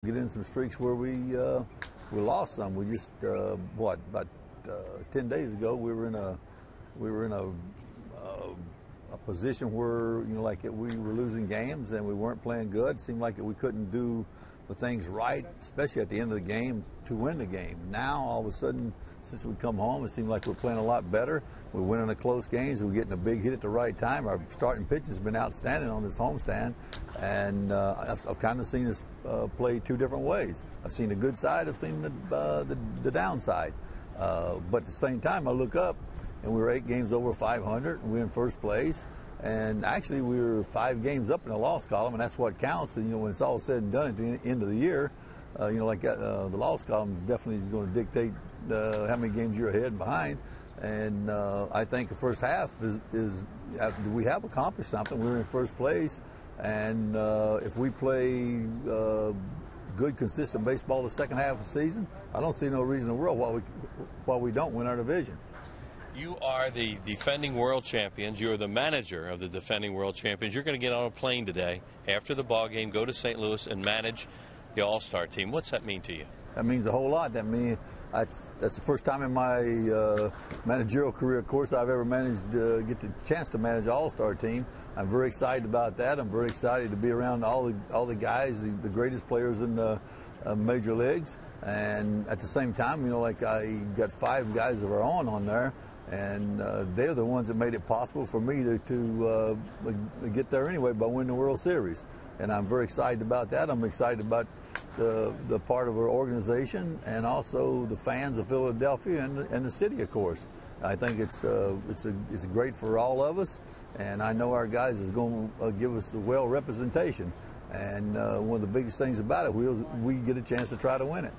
Get in some streaks where we lost some. We just about 10 days ago we were in a position where we were losing games and we weren't playing good. It seemed like we couldn't do the things right, especially at the end of the game, to win the game. Now all of a sudden, since we come home, it seems like we're playing a lot better. We're winning the close games. We're getting a big hit at the right time. Our starting pitch has been outstanding on this homestand, and I've kind of seen us play two different ways. I've seen the good side. I've seen the downside. But at the same time, I look up, and we were 8 games over 500, and we're in first place. And actually, we were 5 games up in the loss column, and that's what counts. And when it's all said and done at the end of the year, the loss column definitely is going to dictate how many games you're ahead and behind. And I think the first half is we have accomplished something. We're in first place, and if we play good, consistent baseball the second half of the season, I don't see no reason in the world why we don't win our division. You are the defending world champions. You're the manager of the defending world champions. You're going to get on a plane today after the ball game, go to St. Louis, and manage the All-Star team. What's that mean to you? That means a whole lot. That's the first time in my managerial career, of course, I've ever managed to get the chance to manage an All-Star team. I'm very excited about that. I'm very excited to be around all the guys, the greatest players in the major leagues. And at the same time, I got 5 guys of our own on there, and they're the ones that made it possible for me to get there anyway by winning the World Series. And I'm very excited about that. I'm excited about the part of our organization and also the fans of Philadelphia and the city, of course. I think it's great for all of us, and I know our guys is going to give us a well representation. And one of the biggest things about it, we get a chance to try to win it.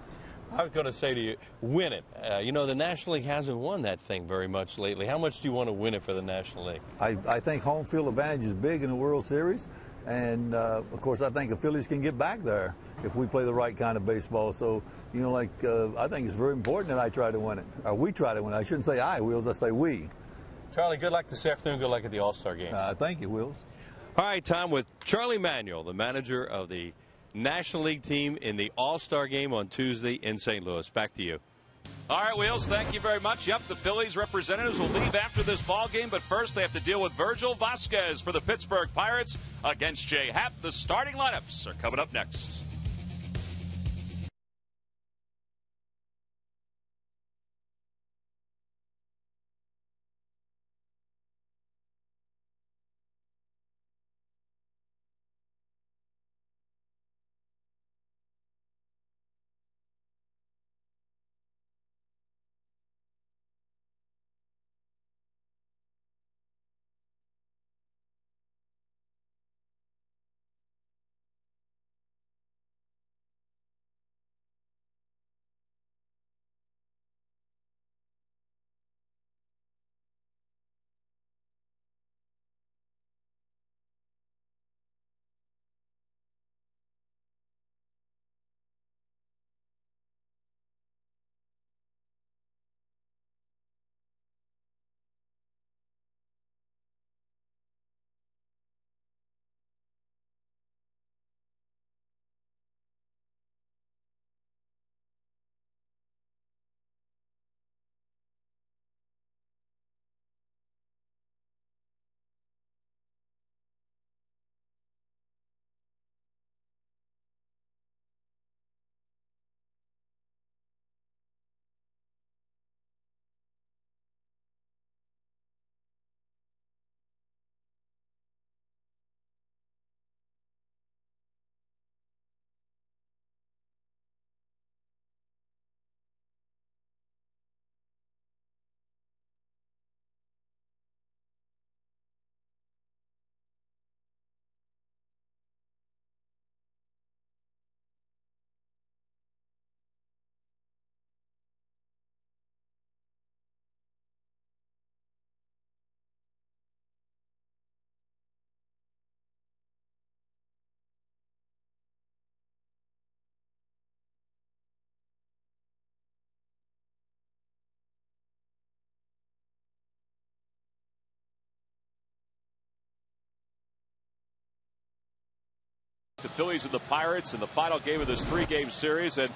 I was going to say to you, win it. The National League hasn't won that thing very much lately. How much do you want to win it for the National League? I think home field advantage is big in the World Series. And, of course, I think the Phillies can get back there if we play the right kind of baseball. So, I think it's very important that I try to win it. Or we try to win it. I shouldn't say I, Wheels. I say we. Charlie, good luck this afternoon. Good luck at the All-Star game. Thank you, Wheels. All right, Tom, with Charlie Manuel, the manager of the National League team in the All-Star game on Tuesday in St. Louis. Back to you. All right, Wheels, thank you very much. Yep, the Phillies representatives will leave after this ball game, but first they have to deal with Virgil Vasquez for the Pittsburgh Pirates against Jay Happ. The starting lineups are coming up next. The Phillies and the Pirates in the final game of this 3-game series. And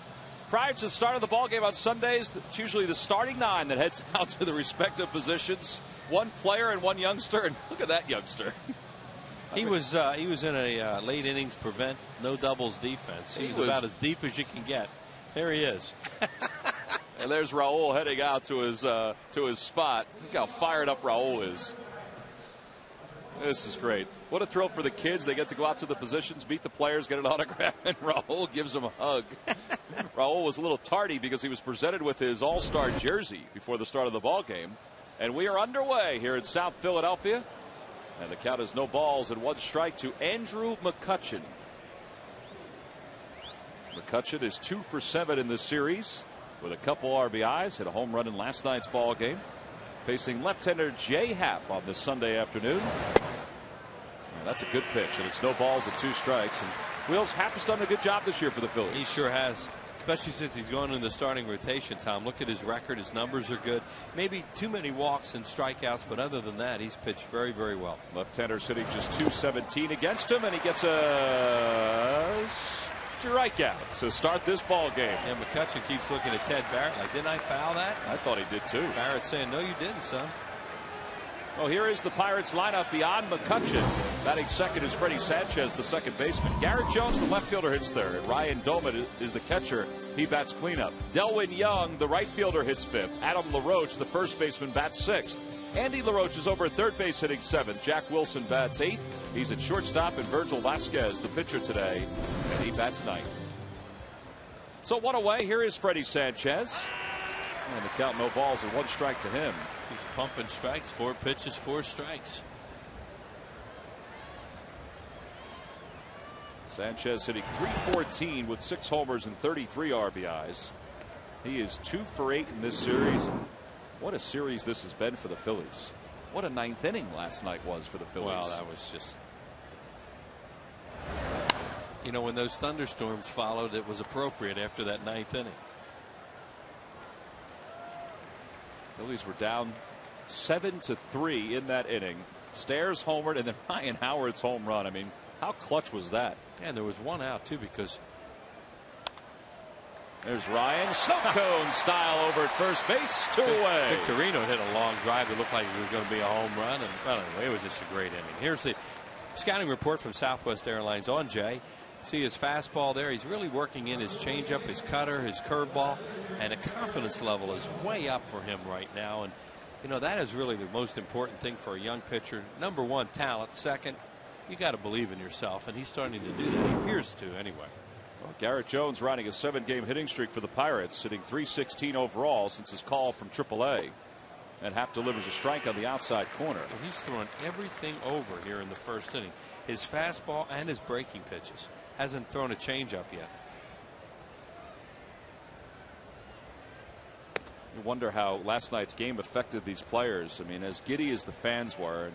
prior to the start of the ball game on Sundays, it's usually the starting 9 that heads out to the respective positions. One player and one youngster. And look at that youngster. He was in a late innings prevent no doubles defense. He was about as deep as you can get. There he is. And there's Raul heading out to his spot. Look how fired up Raul is. This is great. What a thrill for the kids. They get to go out to the positions, meet the players, get an autograph, and Raul gives them a hug. Raul was a little tardy because he was presented with his all-star jersey before the start of the ball game. And we are underway here in South Philadelphia. And the count is no balls and 1 strike to Andrew McCutchen. McCutchen is 2 for 7 in this series with a couple RBIs. Hit a home run in last night's ball game. Facing left-hander Jay Happ on this Sunday afternoon. And that's a good pitch, and it's no balls and 2 strikes. And Wheels Happ has done a good job this year for the Phillies. He sure has, especially since he's going in the starting rotation. Tom, look at his record. His numbers are good. Maybe too many walks and strikeouts, but other than that, he's pitched very, very well. Left-hander sitting just 217 against him, and he gets a strikeout to start this ball game. And McCutchen keeps looking at Ted Barrett like, didn't I foul that? I thought he did too. Barrett saying, no, you didn't, son. Well, here is the Pirates lineup beyond McCutchen. Batting second is Freddie Sanchez, the second baseman. Garrett Jones, the left fielder, hits third. Ryan Doman is the catcher. He bats cleanup. Delwyn Young, the right fielder, hits fifth. Adam LaRoche, the first baseman, bats sixth. Andy LaRoche is over at third base, hitting seventh. Jack Wilson bats eighth. He's at shortstop, and Virgil Vasquez, the pitcher today, and he bats ninth. So 1 away. Here is Freddie Sanchez. And the count, no balls and 1 strike to him. He's pumping strikes. 4 pitches, 4 strikes. Sanchez hitting .314 with 6 homers and 33 RBIs. He is 2 for 8 in this series. What a series this has been for the Phillies. What a 9th inning last night was for the Phillies. Well, that was just, you know, when those thunderstorms followed, it was appropriate after that 9th inning. Phillies were down 7-3 in that inning. Stairs homered, and then Ryan Howard's home run. I mean, how clutch was that? And there was 1 out too, because there's Ryan, snow cone style over at first base, 2 away. Victorino hit a long drive. It looked like it was going to be a home run, and well, anyway, it was just a great inning. Here's the scouting report from Southwest Airlines on Jay. See his fastball there. He's really working in his changeup, his cutter, his curveball, and the confidence level is way up for him right now. And you know, that is really the most important thing for a young pitcher. Number 1, talent. Second, you got to believe in yourself, and he's starting to do that. He appears to anyway. Well, Garrett Jones riding a 7-game hitting streak for the Pirates, hitting .316 overall since his call from AAA. And Happ delivers a strike on the outside corner. Well, he's throwing everything over here in the first inning. His fastball and his breaking pitches. Hasn't thrown a changeup yet. You wonder how last night's game affected these players. I mean, as giddy as the fans were, and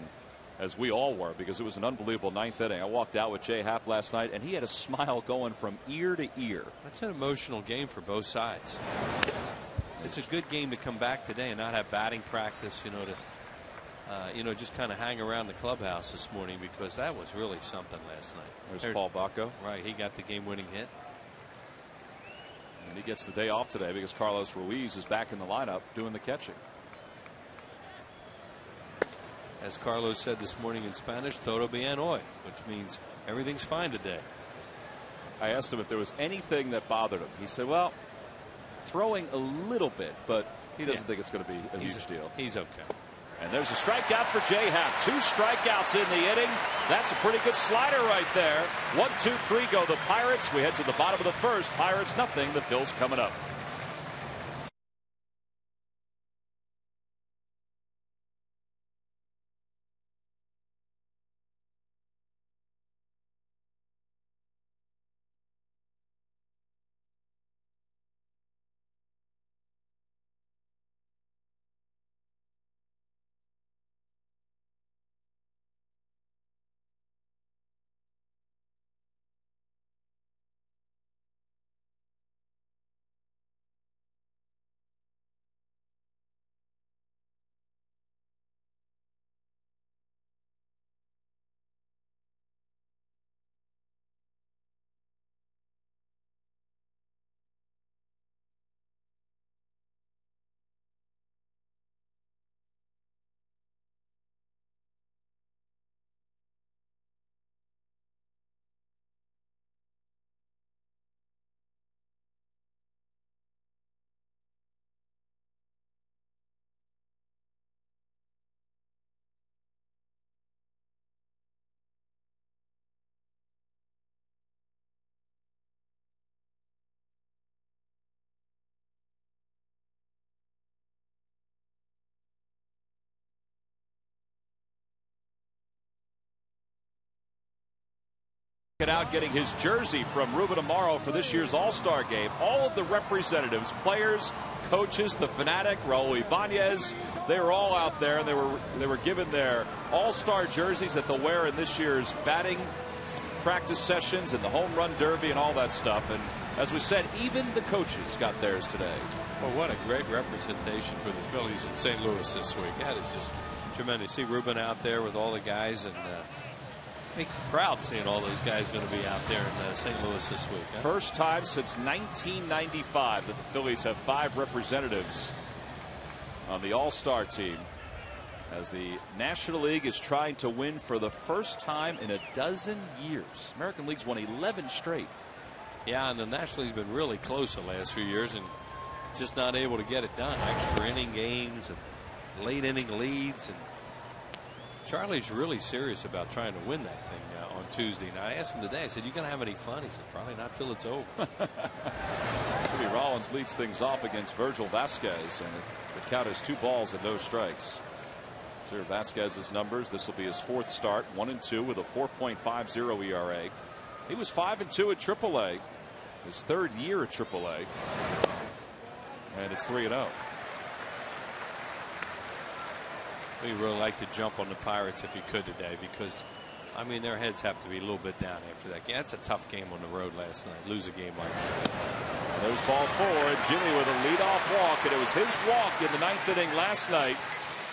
as we all were, because it was an unbelievable 9th inning. I walked out with Jay Happ last night, and he had a smile going from ear to ear. That's an emotional game for both sides. It's a good game to come back today and not have batting practice, you know, to just kind of hang around the clubhouse this morning, because that was really something last night. There's Paul Bacco. Right, he got the game-winning hit. And he gets the day off today because Carlos Ruiz is back in the lineup doing the catching. As Carlos said this morning in Spanish, todo bien hoy, which means everything's fine today. I asked him if there was anything that bothered him. He said, well, throwing a little bit, but he doesn't think it's going to be a huge deal. He's okay. And there's a strikeout for Jay Happ. 2 strikeouts in the inning. That's a pretty good slider right there. 1, 2, 3 go the Pirates. We head to the bottom of the first. Pirates nothing. The Phils coming up. Out getting his jersey from Ruben Amaro for this year's All-Star game. All of the representatives, players, coaches, the Fanatic, Raul Ibanez, they were all out there, and they were given their All-Star jerseys that they'll wear in this year's batting practice sessions and the home run derby and all that stuff. And as we said, even the coaches got theirs today. Well, what a great representation for the Phillies in St. Louis this week. That is just tremendous. See Ruben out there with all the guys, and makes me proud seeing all those guys going to be out there in St. Louis this week. Huh? First time since 1995 that the Phillies have 5 representatives on the All-Star team, as the National League is trying to win for the first time in a dozen years. American League's won 11 straight. Yeah, and the National League's been really close the last few years and just not able to get it done. Extra inning games and late inning leads, and Charlie's really serious about trying to win that thing on Tuesday. And I asked him today, I said, "You going to have any fun?" He said, "Probably not till it's over." Jimmy Rollins leads things off against Virgil Vasquez, and the count is 2 balls and no strikes. So here are Vasquez's numbers. This will be his 4th start, 1-2 with a 4.50 ERA. He was 5-2 at AAA, his 3rd year at AAA, and it's 3-0. We really like to jump on the Pirates if you could today, because I mean their heads have to be a little bit down after that game. That's a tough game on the road last night. Lose a game like that. There's ball 4. Jimmy with a leadoff walk, and it was his walk in the 9th inning last night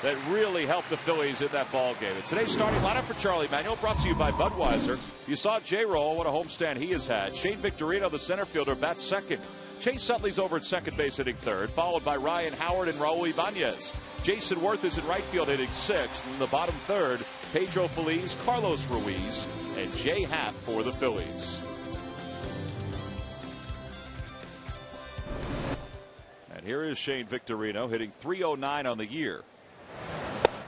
that really helped the Phillies in that ball game. And today's starting lineup for Charlie Manuel, brought to you by Budweiser. You saw J-Roll, what a homestand he has had. Shane Victorino, the center fielder, bats second. Chase Utley's over at second base, hitting 3rd, followed by Ryan Howard and Raul Ibanez. Jason Worth is in right field, hitting 6th. In the bottom 3rd, Pedro Feliz, Carlos Ruiz, and Jay Happ for the Phillies. And here is Shane Victorino, hitting .309 on the year.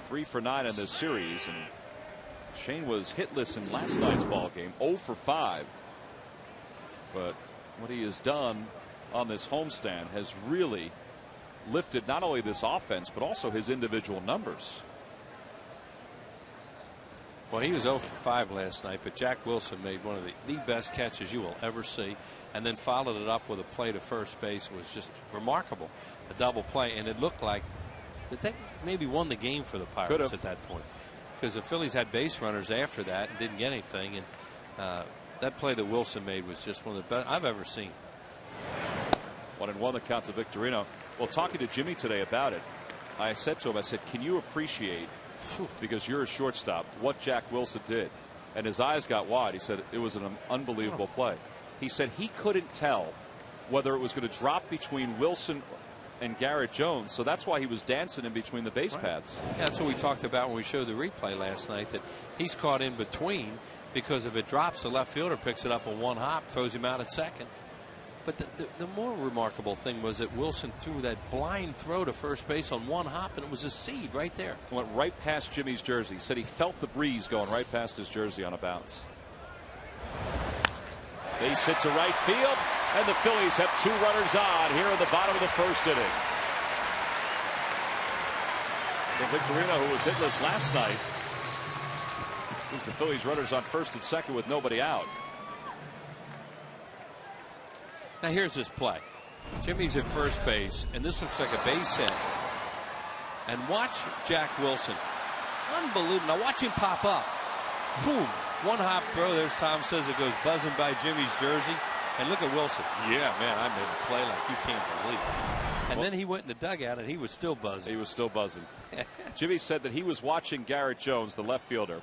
3 for 9 in this series, and Shane was hitless in last night's ball game, 0 for 5. But what he has done on this homestand has really lifted not only this offense but also his individual numbers. Well, he was 0 for 5 last night, but Jack Wilson made one of the best catches you will ever see, and then followed it up with a play to first base. It was just remarkable, a double play, and it looked like that they maybe won the game for the Pirates at that point, because the Phillies had base runners after that and didn't get anything, and that play that Wilson made was just one of the best I've ever seen. 1-1 the count to Victorino. Well, talking to Jimmy today about it, I said to him, I said, can you appreciate, because you're a shortstop, what Jack Wilson did? And his eyes got wide. He said it was an unbelievable play. He said he couldn't tell whether it was going to drop between Wilson and Garrett Jones, so that's why he was dancing in between the base paths. Yeah, that's what we talked about when we showed the replay last night, that he's caught in between, because if it drops, the left fielder picks it up on one hop, throws him out at second. But the more remarkable thing was that Wilson threw that blind throw to first base on one hop, and it was a seed right there. Went right past Jimmy's jersey. He said he felt the breeze going right past his jersey on a bounce. Base hit to right field, and the Phillies have 2 runners on here in the bottom of the 1st inning. So Victorino, who was hitless last night, gives the Phillies runners on 1st and 2nd with nobody out. Now here's this play. Jimmy's at first base, and this looks like a base hit. And watch Jack Wilson. Unbelievable. Now watch him pop up. Boom. One hop throw. There's Tom says it goes buzzing by Jimmy's jersey. And look at Wilson. Yeah, man, I made a play like you can't believe. And then he went in the dugout, and he was still buzzing. He was still buzzing. Jimmy said that he was watching Garrett Jones, the left fielder.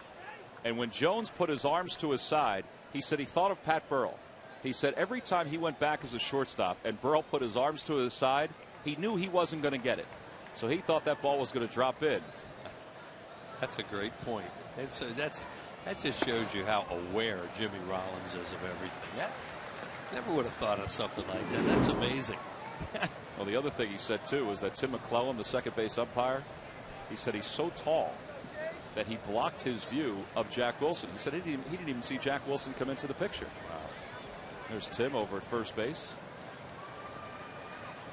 And when Jones put his arms to his side, he said he thought of Pat Burrell. He said every time he went back as a shortstop and Burrell put his arms to his side, he knew he wasn't going to get it. So he thought that ball was going to drop in. That's a great point. That just shows you how aware Jimmy Rollins is of everything. Never would have thought of something like that. That's amazing. Well, the other thing he said, too, was that Tim McClellan, the second base umpire, he said he's so tall that he blocked his view of Jack Wilson. He said he didn't even see Jack Wilson come into the picture. Wow. There's Tim over at first base.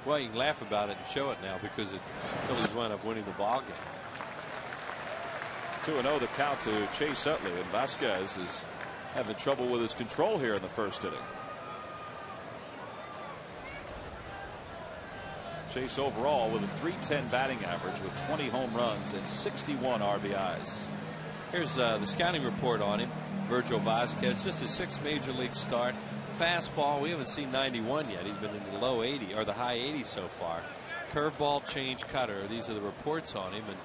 Well, you can laugh about it and show it now, because the Phillies wound up winning the ball game. 2-0 the count to Chase Utley, and Vasquez is having trouble with his control here in the first inning. Chase overall with a .310 batting average with 20 home runs and 61 RBIs. Here's the scouting report on him. Virgil Vasquez, just his 6th major league start. Fastball, we haven't seen 91 yet. He's been in the low 80 or the high 80s so far. Curveball, change, cutter. These are the reports on him, and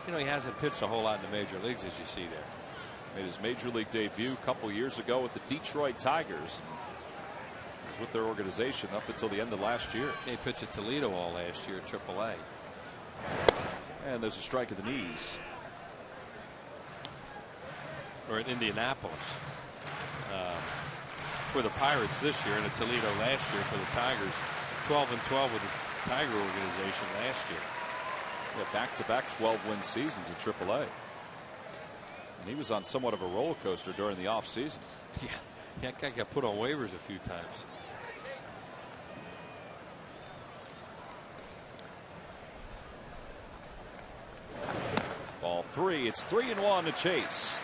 you know he hasn't pitched a whole lot in the major leagues, as you see there. Made his major league debut a couple years ago with the Detroit Tigers. He was with their organization up until the end of last year. He pitched at Toledo all last year at AAA. And there's a strike at the knees. Or at Indianapolis for the Pirates this year, and at Toledo last year for the Tigers. 12-12 with the Tiger organization last year. Yeah, back-to-back 12-win seasons at AAA. And he was on somewhat of a roller coaster during the offseason. Yeah, that guy got put on waivers a few times. Ball 3. It's 3-1 to Chase.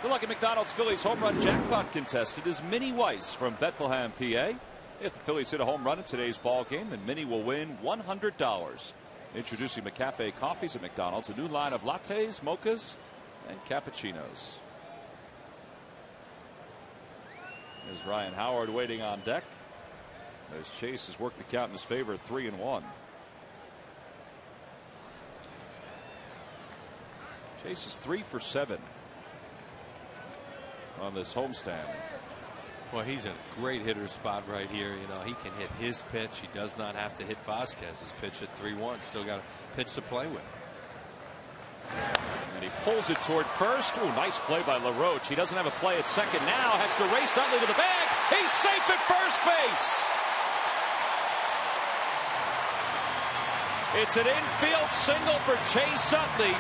The Lucky McDonald's Phillies home run jackpot contestant is Minnie Weiss from Bethlehem, PA. If the Phillies hit a home run in today's ball game, then Minnie will win $100. Introducing McCafe coffees at McDonald's, a new line of lattes, mochas, and cappuccinos. There's Ryan Howard waiting on deck as Chase has worked the count in his favor at 3-1. Chase is 3 for 7 on this homestand. Well, he's in a great hitter's spot right here. You know, he can hit his pitch. He does not have to hit Vasquez's pitch at 3-1. Still got a pitch to play with. And he pulls it toward first. Ooh, nice play by LaRoche. He doesn't have a play at second now. Has to race Utley to the bag. He's safe at first base. It's an infield single for Chase Utley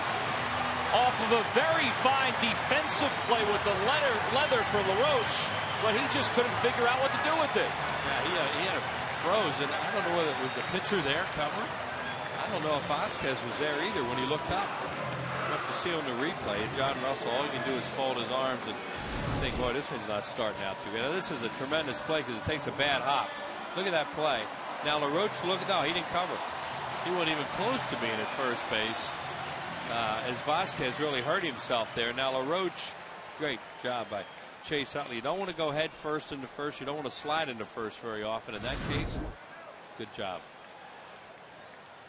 off of a very fine defensive play with the leather for LaRoche, but he just couldn't figure out what to do with it. Yeah, he had it froze, and I don't know whether it was the pitcher there covering. I don't know if Vasquez was there either when he looked up. You have to see on the replay. And John Russell, all you can do is fold his arms and think, boy, this one's not starting out too good. Now, this is a tremendous play because it takes a bad hop. Look at that play. Now LaRoche, no, he didn't cover. He wasn't even close to being at first base. As Vasquez really hurt himself there. Now LaRoche, great job by Chase Utley. You don't want to go head first into first. You don't want to slide into first very often. In that case, good job.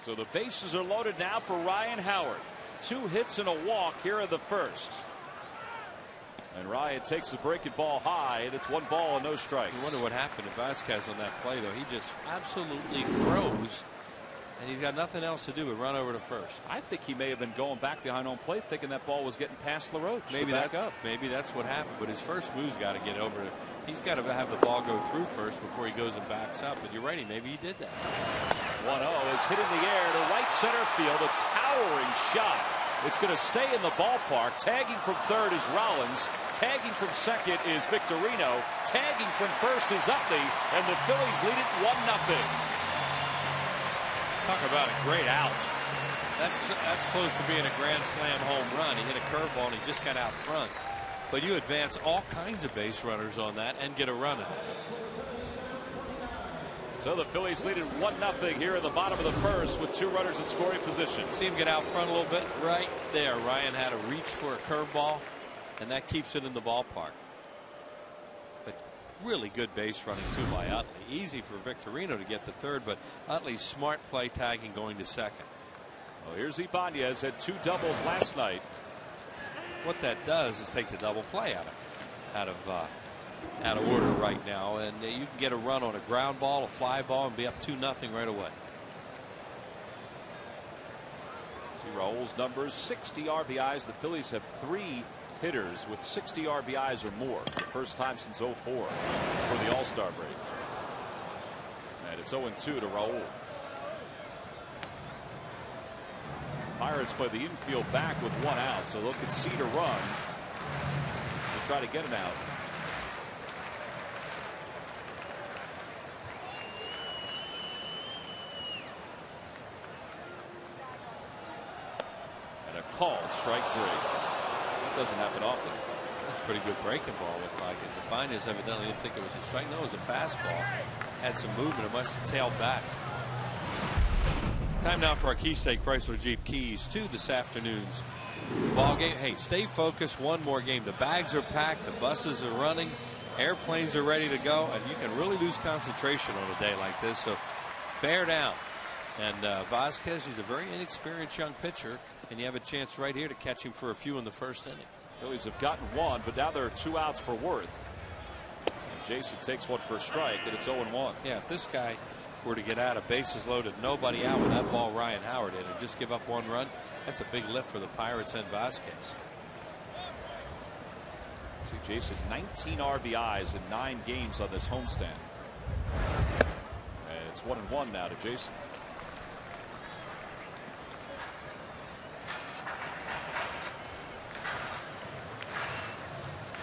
So the bases are loaded now for Ryan Howard. 2 hits and a walk here in the first. And Ryan takes the breaking ball high, and it's 1 ball and no strikes. You wonder what happened to Vasquez on that play, though. He just absolutely froze. And he's got nothing else to do but run over to first. I think he may have been going back behind home plate thinking that ball was getting past LaRoche. Maybe that's what happened. But his first move's got to get over. He's got to have the ball go through first before he goes and backs up. But you're right, maybe he did that. 1-0 is hit in the air to right center field. A towering shot. It's going to stay in the ballpark. Tagging from third is Rollins. Tagging from second is Victorino. Tagging from first is Utley. And the Phillies lead it 1-0. Talk about a great out. That's close to being a grand slam home run. He hit a curveball and he just got out front. But you advance all kinds of base runners on that and get a run out. So the Phillies lead it 1-0 here in the bottom of the first with 2 runners in scoring position. See him get out front a little bit right there. Ryan had to reach for a curveball, and that keeps it in the ballpark. But really good base running too by Utley. Easy for Victorino to get the third, but Utley's smart play tagging going to second. Well, here's Ibanez, had 2 doubles last night. What that does is take the double play out of order right now, and you can get a run on a ground ball, a fly ball, and be up 2-0 right away. See Raul's numbers: 60 RBIs. The Phillies have 3 hitters with 60 RBIs or more. The first time since 04 for the All-Star break. And it's 0-2 to Raul. Pirates play the infield back with 1 out, so they'll concede a run to try to get an out. And a call, strike 3. That doesn't happen often. Pretty good breaking ball, looked like it. The Binders evidently didn't think it was a strike. No, it was a fastball. Had some movement. It must have tailed back. Time now for our Key State Chrysler Jeep Keys to this afternoon's ball game. Hey, stay focused. One more game. The bags are packed. The buses are running. Airplanes are ready to go. And you can really lose concentration on a day like this. So bear down. And Vasquez, he's a very inexperienced young pitcher. And you have a chance right here to catch him for a few in the first inning. Phillies have gotten one, but now there are 2 outs for Worth. And Jason takes one for a strike, and it's 0-1. Yeah, if this guy were to get out of bases loaded, nobody out with that ball Ryan Howard in, and just give up 1 run, that's a big lift for the Pirates and Vasquez. See Jason, 19 RBIs in 9 games on this homestand. And it's 1-1 now to Jason.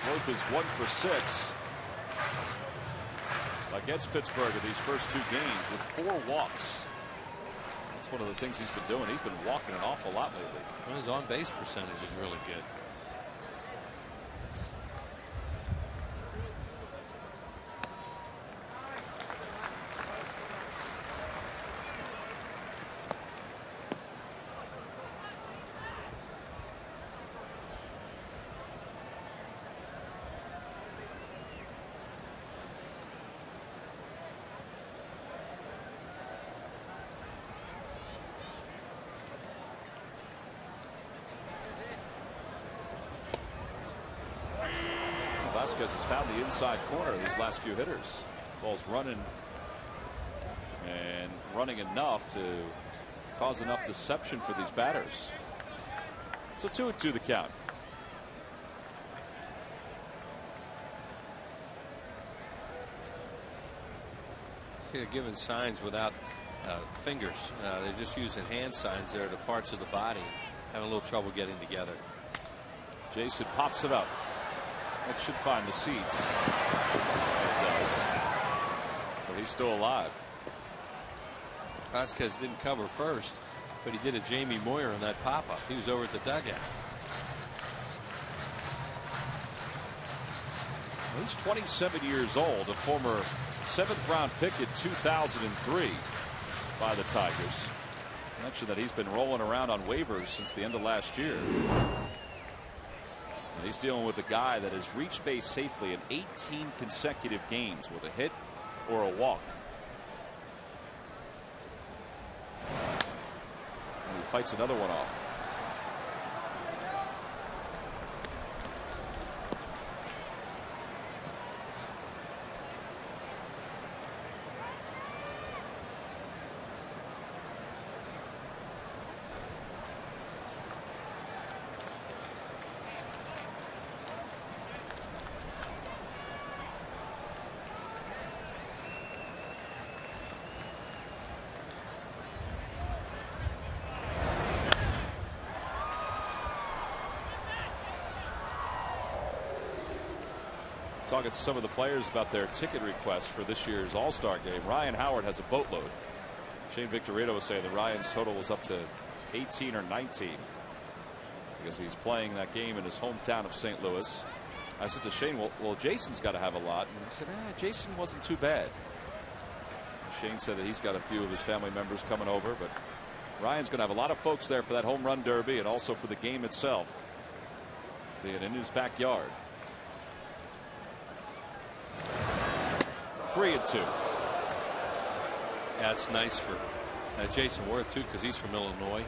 Worth is 1 for 6 against Pittsburgh in these first 2 games with 4 walks. That's one of the things he's been doing. He's been walking an awful lot lately. Well, his on-base percentage is really good. Vasquez has found the inside corner of these last few hitters. Ball's running and running enough to cause enough deception for these batters. So 2-2 the count. See, they're giving signs without fingers. They're just using hand signs there to parts of the body. Having a little trouble getting together. Jason pops it up. That should find the seats. It does. So he's still alive. Vasquez didn't cover first, but he did a Jamie Moyer on that pop-up. He was over at the dugout. He's 27 years old, a former 7th-round pick in 2003 by the Tigers. I mentioned that he's been rolling around on waivers since the end of last year. And he's dealing with a guy that has reached base safely in 18 consecutive games with a hit or a walk. And he fights another one off. Talking to some of the players about their ticket requests for this year's All-Star game. Ryan Howard has a boatload. Shane Victorino was saying that Ryan's total was up to 18 or 19 because he's playing that game in his hometown of St. Louis. I said to Shane, well Jason's got to have a lot. And he said, Jason wasn't too bad. Shane said that he's got a few of his family members coming over, but Ryan's going to have a lot of folks there for that home run derby and also for the game itself, being in his backyard. 3-2. Yeah, it's nice for Jason Worth too, because he's from Illinois,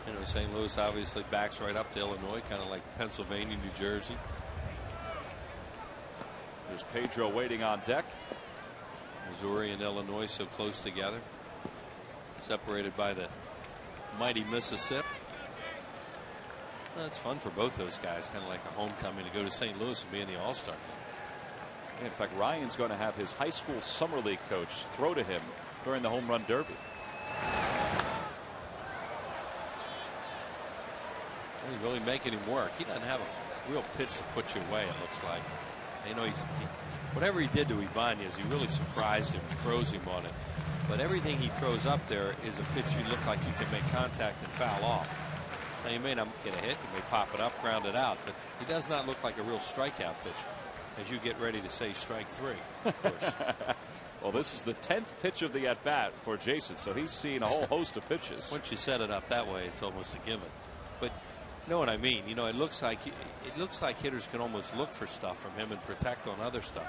and St. Louis obviously backs right up to Illinois, kind of like Pennsylvania, New Jersey. There's Pedro waiting on deck. Missouri and Illinois so close together, separated by the mighty Mississippi. Well, it's fun for both those guys, kind of like a homecoming to go to St. Louis and be in the All-Star game. In fact, Ryan's going to have his high school summer league coach throw to him during the home run derby. He's really making him work. He doesn't have a real pitch to put you away, it looks like. Whatever he did to Ibanez, he really surprised him, throws him on it. But everything he throws up there is a pitch you look like you can make contact and foul off. Now, he may not get a hit, he may pop it up, ground it out, but he does not look like a real strikeout pitcher, as you get ready to say strike three, of course. Well, this is the 10th pitch of the at-bat for Jason, so he's seen a whole host of pitches. Once you set it up that way, it's almost a given. But you know what I mean? You know, it looks like hitters can almost look for stuff from him and protect on other stuff.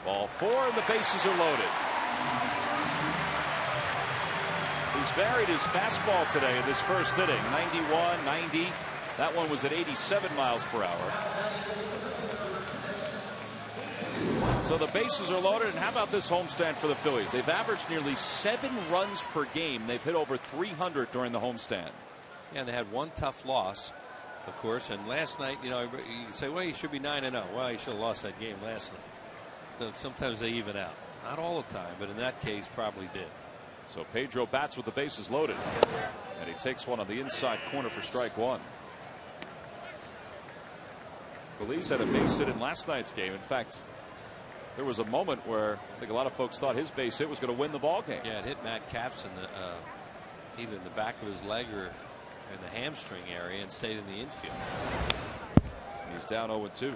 Ball 4 and the bases are loaded. He's varied his fastball today in this first inning. 91, 90. That one was at 87 miles per hour. So the bases are loaded. And how about this homestand for the Phillies? They've averaged nearly 7 runs per game. They've hit over 300 during the homestand. Yeah, they had one tough loss, of course. And last night, you know, you can say, well, you should be 9-0. Well, you should have lost that game last night. So sometimes they even out. Not all the time, but in that case, probably did. So Pedro bats with the bases loaded. And he takes one on the inside corner for strike one. Feliz had a base hit in last night's game. In fact, there was a moment where I think a lot of folks thought his base hit was going to win the ball game. Yeah, it hit Matt Capps in the either in the back of his leg or in the hamstring area and stayed in the infield. He's down 0-2.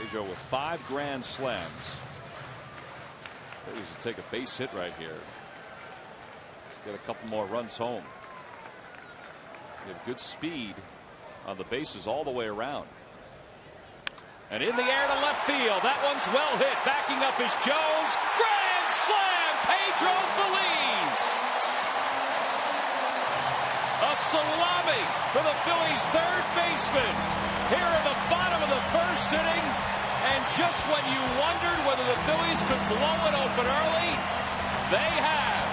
Pedro with 5 grand slams. Phillies will take a base hit right here. Get a couple more runs home. They have good speed on the bases all the way around. And in the air to left field. That one's well hit. Backing up is Jones. Grand slam! Pedro Feliz! A salami for the Phillies' third baseman here in the bottom of the first inning. And just when you wondered whether the Phillies could blow it open early, they have.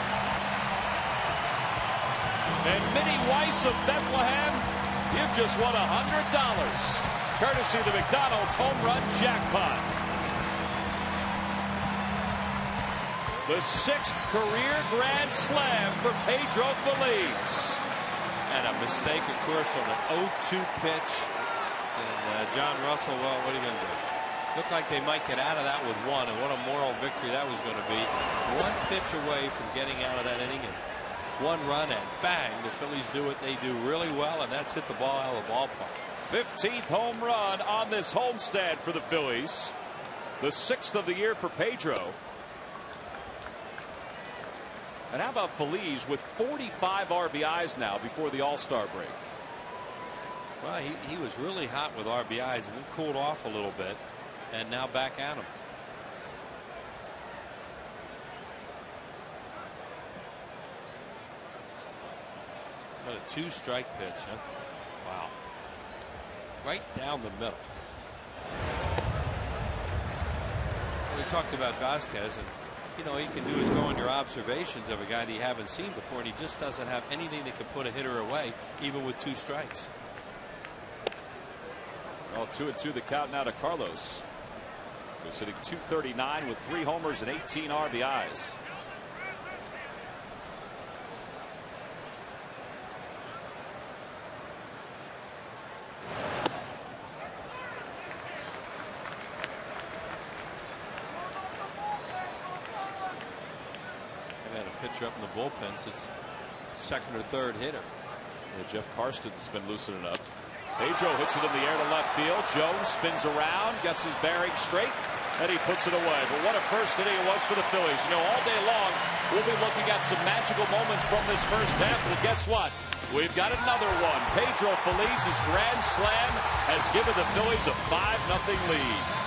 And Minnie Weiss of Bethlehem, you've just won $100, courtesy of the McDonald's home run jackpot. The 6th career grand slam for Pedro Feliz. And a mistake, of course, on an 0-2 pitch. And John Russell, well, what are you going to do? Looked like they might get out of that with one, and what a moral victory that was going to be. One pitch away from getting out of that inning, and 1 run, and bang, the Phillies do what they do really well, and that's hit the ball out of the ballpark. 15th home run on this homestand for the Phillies. The 6th of the year for Pedro. And how about Feliz with 45 RBIs now before the All-Star break? Well, he was really hot with RBIs, and he cooled off a little bit, and now back at him. What a 2-strike pitch, huh? Wow. Right down the middle. Well, we talked about Vasquez, and you know, he can do is go on your observations of a guy that you haven't seen before, and he just doesn't have anything that can put a hitter away, even with 2 strikes. Well, 2-2 the count now to Carlos, who's hitting .239 with 3 homers and 18 RBIs. Pitcher up in the bullpen since 2nd or 3rd hitter. Yeah, Jeff Karsten's been loosening up. Pedro hits it in the air to left field. Jones spins around, gets his bearing straight, and he puts it away. But what a first inning it was for the Phillies. You know, all day long we'll be looking at some magical moments from this first half. Well, guess what? We've got another one. Pedro Feliz's grand slam has given the Phillies a 5-0 lead.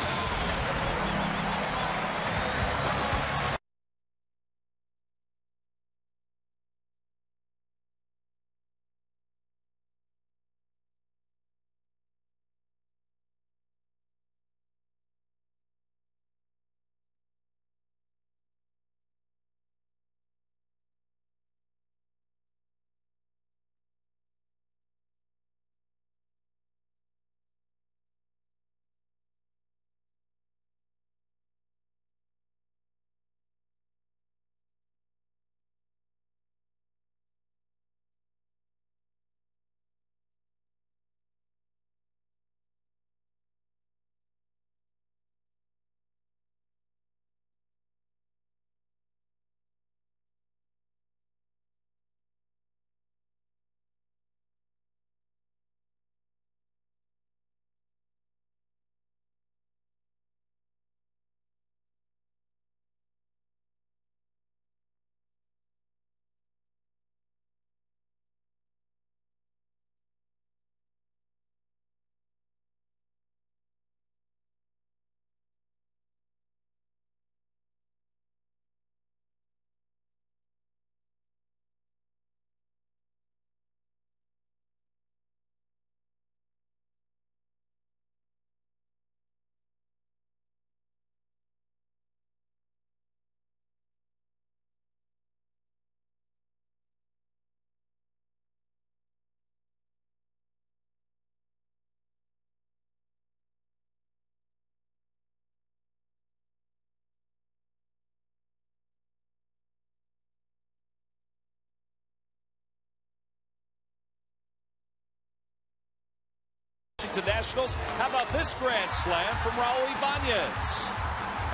to nationals. How about this grand slam from Raul Ibanez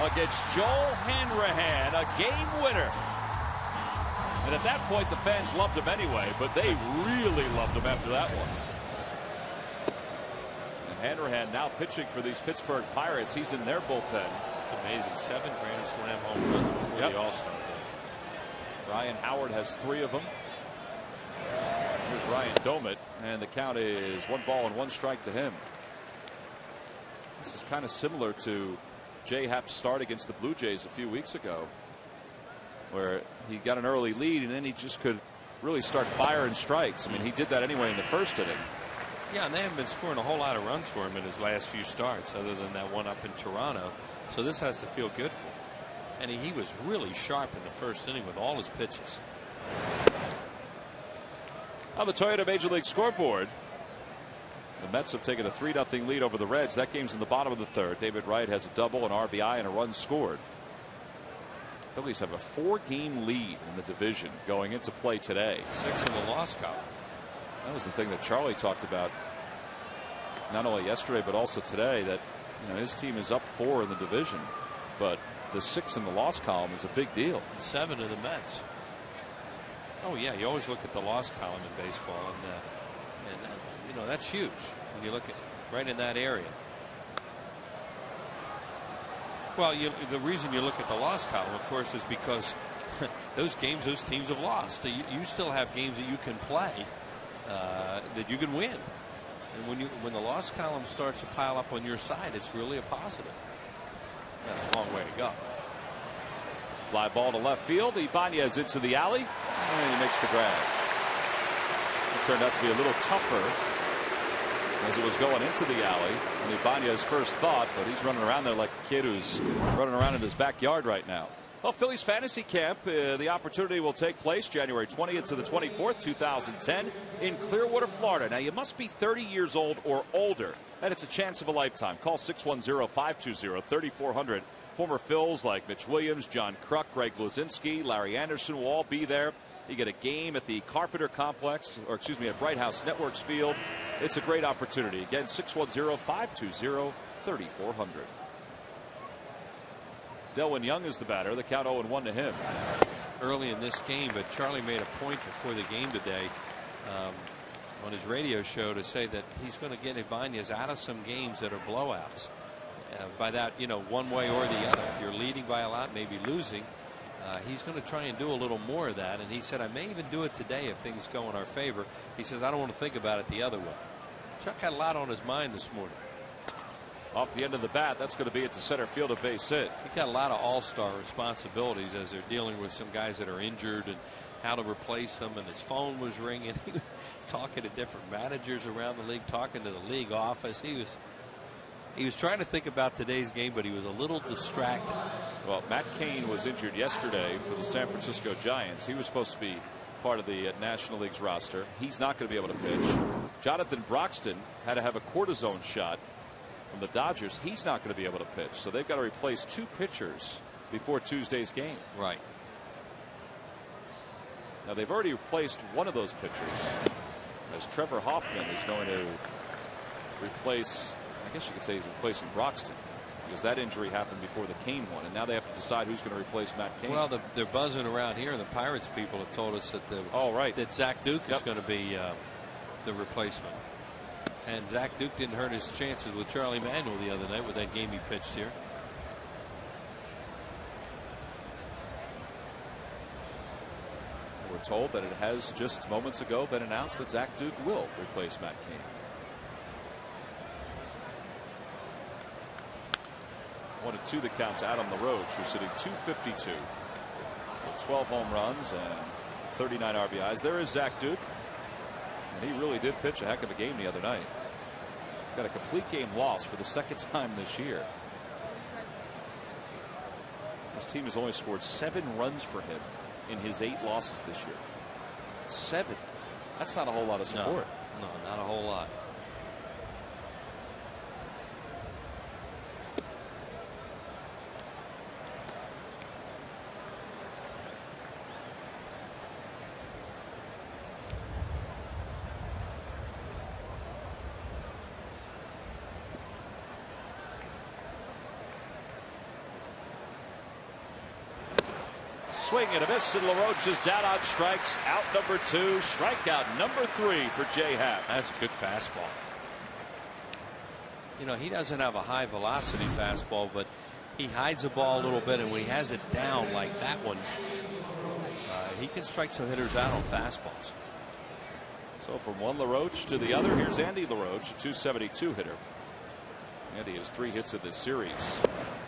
against Joel Hanrahan, a game winner. And at that point, the fans loved him anyway, but they really loved him after that one. And Hanrahan now pitching for these Pittsburgh Pirates. He's in their bullpen. It's amazing. 7 grand slam home runs before the All-Star break. Ryan Howard has 3 of them. Here's Ryan Domit, and the count is 1 ball and 1 strike to him. This is kind of similar to Jay Happ's start against the Blue Jays a few weeks ago, where he got an early lead and then he just could really start firing strikes. I mean, he did that anyway in the first inning. Yeah, and they haven't been scoring a whole lot of runs for him in his last few starts, other than that one up in Toronto. So this has to feel good for him. And he was really sharp in the first inning with all his pitches. On the Toyota Major League scoreboard, the Mets have taken a 3-0 lead over the Reds. That game's in the bottom of the 3rd. David Wright has a double, an RBI, and a run scored. Phillies have a 4-game lead in the division going into play today. 6 in the loss column. That was the thing that Charlie talked about not only yesterday but also today, that his team is up 4 in the division, but the 6 in the loss column is a big deal. 7 of the Mets. Oh yeah, you always look at the loss column in baseball, and that's huge when you look at right in that area. Well, the reason you look at the loss column, of course, is because those games those teams have lost. You still have games that you can play that you can win, and when the loss column starts to pile up on your side, it's really a positive. That's a long way to go. Fly ball to left field. Ibanez into the alley, and he makes the grab. It turned out to be a little tougher as it was going into the alley, and Ibanez first thought, but he's running around there like a kid who's running around in his backyard right now. Well, Phillies Fantasy Camp, the opportunity will take place January 20th to the 24th, 2010 in Clearwater, Florida. Now, you must be 30 years old or older, and it's a chance of a lifetime. Call 610-520-3400. Former Phils like Mitch Williams, John Kruk, Greg Luzinski, Larry Anderson will all be there. You get a game at the Carpenter Complex, or excuse me, at Bright House Networks Field. It's a great opportunity. Again, 610-520-3400. Delwyn Young is the batter. The count 0-1 to him. Early in this game, but Charlie made a point before the game today on his radio show to say that he's going to get Ibanez out of some games that are blowouts. By that, one way or the other. If you're leading by a lot, maybe losing, he's going to try and do a little more of that. And he said, I may even do it today if things go in our favor. He says, I don't want to think about it the other way. Chuck had a lot on his mind this morning. Off the end of the bat, that's going to be at the center field, a base hit. He got a lot of all-star responsibilities as they're dealing with some guys that are injured and how to replace them. And his phone was ringing. He was talking to different managers around the league, talking to the league office. He was trying to think about today's game, but he was a little distracted. Well, Matt Cain was injured yesterday for the San Francisco Giants. He was supposed to be part of the National League's roster. He's not going to be able to pitch. Jonathan Broxton had to have a cortisone shot from the Dodgers. He's not going to be able to pitch. So they've got to replace 2 pitchers before Tuesday's game. Right. Now, they've already replaced one of those pitchers, as Trevor Hoffman is going to replace, I guess you could say he's replacing Broxton, because that injury happened before the Cain one, and now they have to decide who's going to replace Matt Cain. Well, they're buzzing around here, and the Pirates people have told us that that Zach Duke is going to be the replacement. And Zach Duke didn't hurt his chances with Charlie Manuel the other night with that game he pitched here. We're told that it has just moments ago been announced that Zach Duke will replace Matt Cain. 1-2 the count to Adam LaRoche, who's sitting 252 with 12 home runs and 39 RBIs. There is Zach Duke, and he really did pitch a heck of a game the other night. Got a complete game loss for the 2nd time this year. His team has only scored 7 runs for him in his 8 losses this year. 7. That's not a whole lot of support. No, not a whole lot. swing and a miss, and LaRoche is down on strikes. Out number 2, strikeout number 3 for Jay Happ. That's a good fastball. You know, he doesn't have a high velocity fastball, but he hides the ball a little bit, and when he has it down like that one, he can strike some hitters out on fastballs. So from one LaRoche to the other, here's Andy LaRoche, a 272 hitter. Andy has 3 hits in this series.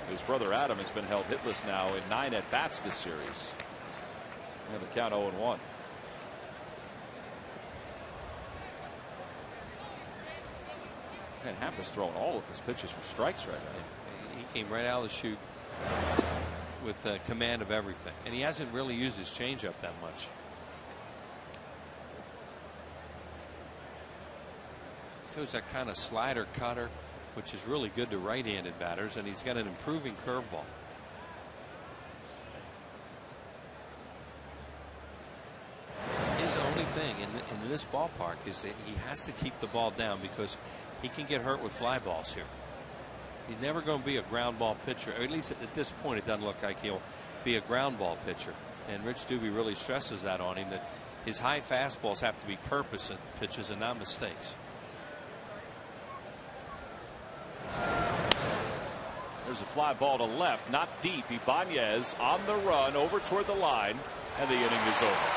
His brother Adam has been held hitless now in 9 at-bats this series. And the count 0-1. And Happ is throwing all of his pitches for strikes right now. He came right out of the chute with command of everything, and he hasn't really used his changeup that much. Throws that kind of slider cutter, which is really good to right-handed batters, and he's got an improving curveball. His only thing in this ballpark is that he has to keep the ball down because he can get hurt with fly balls here. He's never going to be a ground ball pitcher. Or at least at this point, it doesn't look like he'll be a ground ball pitcher. And Rich Doobie really stresses that on him, that his high fastballs have to be purpose pitches and not mistakes. There's a fly ball to left, not deep. Ibanez on the run over toward the line, and the inning is over.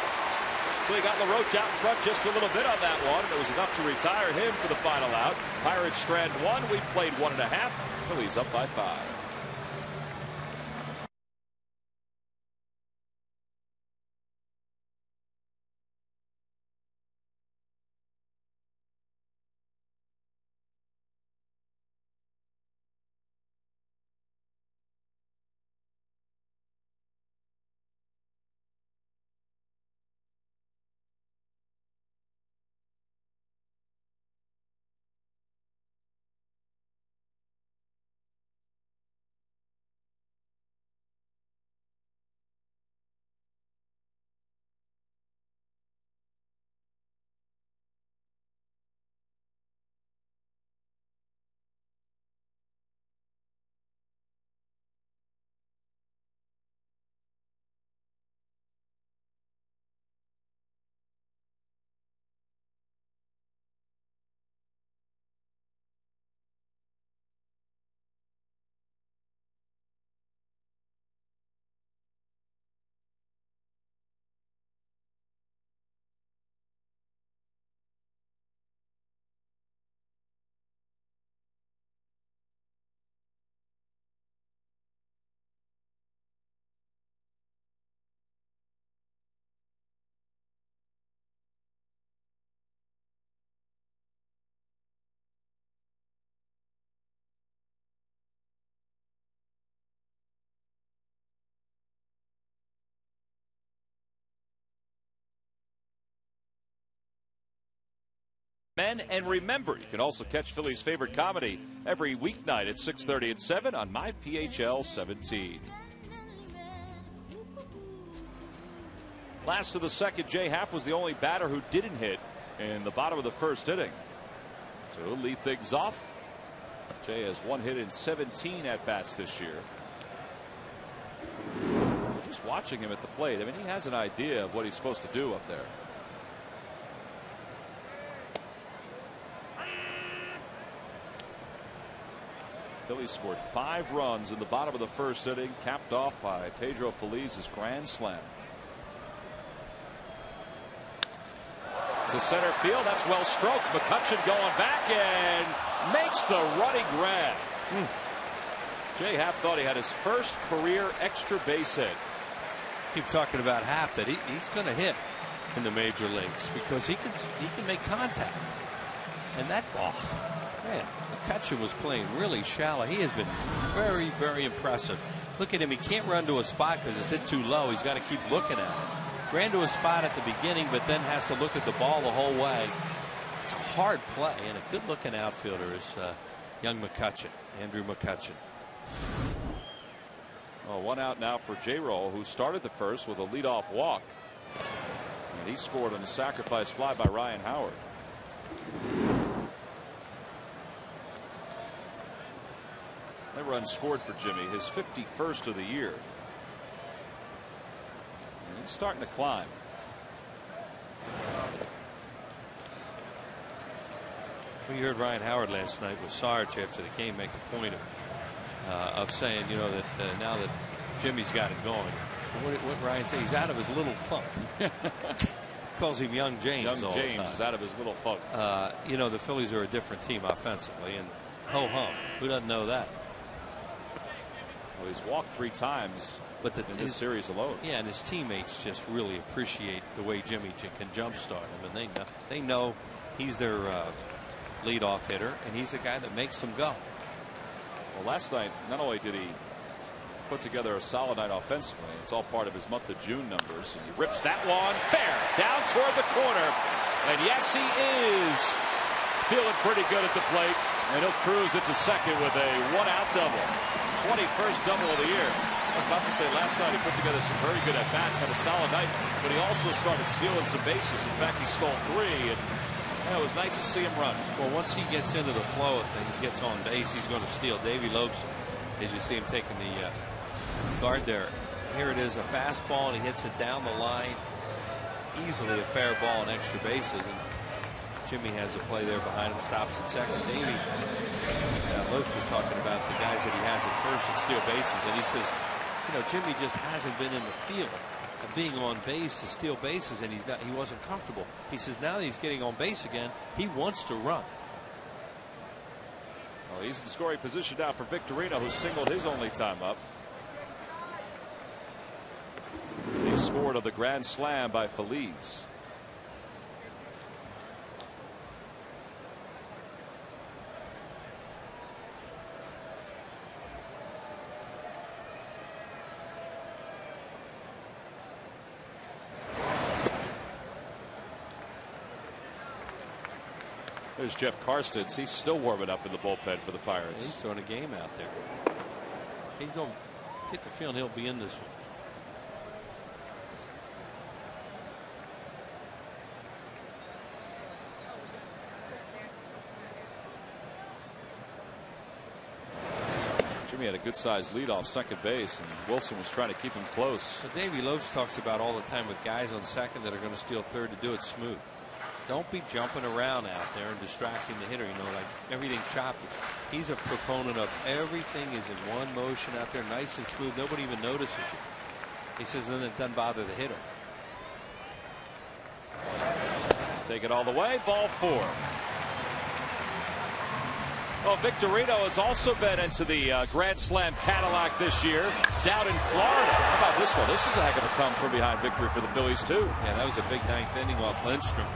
So he got LaRoche out in front just a little bit on that one, and it was enough to retire him for the final out. Pirates strand 1. We played 1.5. Phillies up by 5. Men, and remember, you can also catch Philly's favorite comedy every weeknight at 6:30 and 7 on MyPHL 17. Last of the second, Jay Happ was the only batter who didn't hit in the bottom of the first inning. So he'll lead things off. Jay has 1 hit in 17 at-bats this year. Just watching him at the plate, I mean, he has an idea of what he's supposed to do up there. Phillies scored 5 runs in the bottom of the first inning, capped off by Pedro Feliz's grand slam. To center field, that's well stroked. McCutchen going back and makes the running grab. Jay Happ thought he had his first career extra base hit. Keep talking about Happ, that he's going to hit in the major leagues because he can make contact. And that ball, man, McCutchen was playing really shallow. He has been very, very impressive. Look at him. He can't run to a spot because it's hit too low. He's got to keep looking at it. Ran to a spot at the beginning, but then has to look at the ball the whole way. It's a hard play, and a good-looking outfielder is young McCutchen, Andrew McCutchen. Well, 1 out now for J-Roll, who started the first with a leadoff walk. And he scored on a sacrifice fly by Ryan Howard. That run scored for Jimmy, his 51st of the year. He's starting to climb. We heard Ryan Howard last night with Sarge after the game make a point of saying, you know, that now that Jimmy's got it going, what Ryan said, he's out of his little funk. Calls him Young James. Young James is out of his little funk. You know, the Phillies are a different team offensively, and ho hum, who doesn't know that? Well, he's walked 3 times, but in this series alone. Yeah, and his teammates just really appreciate the way Jimmy can jumpstart him, and they know he's their leadoff hitter, and he's the guy that makes them go. Well, last night, not only did he put together a solid night offensively, it's all part of his month of June numbers. And he rips that one fair down toward the corner. And yes, he is feeling pretty good at the plate. And he'll cruise it to second with a 1-out double. 21st double of the year. I was about to say last night he put together some very good at-bats, had a solid night, but he also started stealing some bases. In fact, he stole 3, and it was nice to see him run. Well, once he gets into the flow of things, gets on base, he's going to steal. Davey Lopes, as you see him taking the guard there. Here it is, a fastball, and he hits it down the line. Easily a fair ball and extra bases. And Jimmy has a play there behind him, stops at second. Davey Lopes was talking about the guys that he has at first that steal bases, and he says, you know, Jimmy just hasn't been in the field of being on base to steal bases, and he wasn't comfortable. He says now that he's getting on base again, he wants to run. Well, he's in scoring position now for Victorino, who singled his only time up. He scored on the grand slam by Feliz. There's Jeff Karstens. He's still warming up in the bullpen for the Pirates. He's throwing a game out there. He's going to get the feeling he'll be in this one. Jimmy had a good sized lead off second base, and Wilson was trying to keep him close. So Davey Lopes talks about all the time with guys on second that are going to steal third to do it smooth. Don't be jumping around out there and distracting the hitter, you know, like everything choppy. He's a proponent of everything is in one motion out there, nice and smooth. Nobody even notices you. He says then it doesn't bother the hitter. Take it all the way, ball 4. Well, Victorino has also been into the Grand Slam Cadillac this year down in Florida. How about this one? This is a heck of a come from behind victory for the Phillies, too. Yeah, that was a big 9th inning off Lindstrom.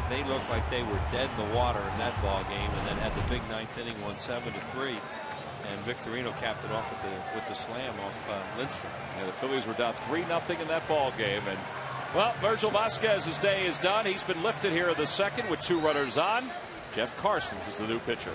They looked like they were dead in the water in that ball game, and then had the big 9th inning, won 7-3, and Victorino capped it off with the slam off Lindstrom. Yeah, the Phillies were down 3-0 in that ball game, and well, Virgil Vasquez's day is done. He's been lifted here in the second with 2 runners on. Jeff Karstens is the new pitcher.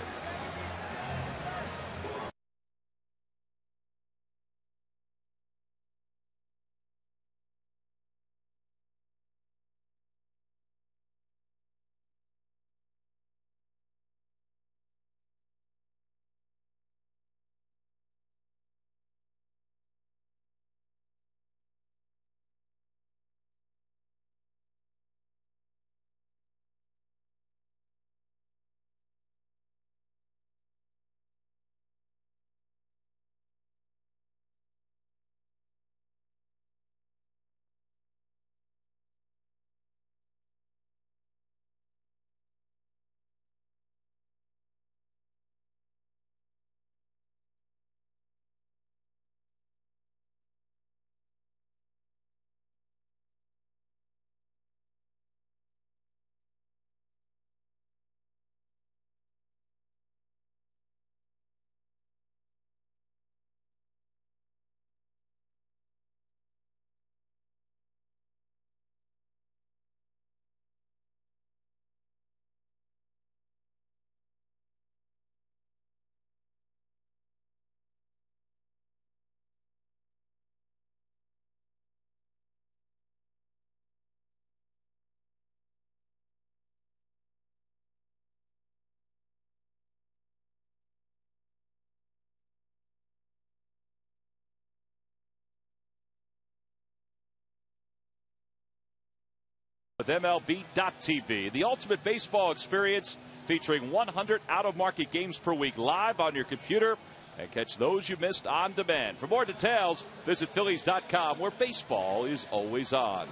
with MLB.tv, the ultimate baseball experience featuring 100 out-of-market games per week live on your computer, and catch those you missed on demand. For more details, visit Phillies.com, where baseball is always on.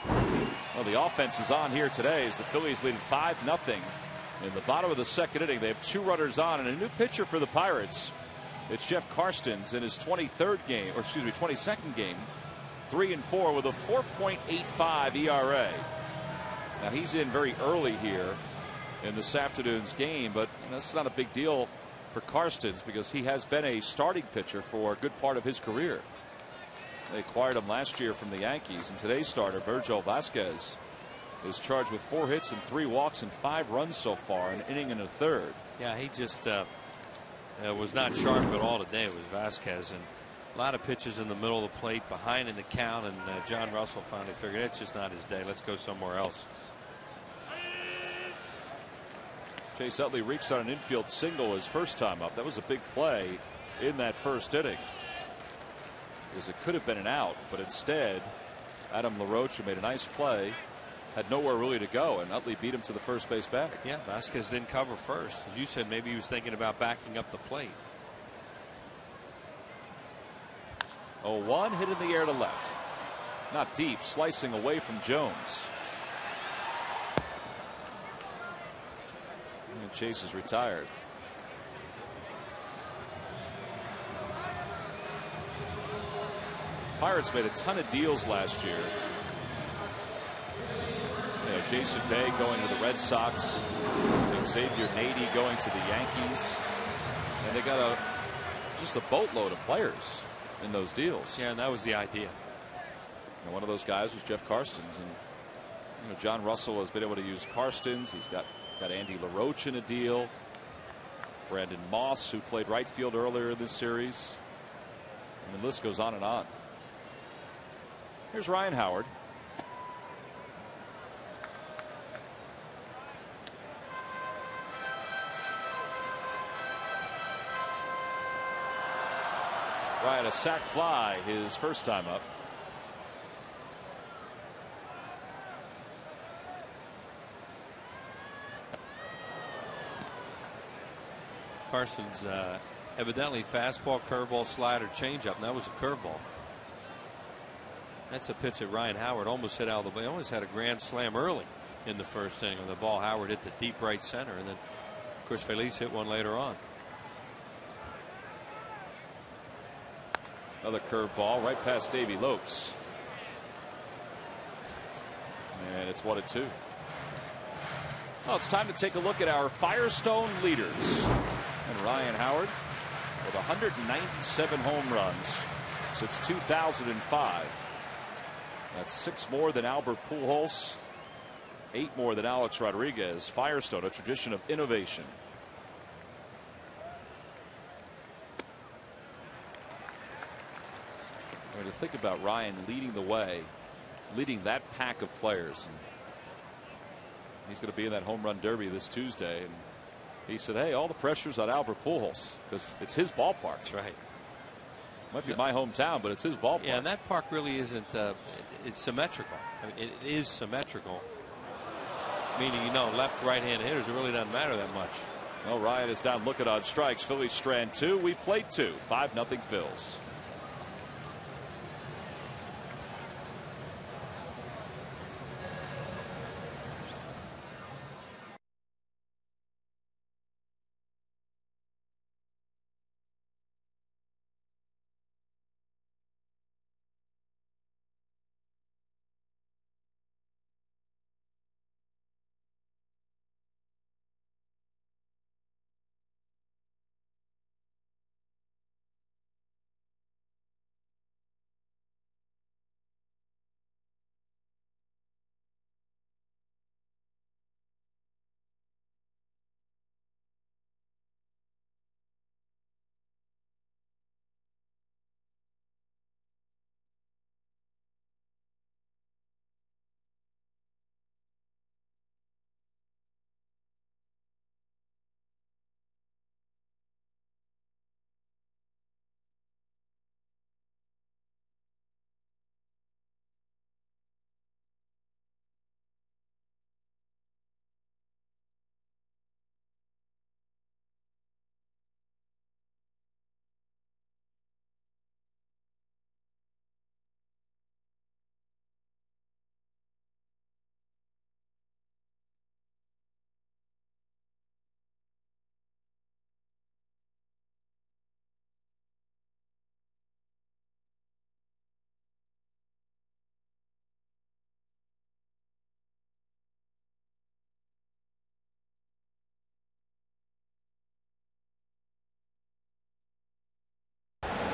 Well, the offense is on here today as the Phillies lead 5-0 in the bottom of the second inning. They have 2 runners on, and a new pitcher for the Pirates. It's Jeff Karstens in his 22nd game, 3-4 with a 4.85 ERA. Now he's in very early here in this afternoon's game, but that's not a big deal for Karstens because he has been a starting pitcher for a good part of his career. They acquired him last year from the Yankees, and today's starter, Virgil Vasquez, is charged with 4 hits and 3 walks and 5 runs so far, an inning and a third. Yeah, he just was not sharp at all today. It was Vasquez, and a lot of pitches in the middle of the plate, behind in the count, and John Russell finally figured it's just not his day. Let's go somewhere else. Chase Utley reached on an infield single his first time up. That was a big play in that first inning, because it could have been an out, but instead Adam LaRoche, who made a nice play, had nowhere really to go, and Utley beat him to the first base bag. Yeah, Vasquez didn't cover first. As you said, maybe he was thinking about backing up the plate. 0-1, hit in the air to left. Not deep, slicing away from Jones. And Chase is retired. Pirates made a ton of deals last year. Jason Bay going to the Red Sox, Xavier Nady going to the Yankees, and they got just a boatload of players in those deals. Yeah, and that was the idea. And one of those guys was Jeff Karstens, and John Russell has been able to use Karstens. He's got Andy LaRoche in a deal, Brandon Moss, who played right field earlier in this series, and the list goes on and on. Here's Ryan Howard. Ryan, a sac fly his first time up. Carson's evidently fastball, curveball, slider, changeup, and that was a curveball. That's a pitch that Ryan Howard almost hit out of the way. Almost had a grand slam early in the first inning when the ball Howard hit the deep right center, and then of course Feliz hit one later on. Another curveball right past Davey Lopes, and it's 1-2. Well, it's time to take a look at our Firestone leaders. And Ryan Howard with 197 home runs since 2005. That's 6 more than Albert Pujols, 8 more than Alex Rodriguez. Firestone, a tradition of innovation. I mean, to think about Ryan leading the way, leading that pack of players. And he's going to be in that home run derby this Tuesday. And he said, hey, all the pressure's on Albert Pujols because it's his ballpark. That's right. Might be my hometown, but it's his ballpark. Yeah, and that park really isn't. It's symmetrical. I mean, it is symmetrical. Meaning, left, right-hand hitters, it really doesn't matter that much. Well, Ryan is down looking on strikes. Phillies strand 2. We've played 2. 5-0 Phils.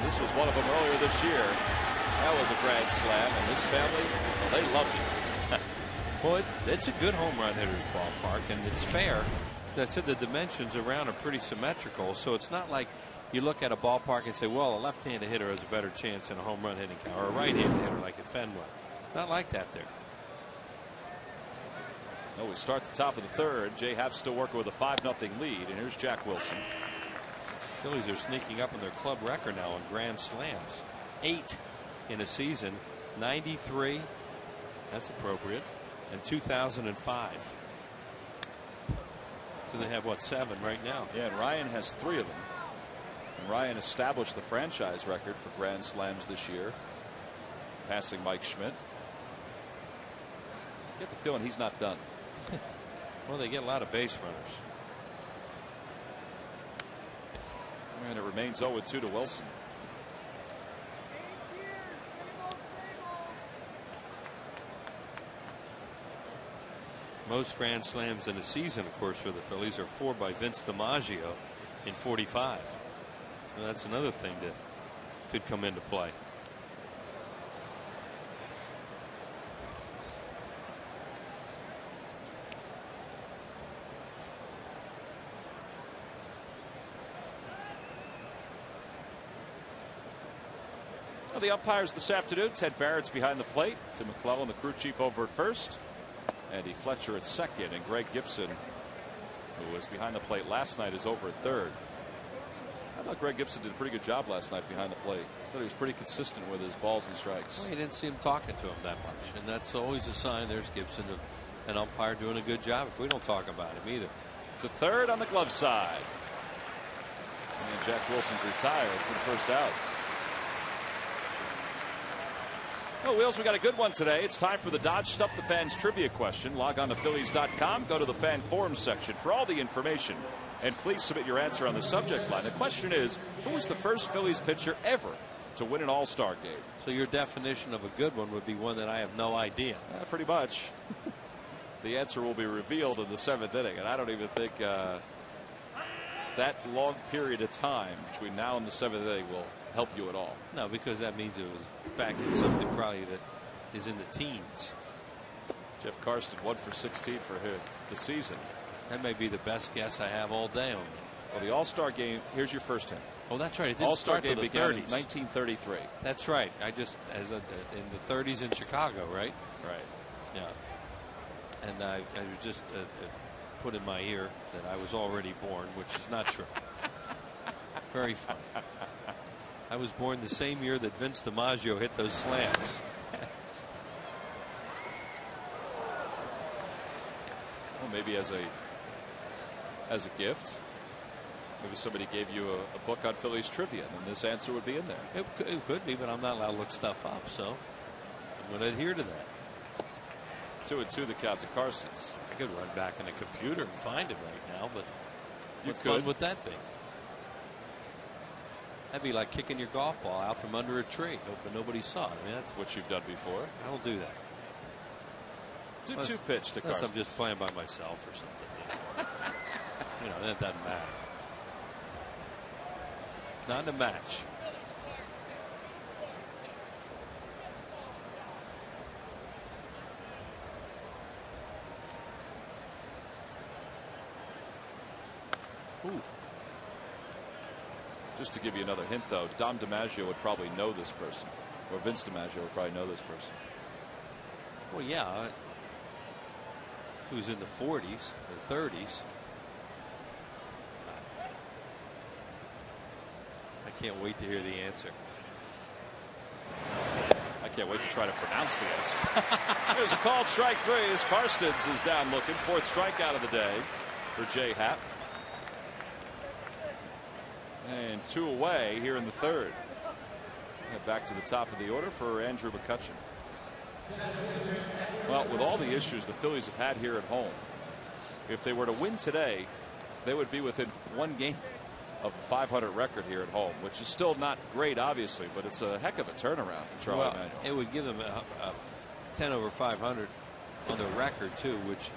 This was one of them earlier this year. That was a grand slam, and his family, well, they loved it. Well, it's a good home run hitter's ballpark, and it's fair. As I said, the dimensions around are pretty symmetrical, so it's not like you look at a ballpark and say, well, a left-handed hitter has a better chance in a home run hitting count, or a right-handed hitter like at Fenway. Not like that there. No, we start the top of the third. Jay Happ still working with a 5-0 lead, and here's Jack Wilson. Phillies are sneaking up on their club record now on grand slams. 8 in a season, 93, that's appropriate, and 2005. So they have, what, 7 right now? Yeah, and Ryan has 3 of them. And Ryan established the franchise record for grand slams this year, passing Mike Schmidt. Get the feeling he's not done. Well, they get a lot of base runners. And it remains 0-2 to Wilson. Most grand slams in a season, of course, for the Phillies are 4 by Vince DiMaggio in 45. Well, that's another thing that could come into play. Well, the umpires this afternoon, Ted Barrett's behind the plate. Tim McClellan, the crew chief, over at first. Andy Fletcher at second, and Greg Gibson, who was behind the plate last night, is over at third. I thought Greg Gibson did a pretty good job last night behind the plate. I thought he was pretty consistent with his balls and strikes. Well, you didn't see him talking to him that much, and that's always a sign there's Gibson of an umpire doing a good job if we don't talk about him either. To third on the glove side. And Jack Wilson's retired for the first out. Well, Wheels, we got a good one today. It's time for the Dodge Stump the Fans trivia question. Log on to Phillies.com. Go to the fan forum section for all the information. And please submit your answer on the subject line. The question is, who was the first Phillies pitcher ever to win an All-Star game? So your definition of a good one would be one that I have no idea. Pretty much. The answer will be revealed in the 7th inning. And I don't even think that long period of time between now and the 7th inning will help you at all. No, because that means it was back in something probably that is in the teens. Jeff Karsten 1 for 16 for the season. That may be the best guess I have all day on. Well, the All-Star game, here's your first hint. Oh, that's right. It didn't All-Star start game till the began 30s. in 1933. That's right. I just, in the 30s in Chicago, right? Right. Yeah. And I was just put in my ear that I was already born, which is not true. Very funny. I was born the same year that Vince DiMaggio hit those slams. Well, maybe as a gift. Maybe somebody gave you a book on Phillies trivia, and then this answer would be in there. It could be, but I'm not allowed to look stuff up, so I'm going to adhere to that. 2-2 the count to Karstens. I could run back in a computer and find it right now, but what could. fun would that be? That'd be like kicking your golf ball out from under a tree, hoping nobody saw it. I mean, that's what you've done before. I don't do that. Do 2 pitch to Karstens. I'm just playing by myself or something. You know, that doesn't matter. Not in a match. Ooh. Just to give you another hint, though, Dom DiMaggio would probably know this person, or Vince DiMaggio would probably know this person. Well, yeah. If it was in the 40s or 30s. I can't wait to hear the answer. I can't wait to try to pronounce the answer. There's a called strike 3 as Karstens is down looking. 4th strikeout of the day for Jay Happ. And 2 away here in the 3rd. And back to the top of the order for Andrew McCutchen. Well, with all the issues the Phillies have had here at home, if they were to win today, they would be within 1 game of a 500 record here at home, which is still not great, obviously, but it's a heck of a turnaround for Charlie Manuel. It would give them a 10 over 500 on their record too, which,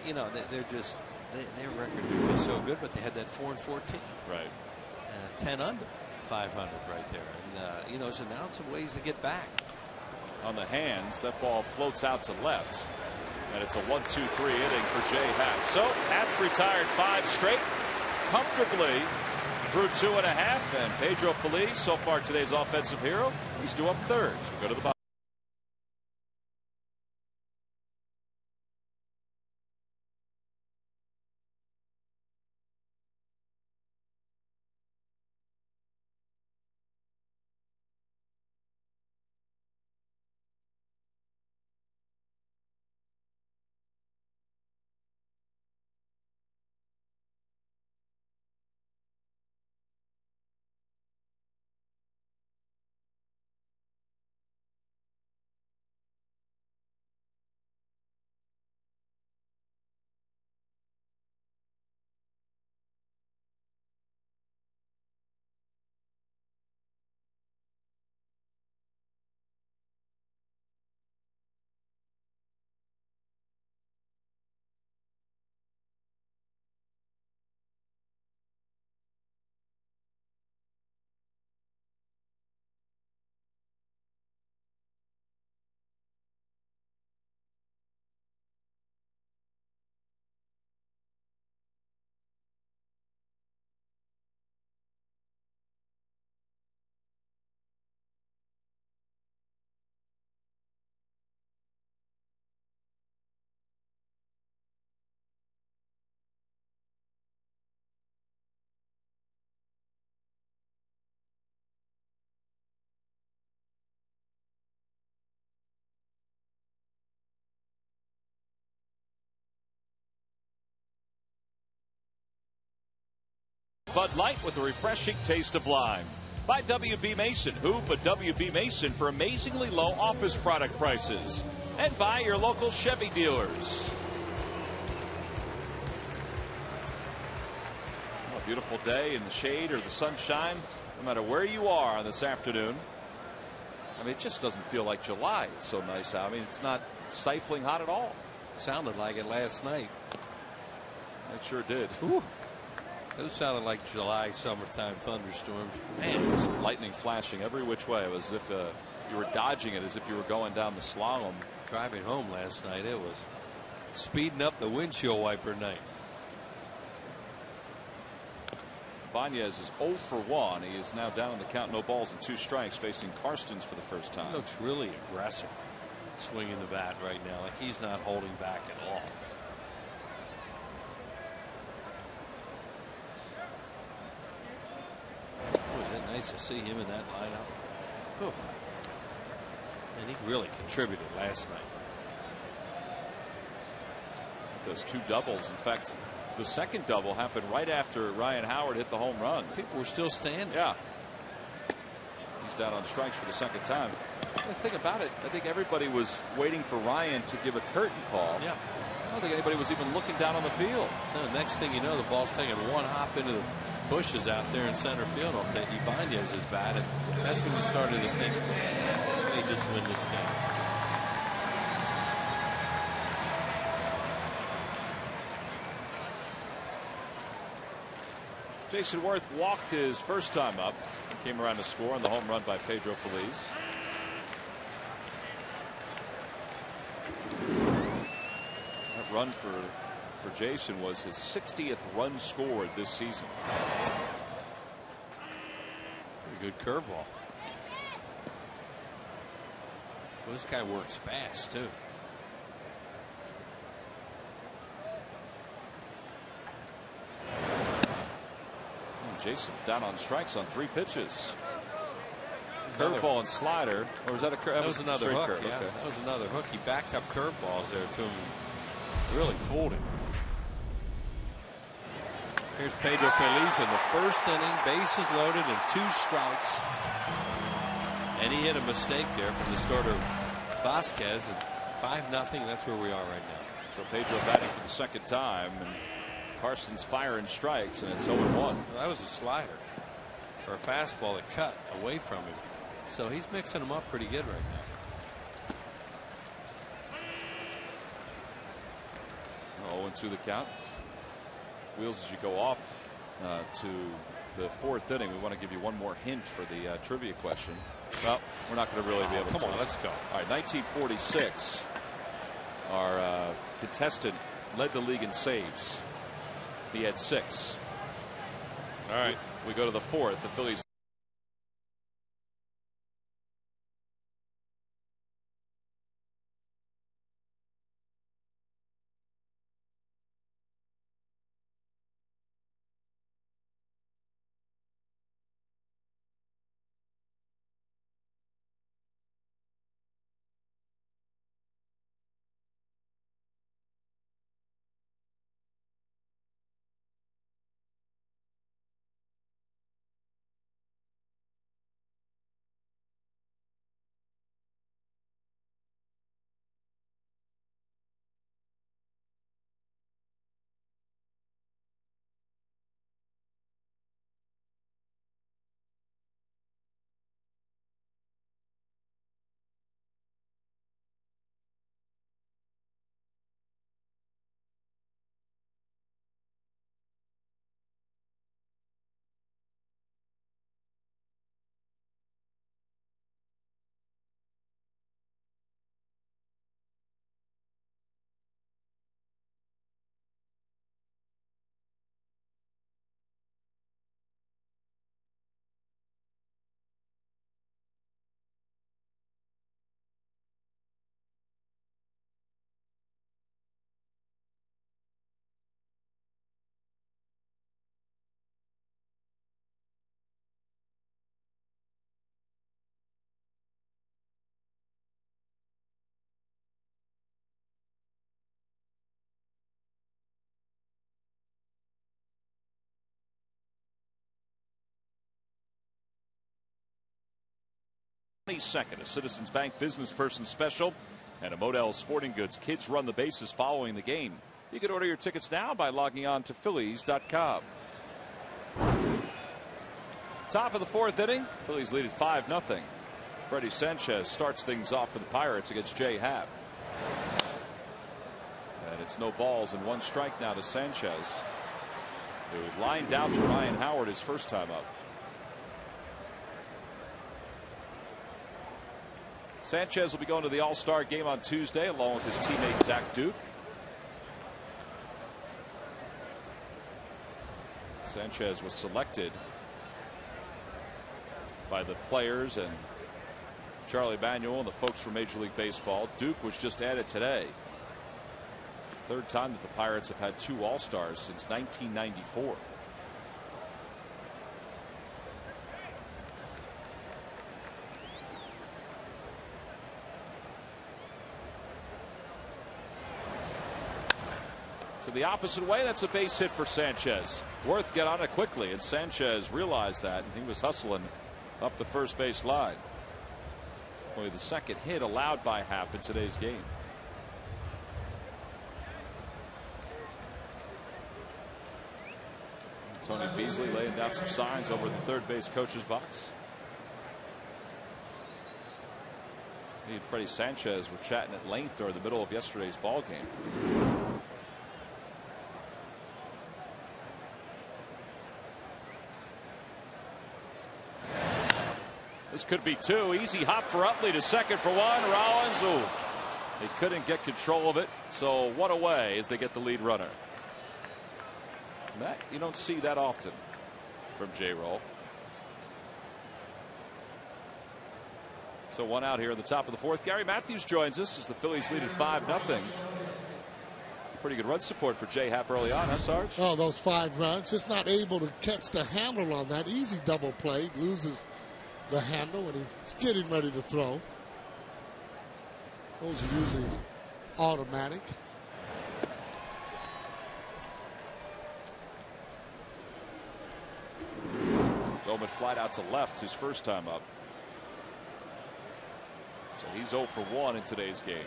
you know, they're just their record would be so good, but they had that 4-14, right? 10 under, 500 right there. And, you know, so now some ways to get back. On the hands, that ball floats out to left. And it's a 1-2-3 inning for Jay Happ. So Happ's retired 5 straight comfortably through 2.5. And Pedro Feliz, so far today's offensive hero, he's due up third. So we go to the bottom. Bud Light with a refreshing taste of lime. By W.B. Mason. Who but W.B. Mason for amazingly low office product prices. And by your local Chevy dealers. A beautiful day in the shade or the sunshine, no matter where you are on this afternoon. I mean, it just doesn't feel like July. It's so nice out. I mean, it's not stifling hot at all. Sounded like it last night. It sure did. Ooh. Those sounded like July summertime thunderstorms. Man, it was lightning flashing every which way. It was as if you were dodging it, as if you were going down the slalom. Driving home last night, it was speeding up the windshield wiper night. Banez is 0 for 1. He is now down in the count, no balls and 2 strikes, facing Karstens for the first time. He looks really aggressive swinging the bat right now, like he's not holding back at all. Nice to see him in that lineup. Whew. And he really contributed last night. Those 2 doubles. In fact, the second double happened right after Ryan Howard hit the home run. People were still standing. Yeah. He's down on strikes for the second time. The thing about it, I think everybody was waiting for Ryan to give a curtain call. Yeah. I don't think anybody was even looking down on the field. No, the next thing you know, the ball's taking one hop into the bushes out there in center field off that Ibanez's bat, and that's when you started to think they may just win this game. Jason Worth walked his first time up, came around to score on the home run by Pedro Feliz. That run for Jason was his 60th run scored this season. Pretty good curveball. Well, this guy works fast too. Jason's down on strikes on 3 pitches. Curveball and slider, or was that a curve? That was another hook. Curve. Yeah, Okay. that was another hook. He backed up curveballs there to him. Really fooled him. Here's Pedro Feliz in the first inning, bases loaded and 2 strikes. And he hit a mistake there from the starter Vasquez, and 5-0. That's where we are right now. So Pedro batting for the second time, and Karstens firing strikes, and it's 0-1. Well, that was a slider or a fastball that cut away from him. So he's mixing them up pretty good right now. 0-2 the count. Wheels as you go off to the fourth inning. We want to give you one more hint for the trivia question. Well, we're not going to really be able to. Come on, let's go. All right, 1946. Our contestant led the league in saves. He had 6. All right. We go to the fourth. The Phillies. Second, a Citizens Bank Business Person Special and a Modell's Sporting Goods Kids Run the Bases following the game. You can order your tickets now by logging on to Phillies.com. Top of the fourth inning, Phillies lead at 5-0. Freddie Sanchez starts things off for the Pirates against Jay Happ. And it's no balls and 1 strike now to Sanchez, who lined out to Ryan Howard his first time up. Sanchez will be going to the All-Star game on Tuesday along with his teammate Zach Duke. Sanchez was selected by the players and Charlie Manuel and the folks from Major League Baseball. Duke was just added today. Third time that the Pirates have had 2 All-Stars since 1994. The opposite way, that's a base hit for Sanchez. Worth get on it quickly, and Sanchez realized that, and he was hustling up the first base line. Only the second hit allowed by Happ in today's game. Tony Beasley laying down some signs over the third base coach's box. He and Freddie Sanchez were chatting at length during the middle of yesterday's ball game. This could be 2. Easy hop for Utley to second for 1. Rollins, he couldn't get control of it. So 1 away as they get the lead runner. And that you don't see that often from J-Roll. So 1 out here at the top of the fourth. Gary Matthews joins us as the Phillies lead at 5-0. Pretty good run support for Jay Happ early on, huh, Sarge? Oh, those 5 runs. Just not able to catch the handle on that. Easy double play. Loses the handle when he's getting ready to throw. Those are usually automatic. Bowman flied out to left his first time up. So he's 0 for 1 in today's game.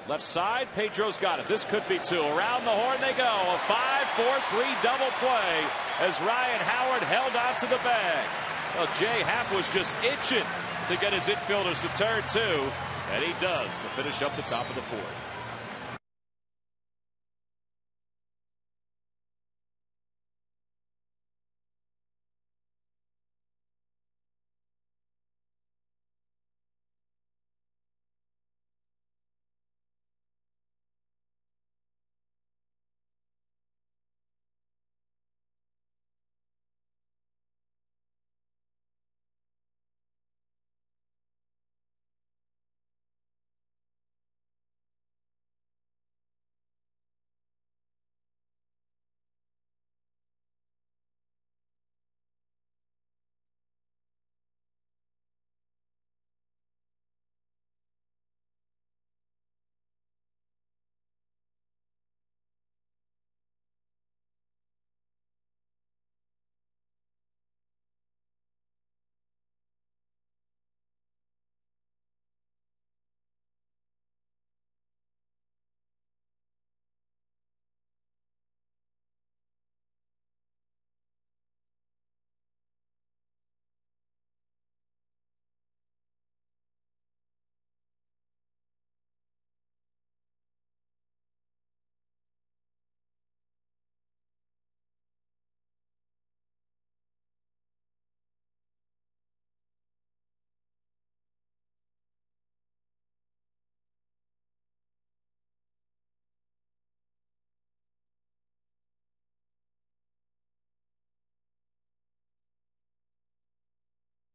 Left side, Pedro's got it. This could be 2. Around the horn they go. A 5-4-3 double play as Ryan Howard held on to the bag. Well, Jay Happ was just itching to get his infielders to turn 2, and he does to finish up the top of the fourth.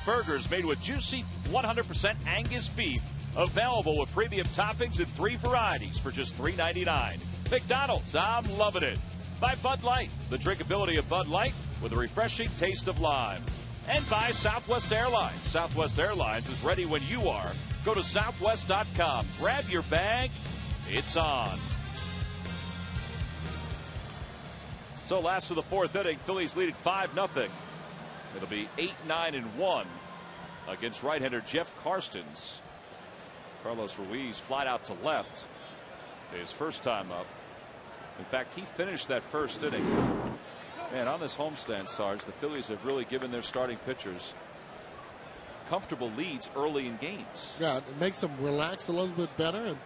burgers made with juicy 100% Angus beef. Available with premium toppings in 3 varieties for just $3.99. McDonald's, I'm loving it. By Bud Light, the drinkability of Bud Light with a refreshing taste of lime. And by Southwest Airlines. Southwest Airlines is ready when you are. Go to southwest.com. Grab your bag. It's on. So last of the 4th inning, Phillies lead at 5-0. It'll be 8-9-1 against right-hander Jeff Karstens. Carlos Ruiz flied out to left his first time up. In fact, he finished that first inning. Man, on this homestand, Sarge, the Phillies have really given their starting pitchers comfortable leads early in games. Yeah, it makes them relax a little bit better, and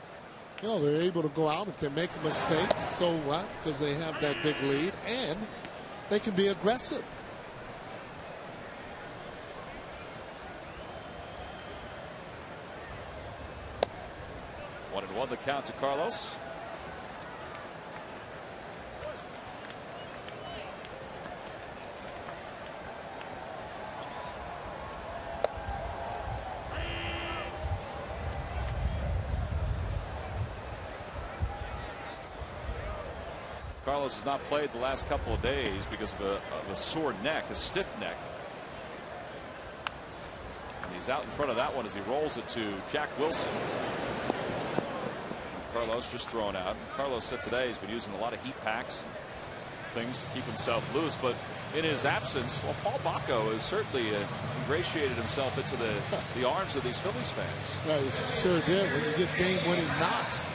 they're able to go out if they make a mistake. So what? Because they have that big lead, and they can be aggressive. One and one the count to Carlos. Carlos has not played the last couple of days because of a sore neck, a stiff neck. And he's out in front of that one as he rolls it to Jack Wilson. Carlos just thrown out. Carlos said today he's been using a lot of heat packs, things to keep himself loose. But in his absence, well, Paul Bacco has certainly ingratiated himself into the arms of these Phillies fans. Yeah, he sure did. When you get game-winning knocks,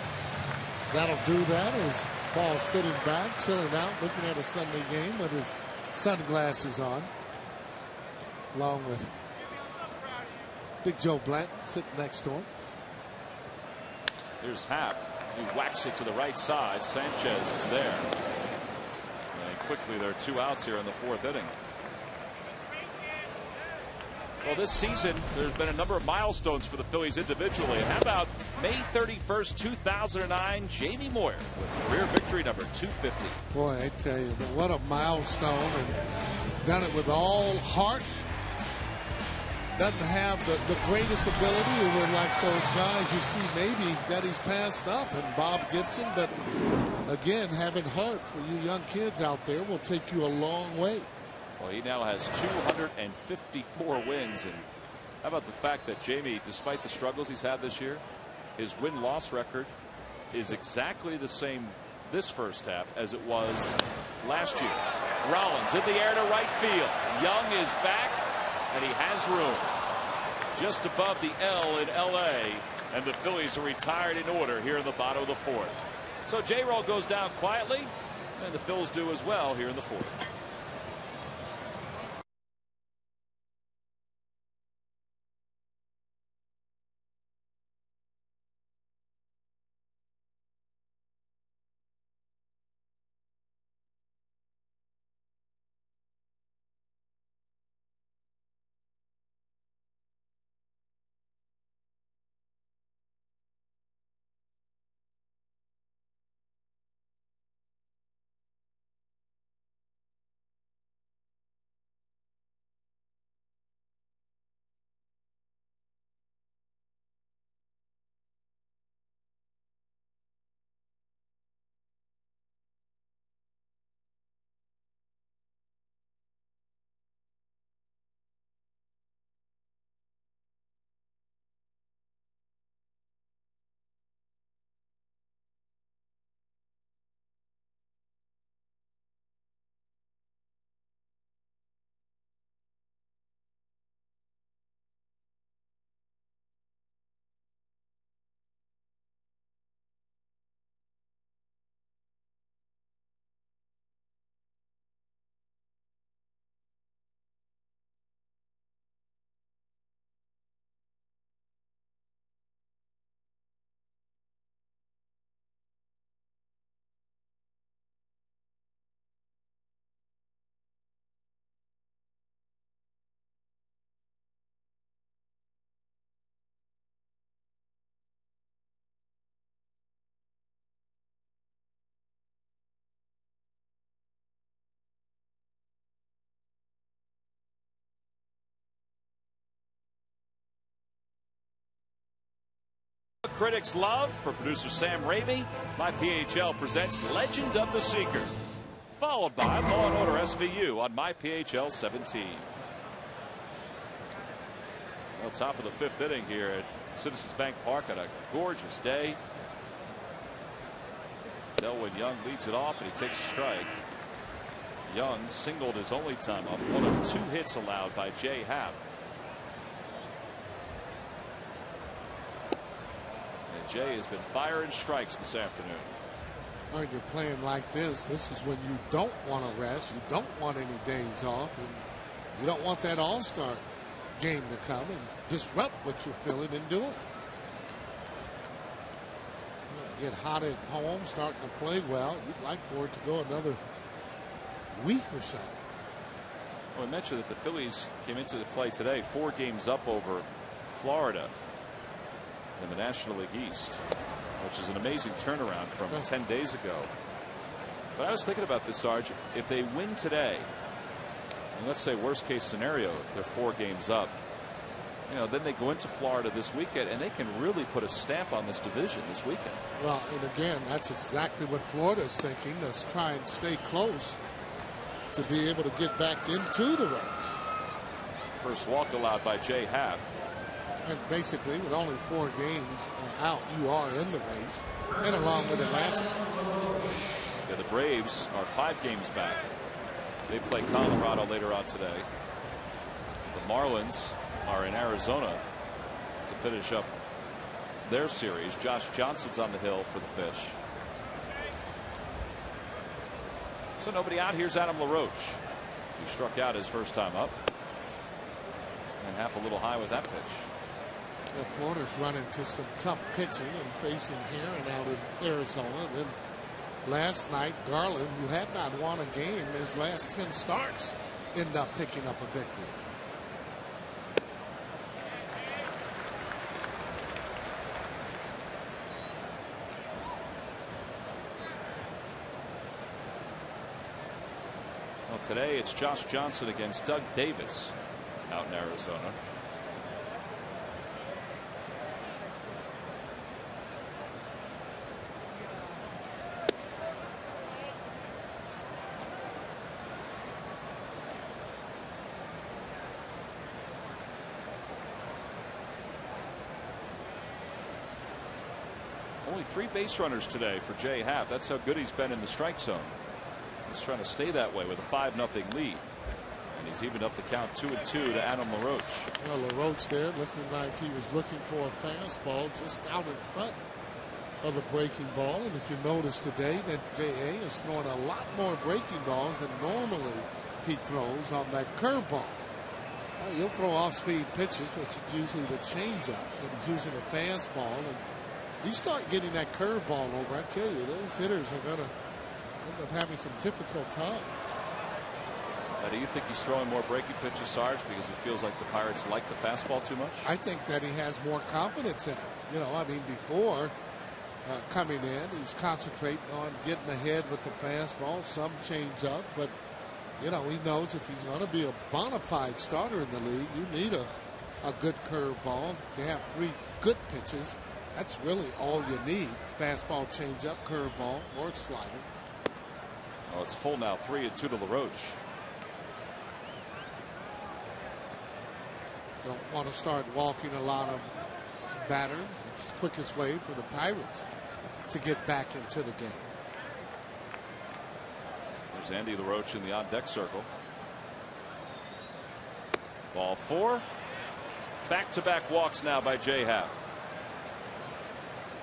that'll do that. As Paul sitting back, chilling out, looking at a Sunday game with his sunglasses on, along with Big Joe Blanton sitting next to him. Here's Happ, who whacks it to the right side. Sanchez is there. And quickly, there are 2 outs here in the 4th inning. Well, this season, there's been a number of milestones for the Phillies individually. How about May 31st, 2009, Jamie Moyer with career victory number 250. Boy, I tell you, what a milestone, and done it with all heart. Doesn't have the greatest ability. It would like those guys you see maybe that he's passed up, and Bob Gibson. But again, having heart for you young kids out there will take you a long way. Well, he now has 254 wins. And how about the fact that Jamie, despite the struggles he's had this year, his win-loss record is exactly the same this first half as it was last year. Rollins in the air to right field. Young is back, and he has room just above the L in LA, and the Phillies are retired in order here in the bottom of the 4th. So J-Roll goes down quietly, and the Phils do as well here in the 4th. critics love. For producer Sam Ramey, My PHL presents Legend of the Seeker, followed by Law and Order SVU on My PHL 17. Well, top of the 5th inning here at Citizens Bank Park on a gorgeous day. Delwyn Young leads it off, and he takes a strike. Young singled his only time up, one of 2 hits allowed by Jay Happ. And Jay has been firing strikes this afternoon. When you're playing like this is when you don't want to rest. You don't want any days off, and you don't want that all-star game to come and disrupt what you're feeling and doing. Get hot at home, starting to play well. You'd like for it to go another week or so. Well, I mentioned that the Phillies came into the play today 4 games up over Florida in the National League East, which is an amazing turnaround from 10 days ago. But I was thinking about this, Sarge. If they win today, and let's say worst case scenario, they're 4 games up, you know, then they go into Florida this weekend, and they can really put a stamp on this division this weekend. Well, and again, that's exactly what Florida's thinking. Let's try and stay close to be able to get back into the race. First walk allowed by Jay Happ. And basically, with only 4 games out, you are in the race, and along with Atlanta. Yeah, the Braves are 5 games back. They play Colorado later on today. The Marlins are in Arizona to finish up their series. Josh Johnson's on the hill for the Fish. So nobody out. Here's Adam LaRoche, who struck out his first time up. And Happ a little high with that pitch. Well, Florida's run into some tough pitching and facing here and out in Arizona. Then last night, Garland, who had not won a game in his last 10 starts, ended up picking up a victory. Well, today it's Josh Johnson against Doug Davis out in Arizona. Only 3 base runners today for Jay Happ. That's how good he's been in the strike zone. He's trying to stay that way with a 5-0 lead. And he's evened up the count 2-2 to Adam LaRoche. Well, LaRoche there looking like he was looking for a fastball just out in front of the breaking ball. And if you notice today that J.A. is throwing a lot more breaking balls than normally he throws on that curveball. He'll throw off-speed pitches, which is usually the changeup, but he's using a fastball. And you start getting that curveball over, I tell you, those hitters are going to end up having some difficult times. Do you think he's throwing more breaking pitches, Sarge, because he feels like the Pirates like the fastball too much? I think that he has more confidence in it. You know, I mean, before coming in, he's concentrating on getting ahead with the fastball, some change up, but, you know, he knows if he's going to be a bona fide starter in the league, you need a good curveball. If you have 3 good pitches, that's really all you need. Fastball, changeup, curveball, or slider. Oh, it's full now, 3-2 to LaRoche. Don't want to start walking a lot of batters. It's the quickest way for the Pirates to get back into the game. There's Andy LaRoche in the on-deck circle. Ball 4. Back-to-back walks now by Jay Happ.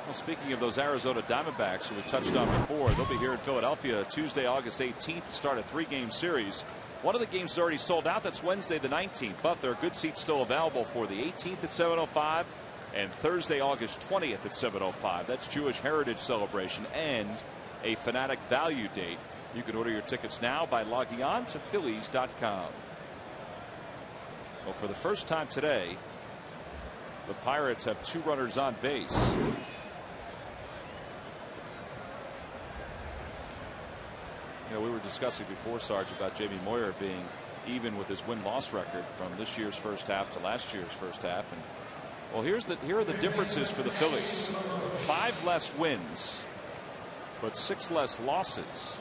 Well, speaking of those Arizona Diamondbacks who we touched on before, they'll be here in Philadelphia Tuesday, August 18th to start a 3-game series. One of the games is already sold out. That's Wednesday the 19th, but there are good seats still available for the 18th at 7:05 and Thursday, August 20th at 7:05. That's Jewish Heritage Celebration and a Fanatic Value date. You can order your tickets now by logging on to Phillies.com. Well, for the first time today, the Pirates have 2 runners on base. You know, we were discussing before, Sarge, about Jamie Moyer being even with his win-loss record from this year's first half to last year's first half. And Well, here are the differences for the Phillies. 5 less wins, but 6 less losses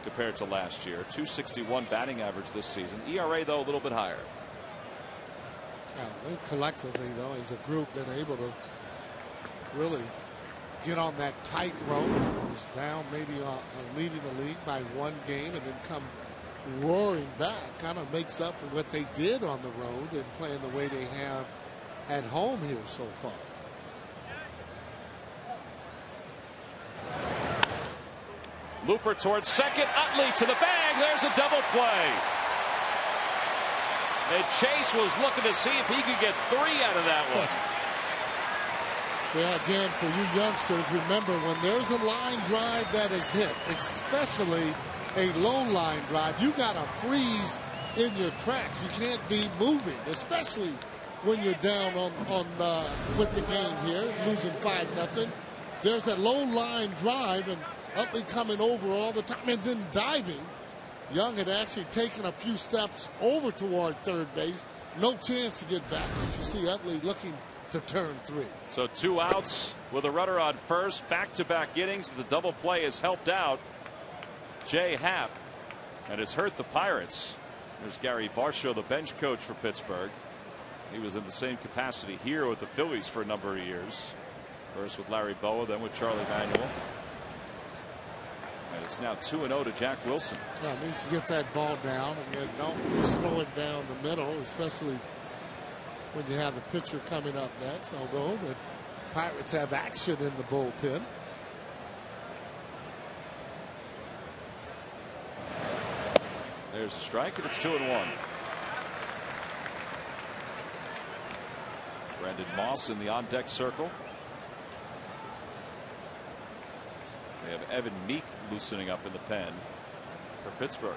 compared to last year. .261 batting average this season. ERA, though, a little bit higher. They collectively, though, as a group, been able to really get on that tight road. It was down maybe leading the league by 1 game and then come roaring back. Kind of makes up for what they did on the road and playing the way they have at home here so far. Looper towards second. Utley to the bag. There's a double play. And Chase was looking to see if he could get 3 out of that one. Yeah, again, for you youngsters, remember when there's a line drive that is hit, especially a low line drive, you got to freeze in your tracks. You can't be moving, especially when you're down with the game here, losing 5-0. There's a low line drive, and Utley coming over all the time and then diving. Young had actually taken a few steps over toward third base. No chance to get back. But you see Utley looking to turn 3. So 2 outs with a runner on first. Back-to-back innings. The double play has helped out Jay Happ, and it's hurt the Pirates. There's Gary Varsho, the bench coach for Pittsburgh. He was in the same capacity here with the Phillies for a number of years. First with Larry Bowa, then with Charlie Manuel. And it's now 2-0 to Jack Wilson. Yeah, needs to get that ball down, and don't slow it down the middle, especially when you have the pitcher coming up next. Although the Pirates have action in the bullpen. There's a strike, and it's 2-1. Brandon Moss in the on-deck circle. They have Evan Meek loosening up in the pen for Pittsburgh.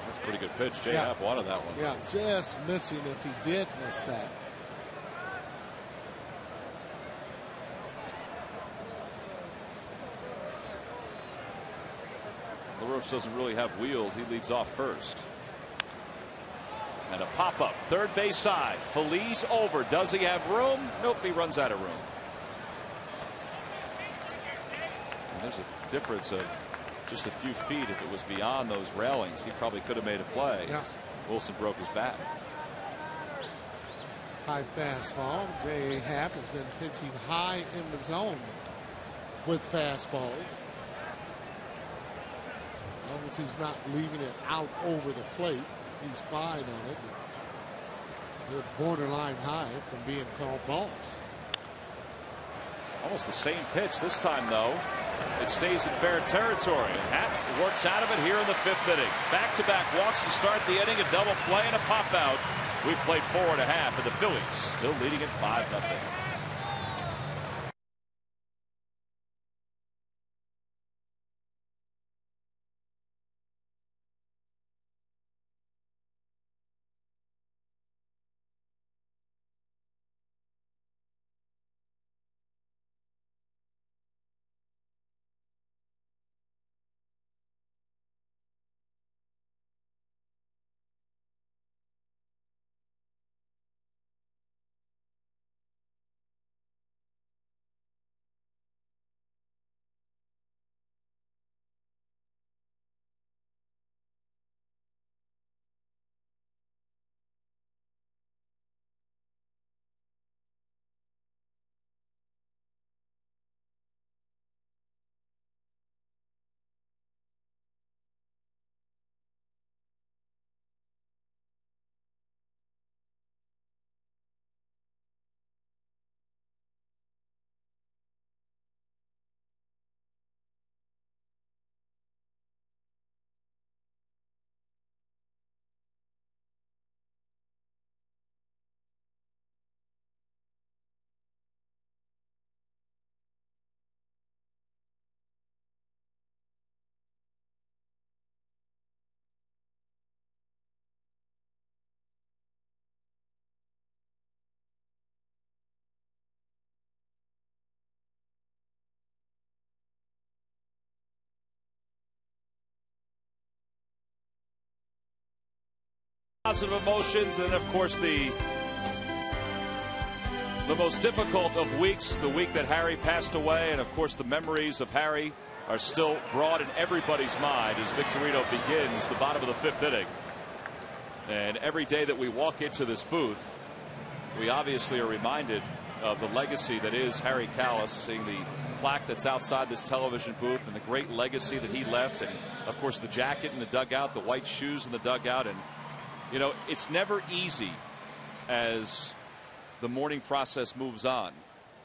That's a pretty good pitch. Jay Happ wanted that one. Yeah, just missing if he did miss that. LaRoche doesn't really have wheels. He leads off first. And a pop-up, third base side. Feliz over. Does he have room? Nope, he runs out of room. And there's a difference of just a few feet. If it was beyond those railings, he probably could have made a play. Yeah. Wilson broke his bat. High fastball. Jay Happ has been pitching high in the zone with fastballs. As long as he's not leaving it out over the plate, he's fine on it. They're borderline high from being called balls. Almost the same pitch this time, though. It stays in fair territory, and Happ works out of it here in the 5th inning. Back-to-back walks to start the inning, a double play and a pop-out. We've played 4 1/2, and the Phillies still leading at 5-0. Positive emotions, and of course the most difficult of weeks, the week that Harry passed away, and of course the memories of Harry are still broad in everybody's mind as Victorino begins the bottom of the 5th inning. And every day that we walk into this booth, we obviously are reminded of the legacy that is Harry Kalas, seeing the plaque that's outside this television booth and the great legacy that he left, and of course the jacket in the dugout, the white shoes in the dugout. And you know, it's never easy as the mourning process moves on.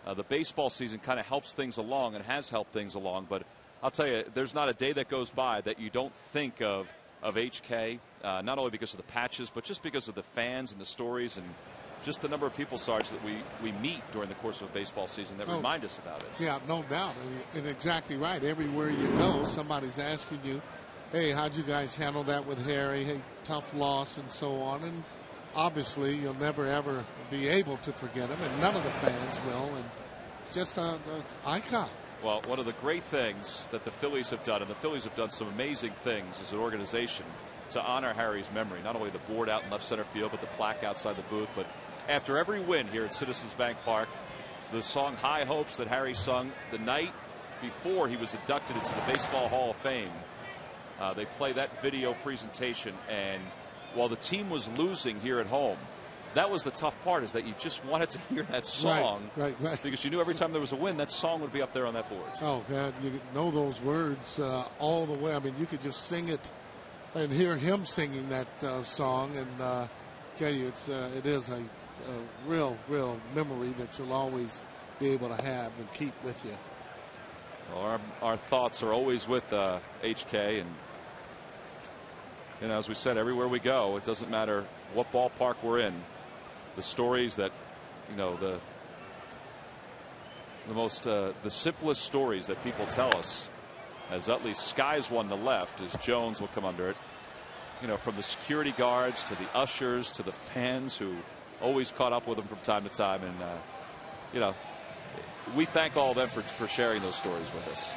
The baseball season kind of helps things along and has helped things along, but I'll tell you, there's not a day that goes by that you don't think of HK, not only because of the patches, but just because of the fans and the stories and just the number of people, Sarge, that we meet during the course of a baseball season that remind us about it. Yeah, no doubt. And exactly right. Everywhere you go, somebody's asking you, hey, how'd you guys handle that with Harry? Hey, tough loss and so on. And obviously, you'll never, ever be able to forget him, and none of the fans will. And just an icon. Well, one of the great things that the Phillies have done, and the Phillies have done some amazing things as an organization to honor Harry's memory, not only the board out in left center field, but the plaque outside the booth. But after every win here at Citizens Bank Park, the song High Hopes that Harry sung the night before he was inducted into the Baseball Hall of Fame, they play that video presentation. And while the team was losing here at home, that was the tough part, is that you just wanted to hear that song. Right. Because you knew every time there was a win, that song would be up there on that board. Oh, God, you know those words all the way. I mean, you could just sing it and hear him singing that song, and tell you, it is a real memory that you'll always be able to have and keep with you. Well, our thoughts are always with HK, and you know, as we said, everywhere we go, it doesn't matter what ballpark we're in, the stories that, you know, the simplest stories that people tell us, as Utley skies one to left as Jones will come under it. You know, from the security guards to the ushers to the fans who always caught up with him from time to time. And, you know, we thank all of them for sharing those stories with us.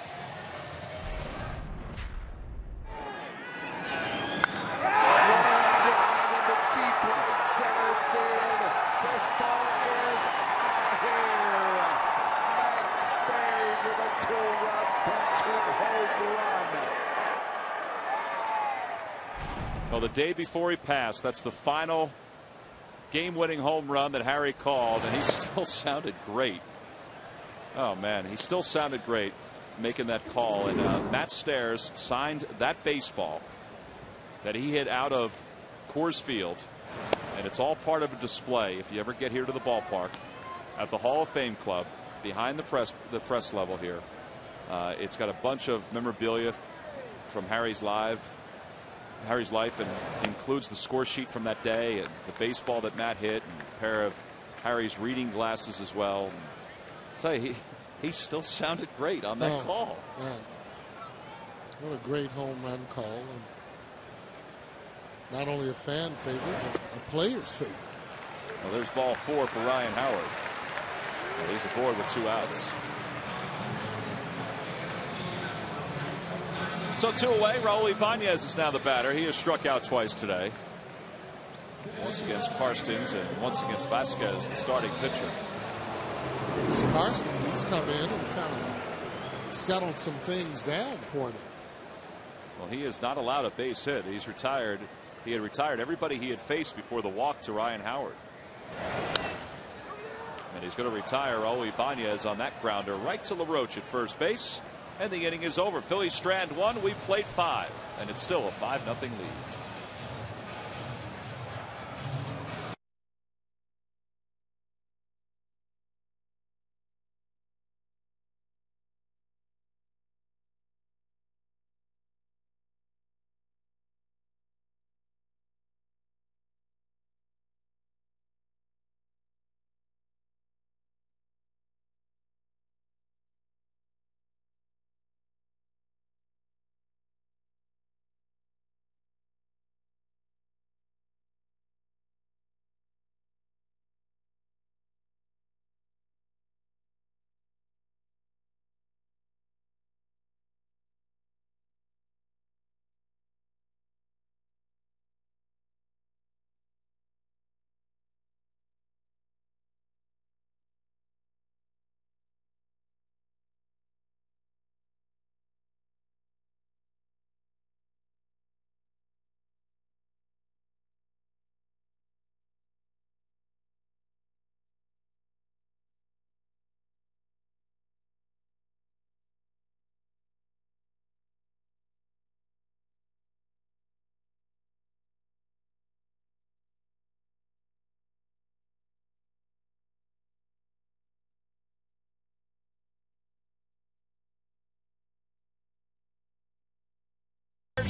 Well, the day before he passed, that's the final game-winning home run that Harry called, and he still sounded great. Oh, man, he still sounded great making that call. And Matt Stairs signed that baseball that he hit out of Coors Field, and it's all part of a display if you ever get here to the ballpark at the Hall of Fame Club behind the press level here. It's got a bunch of memorabilia from Harry's life, and includes the score sheet from that day and the baseball that Matt hit and a pair of Harry's reading glasses as well. And I'll tell you, he still sounded great on that call. Man. What a great home run call. And not only a fan favorite, but a player's favorite. Well, there's ball 4 for Ryan Howard. Well, he's aboard with 2 outs. So 2 away. Raul Ibanez is now the batter. He has struck out twice today. Once against Karstens and once against Vasquez, the starting pitcher. This Carson, he's come in and kind of settled some things down for them. Well, he is not allowed a base hit. He's retired. He had retired everybody he had faced before the walk to Ryan Howard. And he's going to retire Raul Ibanez on that grounder right to LaRoche at first base. And the inning is over. Phillies strand 1. We've played 5. And it's still a 5-0 lead.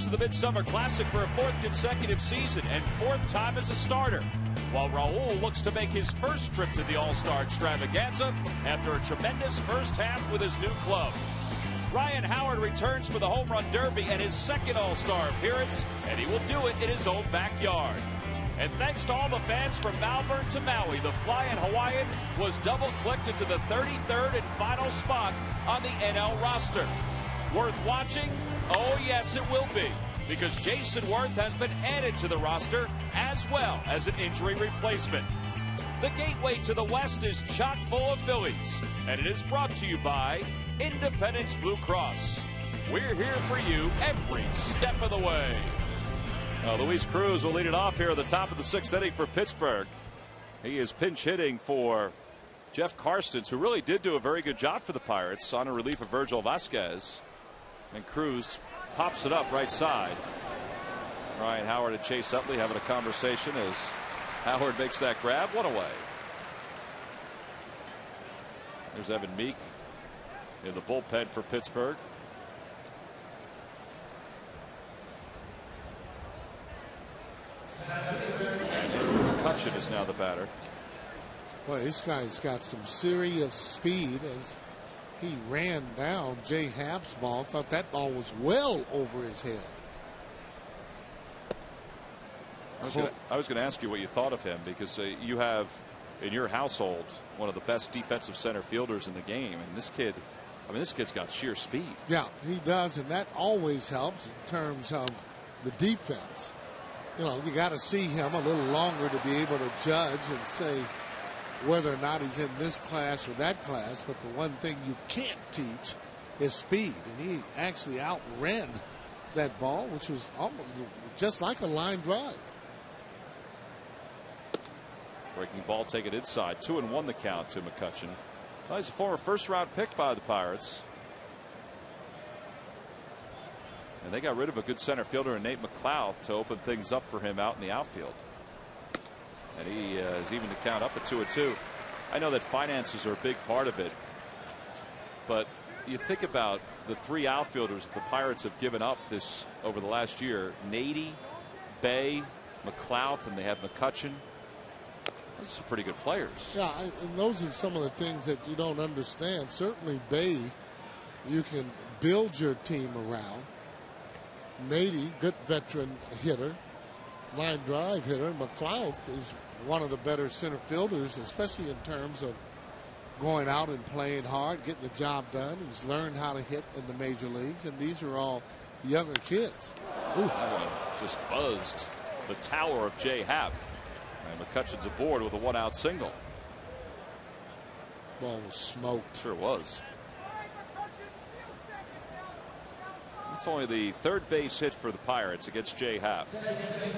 to the Midsummer Classic for a 4th consecutive season and 4th time as a starter, while Raul looks to make his first trip to the All-Star Extravaganza after a tremendous first half with his new club. Ryan Howard returns for the Home Run Derby and his second All-Star appearance, and he will do it in his own backyard. And thanks to all the fans from Malvern to Maui, the Flying Hawaiian was double-clicked into the 33rd and final spot on the NL roster. Worth watching? Oh, yes, it will be, because Jason Worth has been added to the roster as well as an injury replacement. The gateway to the West is chock full of Phillies, and it is brought to you by Independence Blue Cross. We're here for you every step of the way. Luis Cruz will lead it off here at the top of the 6th inning for Pittsburgh. He is pinch hitting for Jeff Karstens, who really did do a very good job for the Pirates on a relief of Virgil Vasquez. And Cruz pops it up right side. Ryan Howard and Chase Utley having a conversation as Howard makes that grab. One away. There's Evan Meek in the bullpen for Pittsburgh. And Andrew McCutchen is now the batter. Well, this guy's got some serious speed as he ran down Jay Happ's ball. Thought that ball was well over his head. I was going to ask you what you thought of him, because you have in your household one of the best defensive center fielders in the game, and this kid, I mean, this kid's got sheer speed. Yeah, he does, and that always helps in terms of the defense. You know, you got to see him a little longer to be able to judge and say whether or not he's in this class or that class. But the one thing you can't teach is speed, and he actually outran that ball, which was almost just like a line drive. Breaking ball taken inside. 2-1 the count to McCutchen. Well, he's a former first-round pick by the Pirates. And they got rid of a good center fielder in Nate McLeod to open things up for him out in the outfield. And he is even to count up at 2-2. I know that finances are a big part of it, but you think about the 3 outfielders the Pirates have given up this over the last year: Nady, Bay, McLeod, and they have McCutchen. Those are some pretty good players. Yeah, and those are some of the things that you don't understand. Certainly Bay, you can build your team around. Nady, good veteran hitter, line drive hitter. And McLeod is one of the better center fielders, especially in terms of going out and playing hard, getting the job done. He's learned how to hit in the major leagues, and these are all younger kids. Ooh. That one just buzzed the tower of Jay Happ. And McCutchen's aboard with a 1-out single. Ball was smoked. Sure was. It's only the 3rd base hit for the Pirates against Jay Happ.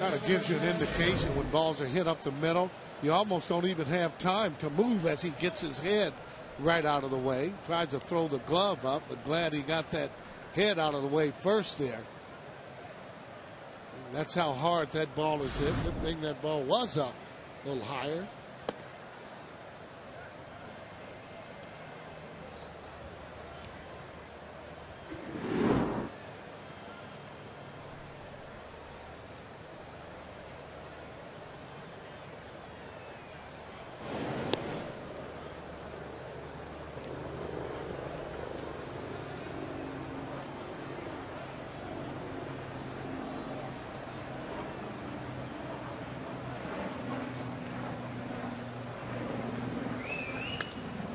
Kind of gives you an indication when balls are hit up the middle. You almost don't even have time to move as he gets his head right out of the way. Tries to throw the glove up, but glad he got that head out of the way first there. That's how hard that ball is hit. Good thing that ball was up a little higher.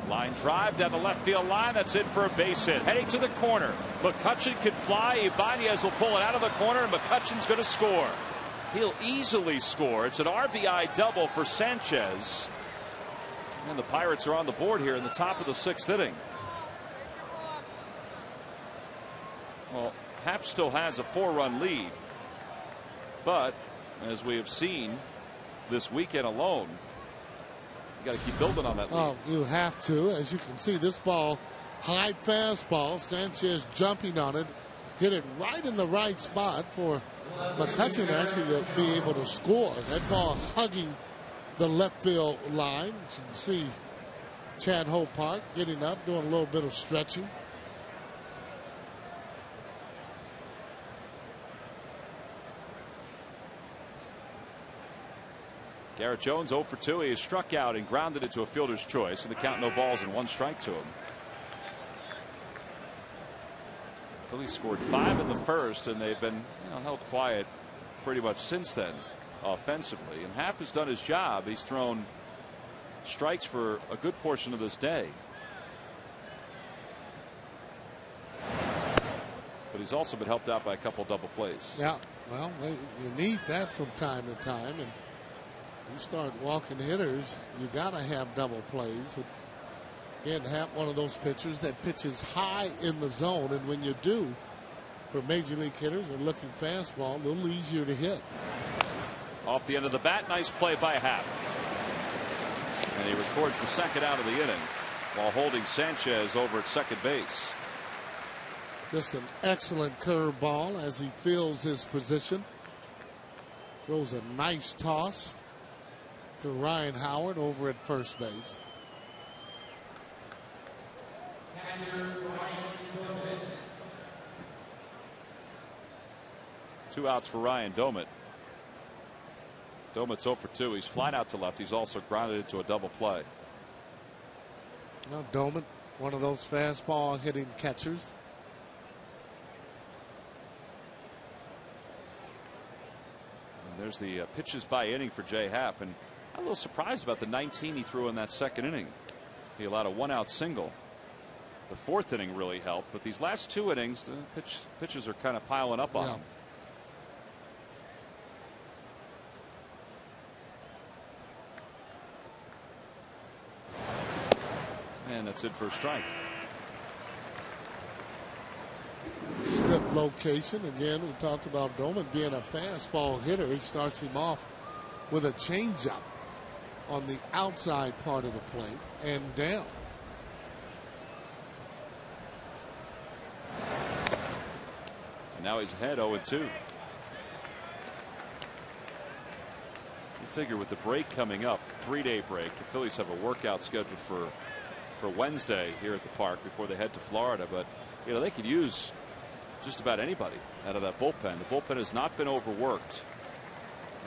Line drive down the left field line. That's in for a base hit. Heading to the corner. McCutchen can fly. Ibanez will pull it out of the corner, and McCutchen's going to score. He'll easily score. It's an RBI double for Sanchez. And the Pirates are on the board here in the top of the 6th inning. Well, Happ still has a 4-run lead. But as we have seen this weekend alone, you got to keep building on that lead. Oh, you have to. As you can see, this ball, high fastball. Sanchez jumping on it. Hit it right in the right spot for McCutchen actually to be able to score. That ball hugging the left field line. You can see Chad Ho Park getting up, doing a little bit of stretching. Garrett Jones 0 for 2. He has struck out and grounded it to a fielder's choice, and the count no balls and 1 strike to him. Phillies scored 5 in the first, and they've been held quiet pretty much since then offensively. And Happ has done his job. He's thrown strikes for a good portion of this day. But he's also been helped out by a couple double plays. Yeah, well, you need that from time to time, and you start walking hitters, you got to have double plays. Again, Happ, one of those pitchers that pitches high in the zone, and when you do, for major league hitters, they're looking fastball, a little easier to hit. Off the end of the bat, nice play by Happ. And he records the second out of the inning while holding Sanchez over at second base. Just an excellent curveball as he fills his position. Throws a nice toss to Ryan Howard over at first base. Two outs for Ryan Domit. Domit's 0 for 2. He's flat out to left. He's also grounded into a double play. Now Domit, one of those fastball hitting catchers. There's the pitches by inning for Jay Happ, and I'm a little surprised about the 19 he threw in that second inning. He allowed a 1-out single. The fourth inning really helped, but these last 2 innings, the pitches are kind of piling up on him. And that's it for a strike. Good location. Again, we talked about Doman being a fastball hitter. He starts him off with a changeup on the outside part of the plate and down. And now he's ahead 0-2. You figure with the break coming up, 3-day break, the Phillies have a workout scheduled for Wednesday here at the park before they head to Florida. But they could use just about anybody out of that bullpen. The bullpen has not been overworked,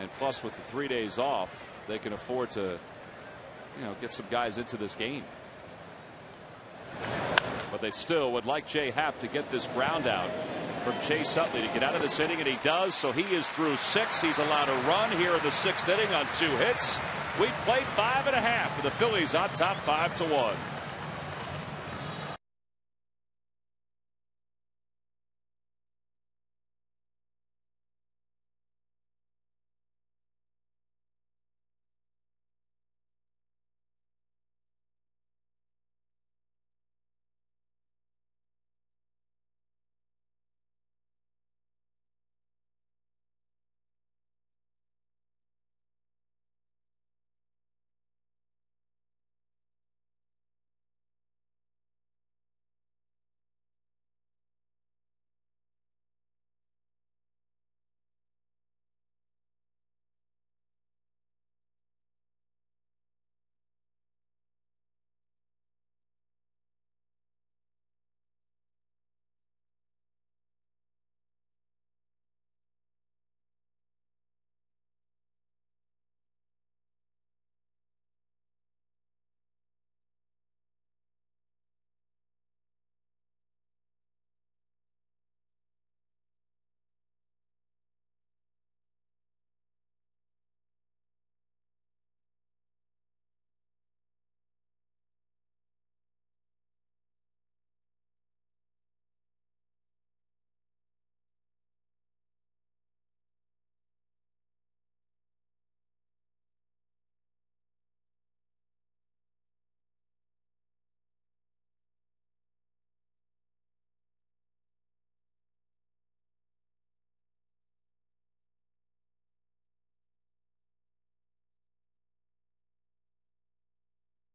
and plus with the 3 days off, they can afford to get some guys into this game. But they still would like Jay Happ to get this ground out from Chase Utley to get out of this inning, and he does. So he is through 6. He's allowed a run here in the 6th inning on 2 hits. We played 5.5 for the Phillies on top 5-1.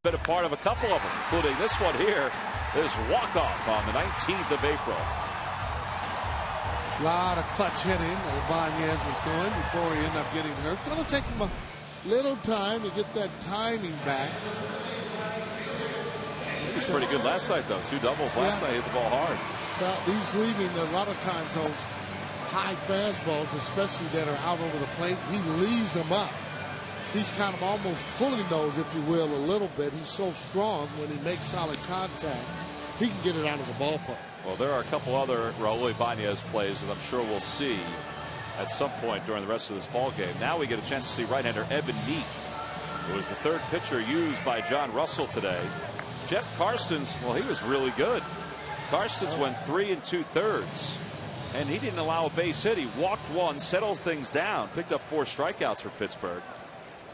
Been a part of a couple of them, including this one here, this walk-off on the 19th of April. A lot of clutch hitting that Ibanez was doing before he ended up getting hurt. It's going to take him a little time to get that timing back. He was pretty good last night, though. 2 doubles last night, hit the ball hard. Well, he's leaving a lot of times those high fastballs, especially that are out over the plate. He leaves them up he's kind of almost pulling those, if you will, a little bit. He's so strong when he makes solid contact, he can get it out of the ballpark. Well, there are a couple other Raul Ibanez plays that I'm sure we'll see at some point during the rest of this ball game. Now we get a chance to see right-hander Evan Meek, who was the third pitcher used by John Russell today. Jeff Karstens, well, he was really good. Karstens went 3 2/3, and he didn't allow a base hit. He walked one, settled things down, picked up 4 strikeouts for Pittsburgh.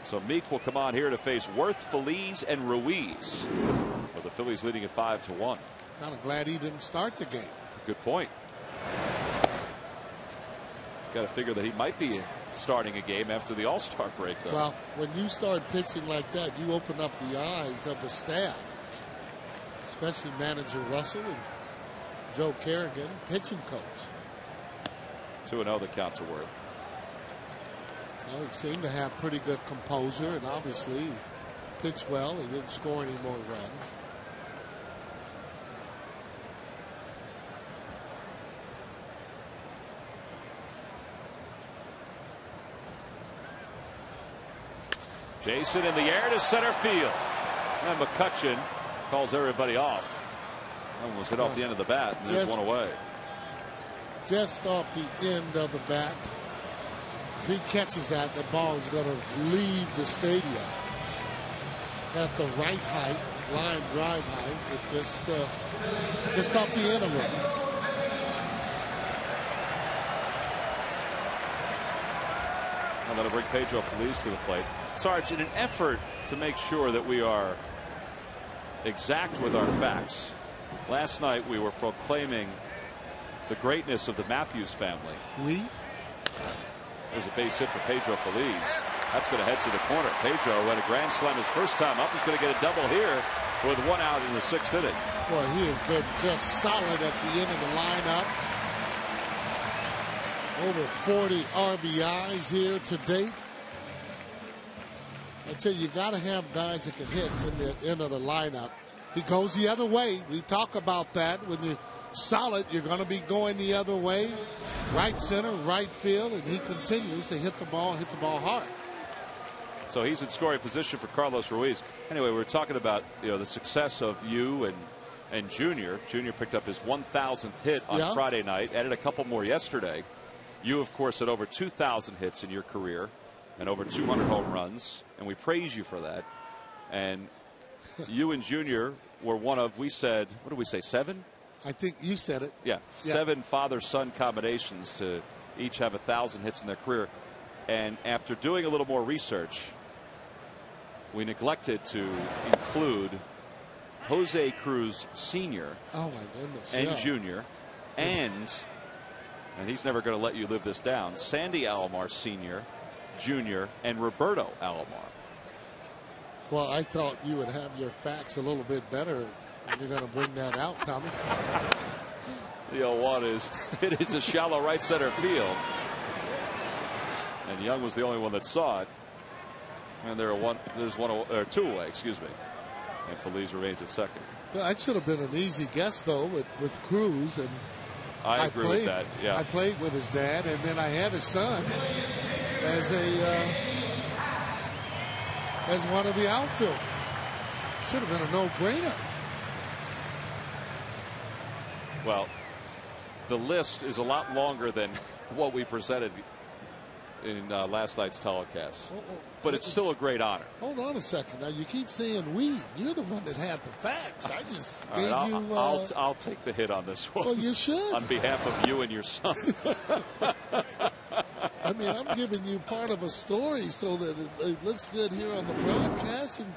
So Meek will come on here to face Worth, Feliz, and Ruiz, with the Phillies leading at 5-1. Kind of glad he didn't start the game. That's a good point. Got to figure that he might be starting a game after the All-Star break, though. Well, when you start pitching like that, you open up the eyes of the staff, especially manager Russell and Joe Kerrigan, pitching coach. 2-0 the count to Worth. Well, he seemed to have pretty good composure, and obviously he pitched well. He didn't score any more runs. Jason in the air to center field. And McCutchen calls everybody off. Almost hit off the end of the bat, and there's one away. Just off the end of the bat. If he catches that, the ball is going to leave the stadium at the right height, line drive height, but just off the end of it. Now that'll bring Pedro Feliz to the plate. Sarge, in an effort to make sure that we are exact with our facts, last night we were proclaiming the greatness of the Matthews family. There's a base hit for Pedro Feliz. That's going to head to the corner. Pedro had a grand slam his first time up. He's going to get a double here with 1 out in the 6th inning. Well, he has been just solid at the end of the lineup. Over 40 RBIs here to date. I tell you, got to have guys that can hit in the end of the lineup. He goes the other way. We talk about that. When you're solid, you're going to be going the other way. Right center, right field, and he continues to hit the ball hard. So he's in scoring position for Carlos Ruiz. Anyway, we were talking about the success of you and Junior. Junior picked up his 1,000th hit on Friday night, added a couple more yesterday. You, of course, had over 2,000 hits in your career and over 200 home runs, and we praise you for that. And you and Junior were one of, we said, what did we say, 7? I think you said it. Yeah, 7 father-son combinations to each have 1,000 hits in their career. And after doing a little more research, we neglected to include Jose Cruz Sr. Oh my goodness. And Junior, and he's never going to let you live this down, Sandy Alomar Sr., Jr., and Roberto Alomar. Well, I thought you would have your facts a little bit better. You're going to bring that out, Tommy. The 0-1 is hit into shallow right center field. And Young was the only one that saw it. And there's 2 away, excuse me. And Feliz remains at second. Well, that should have been an easy guess, though, with Cruz. And I agree with that. Yeah. I played with his dad, and then I had his son as one of the outfielders. Should have been a no-brainer. Well, the list is a lot longer than what we presented in last night's telecast. But it's still a great honor. Hold on a second. Now, you keep saying we. You're the one that had the facts. I just gave right, you... I'll take the hit on this one. Well, you should. On behalf of you and your son. I mean, I'm giving you part of a story so that it looks good here on the broadcast, and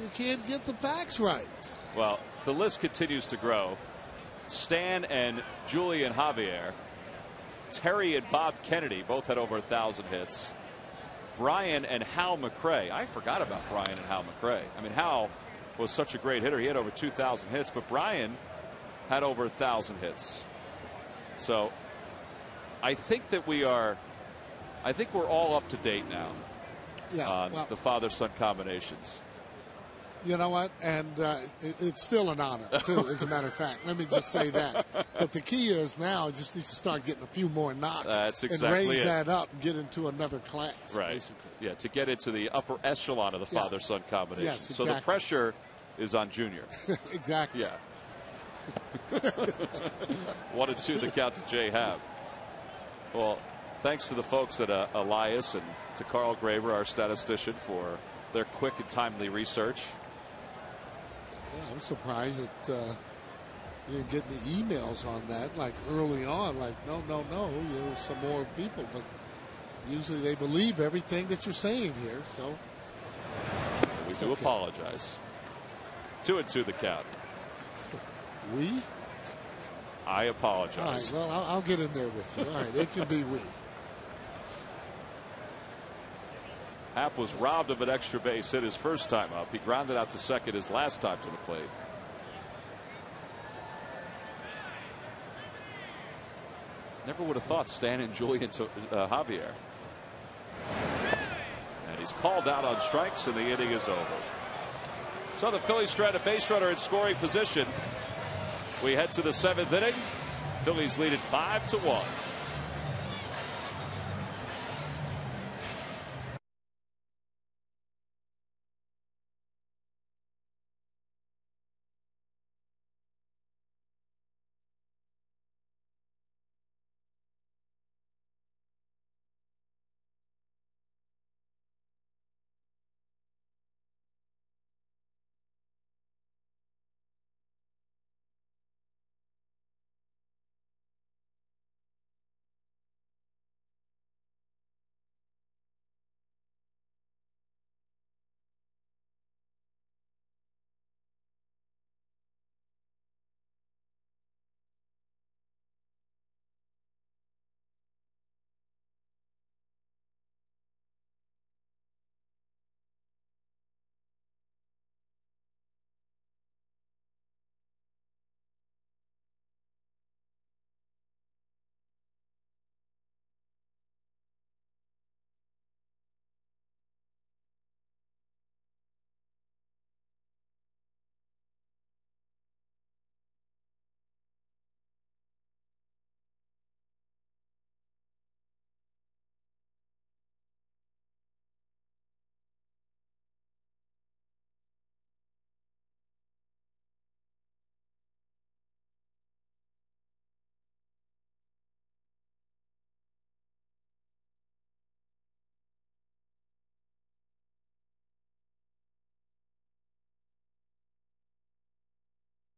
you can't get the facts right. Well, the list continues to grow. Stan and Julian Javier, Terry and Bob Kennedy both had over 1,000 hits. Brian and Hal McRae. I forgot about Brian and Hal McRae. I mean, Hal was such a great hitter. He had over 2,000 hits, but Brian had over 1,000 hits. So I think that we're all up to date now on the father-son combinations. You know what? And it's still an honor, too, as a matter of fact. Let me just say that. But the key is now it just needs to start getting a few more knocks. That's exactly and raise that up and get into another class, basically. Yeah, to get into the upper echelon of the father-son combination. Yes, exactly. So the pressure is on Junior. Exactly. Yeah. 1-2 the count to Jay Happ. Well, thanks to the folks at Elias and to Carl Graver, our statistician, for their quick and timely research. Yeah, I'm surprised that you didn't get any emails on that, like early on, like, no, there were some more people, but usually they believe everything that you're saying here, so. We do apologize. 2-2 the count. We? I apologize. All right, well, I'll get in there with you. All right, it can be we. Happ was robbed of an extra base hit his first time up. He grounded out to second his last time to the plate. Never would have thought Stan and Julian to Javier. And he's called out on strikes, and the inning is over. So the Phillies strand a base runner in scoring position. We head to the 7th inning. Phillies lead it 5-1.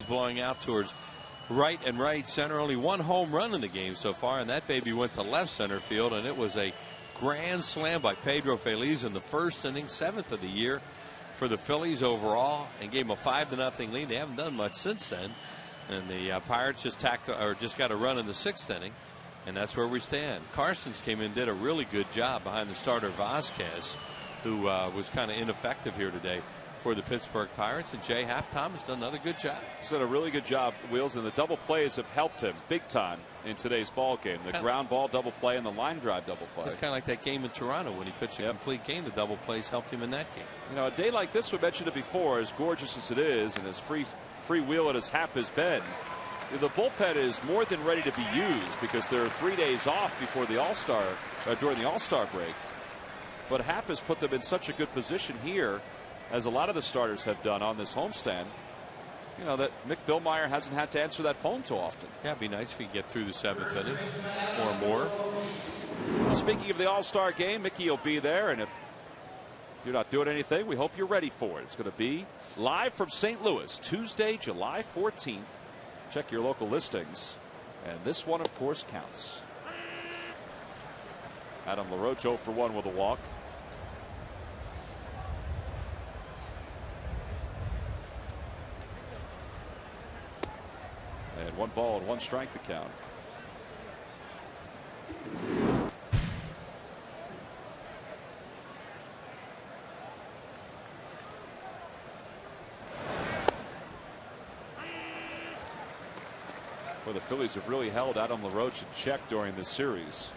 Blowing out towards right and right center. Only one home run in the game so far, and that baby went to left center field, and it was a grand slam by Pedro Feliz in the first inning, 7th of the year for the Phillies overall, and gave them a 5-0 lead. They haven't done much since then, and the Pirates just got a run in the 6th inning, and that's where we stand. Carson's came in, did a really good job behind the starter Vasquez, who was kind of ineffective here today for the Pittsburgh Pirates, and Jay Happ Thomas done another good job. He's done a really good job, Wheels, and the double plays have helped him big time in today's ball game. The ground ball double play and the line drive double play. It's kind of like that game in Toronto when he pitched a complete game. The double plays helped him in that game. You know, a day like this, we mentioned it before, as gorgeous as it is and as free wheeling as Happ has been, the bullpen is more than ready to be used because there are 3 days off before the All-Star, during the All-Star break. But Happ has put them in such a good position here, as a lot of the starters have done on this homestand, you know, that Mick Billmeyer hasn't had to answer that phone too often. Yeah, it'd be nice if we get through the 7th inning or more. Well, speaking of the All-Star game, Mickey will be there, and if you're not doing anything, we hope you're ready for it. It's going to be live from St. Louis, Tuesday, July 14th. Check your local listings, and this one, of course, counts. Adam LaRoche 0 for 1 with a walk. And 1 ball and 1 strike to count. Well, the Phillies have really held Adam LaRoche in check during this series.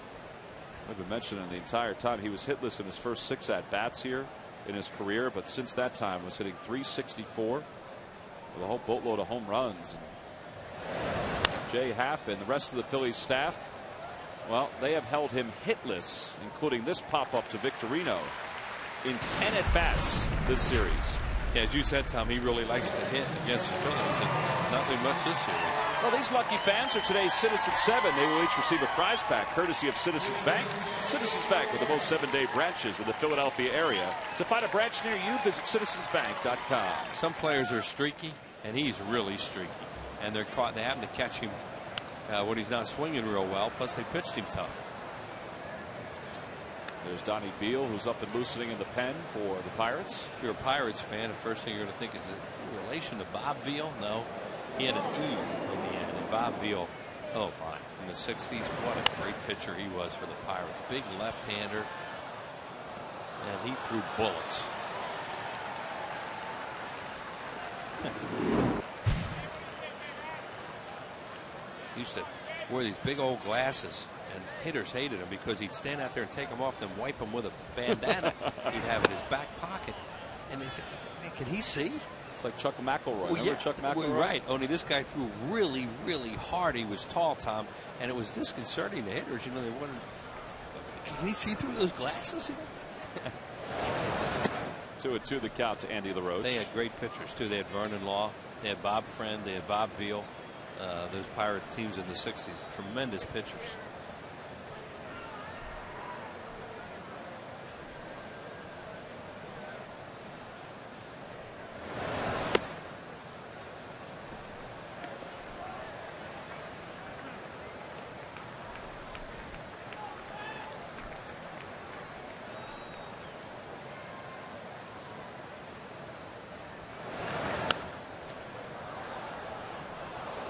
I've been mentioning the entire time he was hitless in his first 6 at-bats here. in his career, but since that time was hitting .364 with a whole boatload of home runs. Jay Happ and the rest of the Phillies staff, well, they have held him hitless, including this pop-up to Victorino in 10 at-bats this series. Yeah, as you said, Tom, he really likes to hit against the Phillies, and nothing much this series. Well, these lucky fans are today's Citizens 7. They will each receive a prize pack courtesy of Citizens Bank. Citizens Bank with the most 7-day branches in the Philadelphia area. To find a branch near you, visit citizensbank.com. Some players are streaky, and he's really streaky. And they're caught. They happen to catch him when he's not swinging real well. Plus, they pitched him tough. There's Donnie Veal, who's up and loosening in the pen for the Pirates. If you're a Pirates fan, the first thing you're going to think is in relation to Bob Veal. No, he had an E in the end. And Bob Veal, oh my, in the 60s, what a great pitcher he was for the Pirates. Big left-hander, and he threw bullets. He used to wear these big old glasses, and hitters hated him because he'd stand out there and take them off, then wipe them with a bandana he'd have in his back pocket. And they said, man, can he see? It's like Chuck McElroy. Well, yeah, Chuck McElroy? Right. Only this guy threw really, really hard. He was tall, Tom, and it was disconcerting to hitters. You know, they wondered, can he see through those glasses? 2-2 the count to Andy LaRoche. They had great pitchers, too. They had Vernon Law. They had Bob Friend. They had Bob Veal. Those Pirates teams in the 60s. Tremendous pitchers.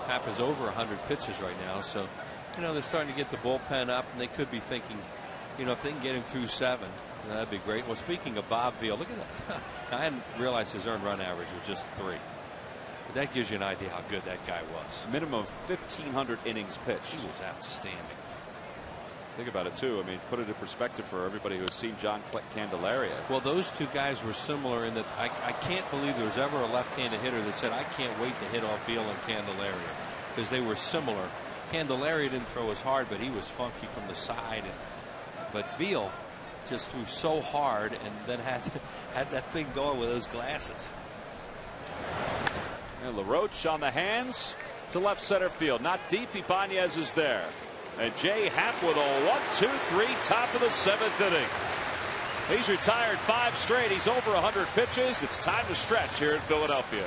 Happ is over 100 pitches right now, so you know they're starting to get the bullpen up, and they could be thinking, you know, if they can get him through 7, that'd be great. Well, speaking of Bob Veal, look at that. I hadn't realized his earned run average was just 3, but that gives you an idea how good that guy was. Minimum of 1,500 innings pitched. He was outstanding. Think about it too. I mean, put it in perspective for everybody who's seen John Candelaria. Well, those two guys were similar in that I can't believe there was ever a left-handed hitter that said, I can't wait to hit off Veal and Candelaria, because they were similar. Candelaria didn't throw as hard, but he was funky from the side. But Veal just threw so hard and then had that thing going with those glasses. And LaRoche on the hands to left center field. Not deep. Ibanez is there. And Jay Happ with a 1-2-3 top of the 7th inning. He's retired 5 straight. He's over 100 pitches. It's time to stretch here in Philadelphia.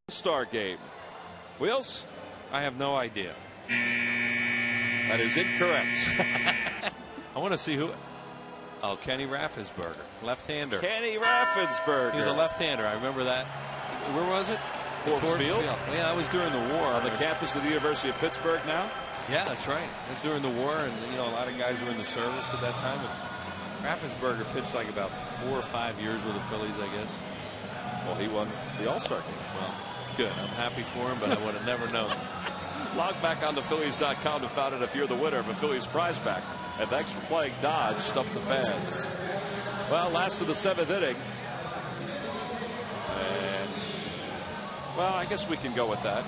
All-Star game. Wheels? I have no idea. That is incorrect. I want to see who. Oh, Kenny Raffensperger, left-hander. Kenny Raffensperger. He was a left-hander. I remember that. Where was it? Forbes Field? Yeah, that was during the war. On the campus of the University of Pittsburgh now? Yeah, that's right. It was during the war, and a lot of guys were in the service at that time. And Raffensperger pitched like about 4 or 5 years with the Phillies, I guess. Well, he won the All-Star game. Well, good. I'm happy for him, but I would have never known. Log back on to Phillies.com to find out if you're the winner of a Phillies prize pack. And thanks for playing Dodge. Stump the fans. Well, last of the 7th inning. And, well, I guess we can go with that.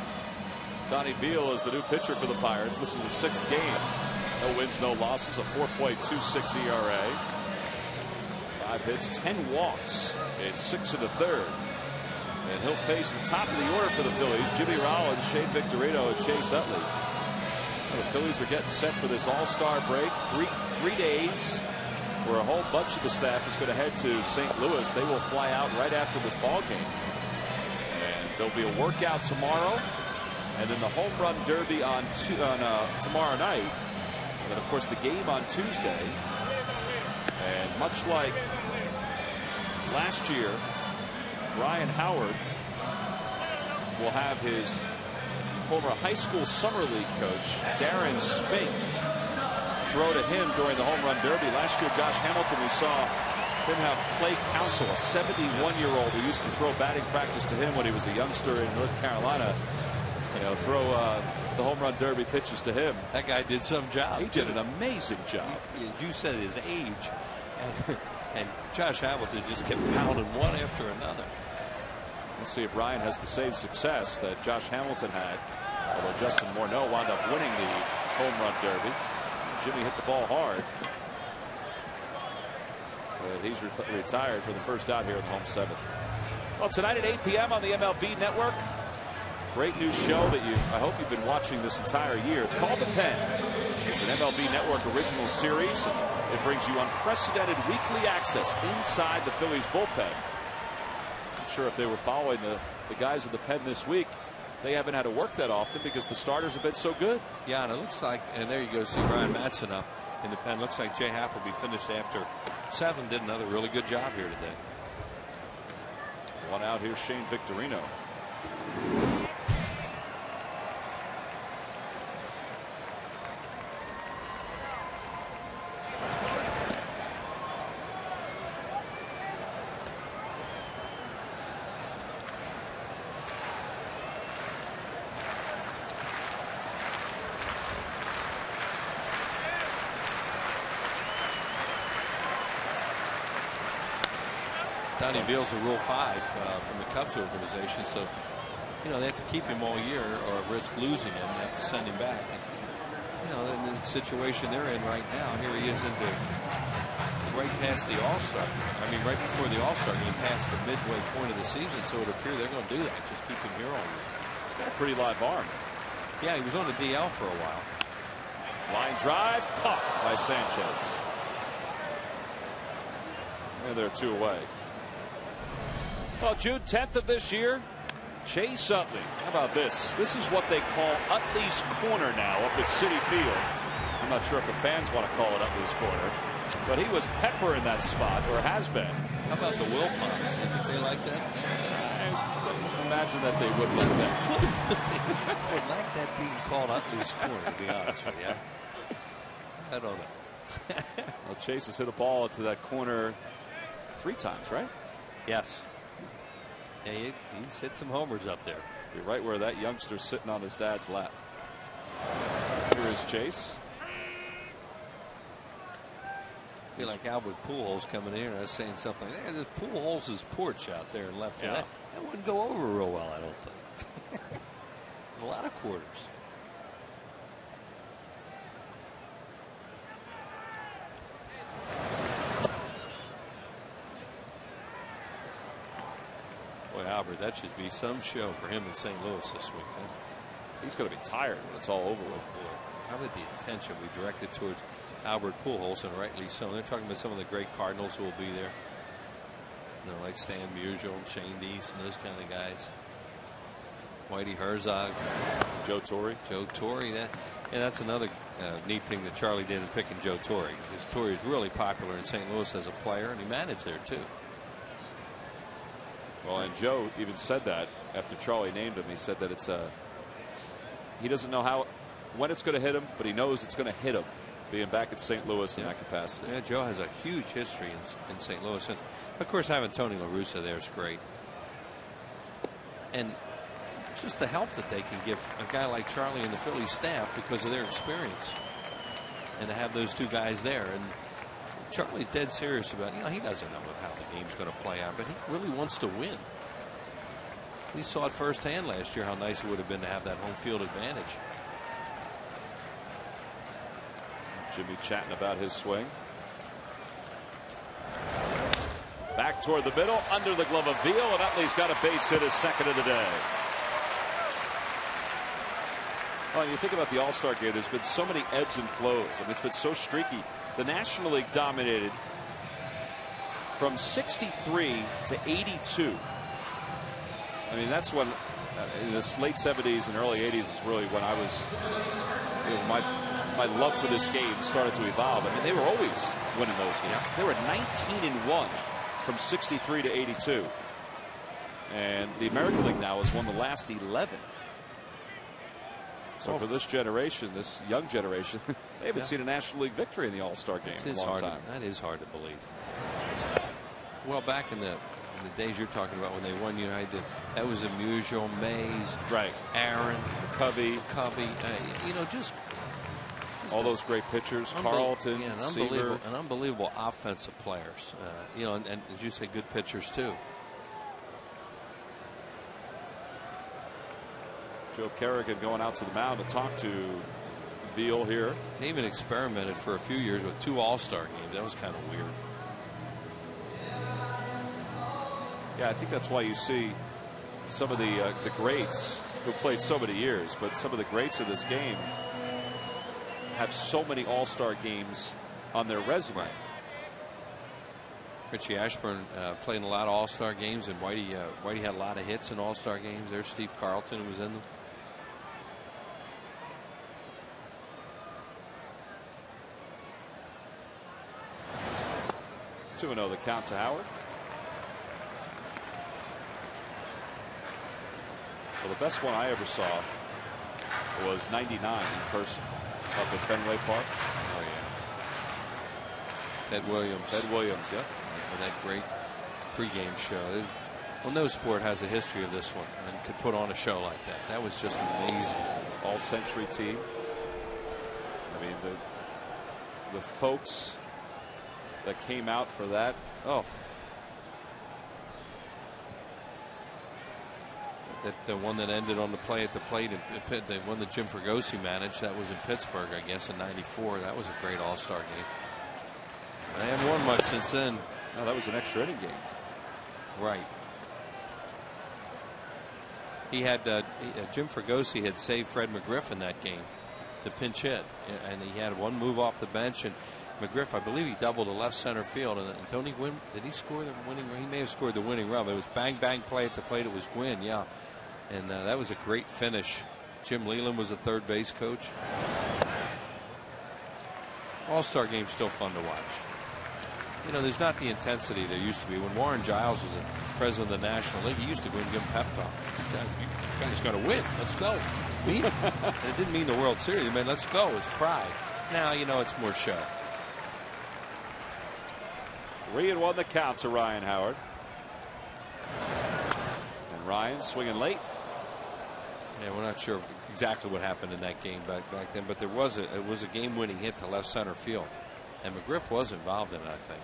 Donnie Veal is the new pitcher for the Pirates. This is the 6th game. No wins, no losses. A 4.26 ERA. 5 hits, 10 walks in 6 1/3. And he'll face the top of the order for the Phillies. Jimmy Rollins, Shane Victorino, and Chase Utley. The Phillies are getting set for this all-star break. Three days where a whole bunch of the staff is going to head to St. Louis. They will fly out right after this ball game. And there'll be a workout tomorrow. And then the home run derby on tomorrow night. And then, of course, the game on Tuesday. And much like last year, Ryan Howard will have his former high school summer league coach Darren Spink throw to him during the home run derby. Last year, Josh Hamilton, we saw him have Clay Counsell, a 71-year-old who used to throw batting practice to him when he was a youngster in North Carolina. Throw the home run derby pitches to him. That guy did some job. He did an amazing job. You said his age, and Josh Hamilton just kept pounding one after another. Let's see if Ryan has the same success that Josh Hamilton had. Although Justin Morneau wound up winning the home run derby. Jimmy hit the ball hard. But he's retired for the first out here in the home 7th. Well, tonight at 8 p.m. on the MLB Network. Great new show that I hope you've been watching this entire year. It's called The Pen. It's an MLB Network original series. It brings you unprecedented weekly access inside the Phillies bullpen. I'm sure if they were following the guys in the pen this week, they haven't had to work that often because the starters have been so good. Yeah, and it looks like, and there you go, see Ryan Madsen up in the pen. Looks like Jay Happ will be finished after 7. Did another really good job here today. One out here, Shane Victorino. Donnie Veal's a Rule 5 from the Cubs organization, so they have to keep him all year or risk losing him. They have to send him back. And, in the situation they're in right now, here he is right past the All-Star. I mean, right before the All-Star game, past the midway point of the season. So it appears they're going to do that. Just keep him here all year. Got a pretty live arm. Yeah, he was on the DL for a while. Line drive caught by Sanchez. And they're 2 away. Well, June 10th of this year, Chase Utley. How about this? This is what they call Utley's Corner now up at Citi Field. I'm not sure if the fans want to call it Utley's Corner, but he was pepper in that spot, or has been. How about the Wilpons? You think they like that? I don't imagine that they would like that. I would like that being called Utley's Corner, to be honest with you. I don't know. Well, Chase has hit a ball into that corner 3 times, right? Yes. Yeah, he's hit some homers up there. Be right where that youngster's sitting on his dad's lap. Here is Chase. I feel like Albert Pujols coming in here and I was saying something. There's Pujols' porch out there in left field. That wouldn't go over real well, I don't think. A lot of quarters. Boy, Albert, that should be some show for him in St. Louis this week. Huh? He's going to be tired when it's all over with. How about the attention we directed towards Albert Pujols, and rightly so. They're talking about some of the great Cardinals who will be there. Like Stan Musial and Shane Dees and those kind of guys. Whitey Herzog, Joe Torre. And that's another neat thing that Charlie did in picking Joe Torre, because Torre is really popular in St. Louis as a player, and he managed there too. Well, and Joe even said that after Charlie named him. He said that he doesn't know when it's going to hit him, but he knows it's going to hit him, being back at St. Louis in that capacity. Yeah, Joe has a huge history in St. Louis, and of course having Tony La Russa there is great. And just the help that they can give a guy like Charlie and the Phillies staff because of their experience, and to have those two guys there. And Charlie's dead serious about it. He doesn't know how the game's going to play out, but he really wants to win. We saw it firsthand last year how nice it would have been to have that home field advantage. Jimmy chatting about his swing. Back toward the middle, under the glove of Veal, and Utley's got a base hit, his second of the day. Well, you think about the All-Star game, there's been so many ebbs and flows. I mean, it's been so streaky. The National League dominated from 63 to 82. I mean, that's when in the late 70s and early 80s is really when I was, my love for this game started to evolve. I mean, they were always winning those games. They were 19-1 from 63 to 82. And the American League now has won the last 11. So for this generation, this young generation, they haven't seen a National League victory in the All-Star game in a long time. That is hard to believe. Well, back in the days you're talking about when they won United, that was Musial, Mays, right, Aaron, Covey, just all those great pitchers, Carlton, unbelievable offensive players. And as you say, good pitchers too. Joe Kerrigan going out to the mound to talk to Veal here. They even experimented for a few years with 2 All-Star games. That was kind of weird. Yeah, I think that's why you see some of the greats who played so many years, but some of the greats of this game have so many All-Star games on their resume. Right. Richie Ashburn played in a lot of All-Star games, and Whitey had a lot of hits in All-Star games. There's Steve Carlton, who was in them. 2-0 the count to Howard. Well, the best one I ever saw was '99 in person up at Fenway Park. Oh yeah. Ted Williams. Yeah. And that great pregame show. Well, no sport has a history of this one and could put on a show like that. That was just amazing. All-century team. I mean, the folks that came out for that. Oh. The one that ended on the play at the plate, the one that Jim Fregosi managed, that was in Pittsburgh, I guess, in '94. That was a great All-Star game. They haven't won much since then. No, that was an extra inning game. Right. He had Jim Fregosi had saved Fred McGriff in that game to pinch hit, and he had one move off the bench, and McGriff, I believe he doubled to left center field, and Tony Gwynn, did he score the winning run? He may have scored the winning run. It was bang bang play at the plate. It was Gwynn, yeah, and that was a great finish. Jim Leland was the third base coach. All-Star game's still fun to watch. You know, there's not the intensity there used to be. When Warren Giles was the president of the National League, he used to go and give him pep talk. You guys got to win. Let's go. Mean it. And it didn't mean the World Series. It meant let's go. It's pride. Now, you know, it's more show. 3-1 the count to Ryan Howard. And Ryan swinging late. Yeah, we're not sure exactly what happened in that game back then, but it was a game-winning hit to left center field, and McGriff was involved in it, I think.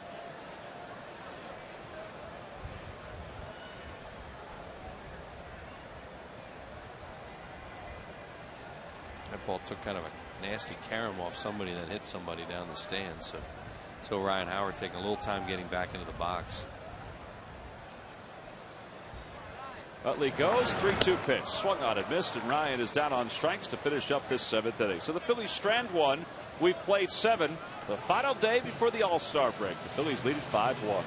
That ball took kind of a nasty carom off somebody that hit somebody down the stands. So Ryan Howard taking a little time getting back into the box. Utley goes, 3-2 pitch, swung on and missed, and Ryan is down on strikes to finish up this 7th inning. So the Phillies strand 1. We've played 7. The final day before the All-Star break. The Phillies lead it 5-1.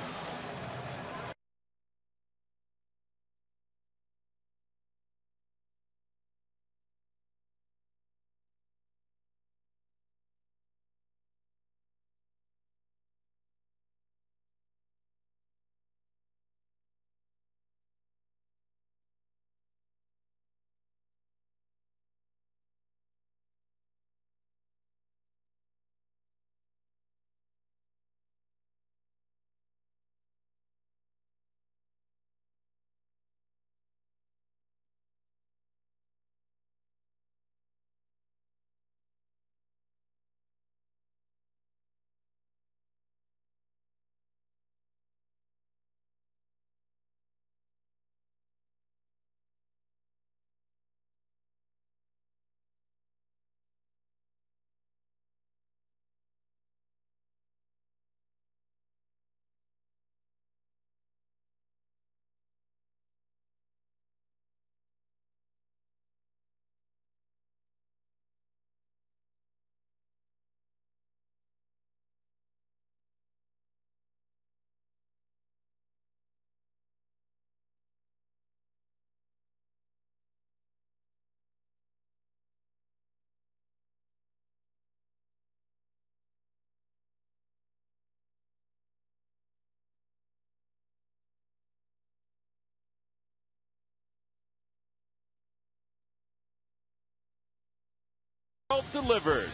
Delivered.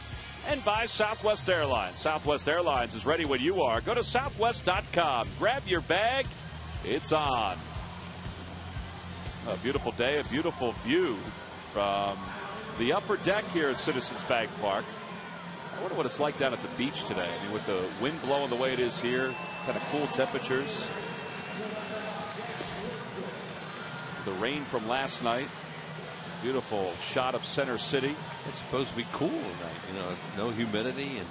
And by Southwest Airlines. Southwest Airlines is ready when you are. Go to southwest.com. Grab your bag. It's on. A beautiful day, a beautiful view from the upper deck here at Citizens Bank Park. I wonder what it's like down at the beach today. I mean, with the wind blowing the way it is here, kind of cool temperatures. The rain from last night. Beautiful shot of Center City. It's supposed to be cool tonight, you know, no humidity, and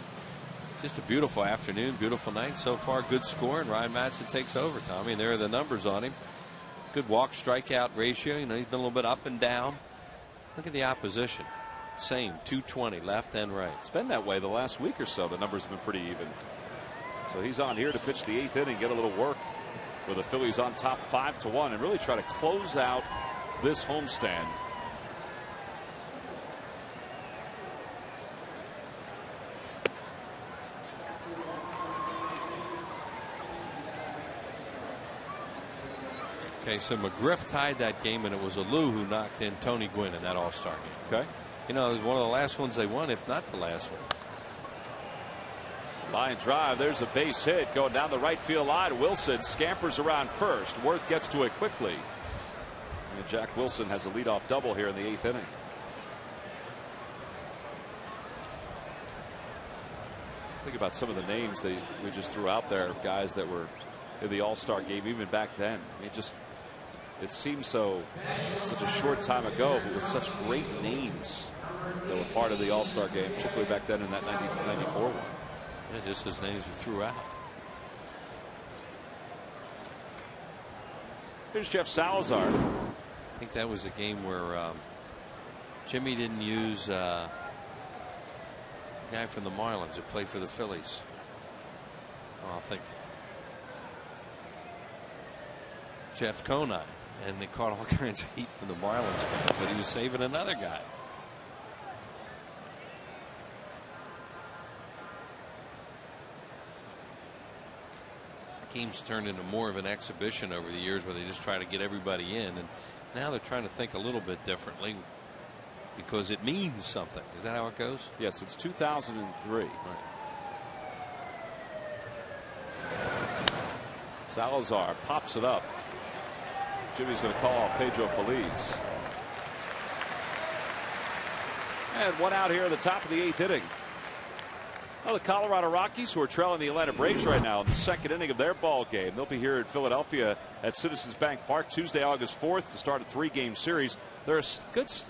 just a beautiful afternoon, beautiful night. So far, good score, and Ryan Madsen takes over, Tommy. And there are the numbers on him. Good walk strikeout ratio. You know, he's been a little bit up and down. Look at the opposition. Same, 220 left and right. It's been that way the last week or so. The numbers have been pretty even. So he's on here to pitch the 8th inning, get a little work with the Phillies on top 5-1, and really try to close out this homestand. Okay, so McGriff tied that game, and it was Alou who knocked in Tony Gwynn in that All-Star game. Okay. You know, it was one of the last ones they won, if not the last one. Line drive. There's a base hit going down the right field line. Wilson scampers around first. Worth gets to it quickly. And Jack Wilson has a leadoff double here in the 8th inning. Think about some of the names that we just threw out there of guys that were in the All-Star game even back then. I mean, it seems such a short time ago, but with such great names that were part of the All-Star game, particularly back then in that 1994 one. Yeah, just his names were threw out. Here's Jeff Salazar. I think that was a game where Jimmy didn't use a guy from the Marlins who played for the Phillies. Oh, I'll think Jeff Conine, and they caught all kinds of heat from the Marlins fans, but he was saving another guy. Games turned into more of an exhibition over the years where they just try to get everybody in, and now they're trying to think a little bit differently because it means something. Is that how it goes? Yes, it's 2003. Right. Salazar pops it up. Jimmy's going to call off Pedro Feliz. And one out here at the top of the 8th inning. Well, the Colorado Rockies, who are trailing the Atlanta Braves right now in the 2nd inning of their ball game. They'll be here in Philadelphia at Citizens Bank Park Tuesday, August 4th to start a 3-game series. There's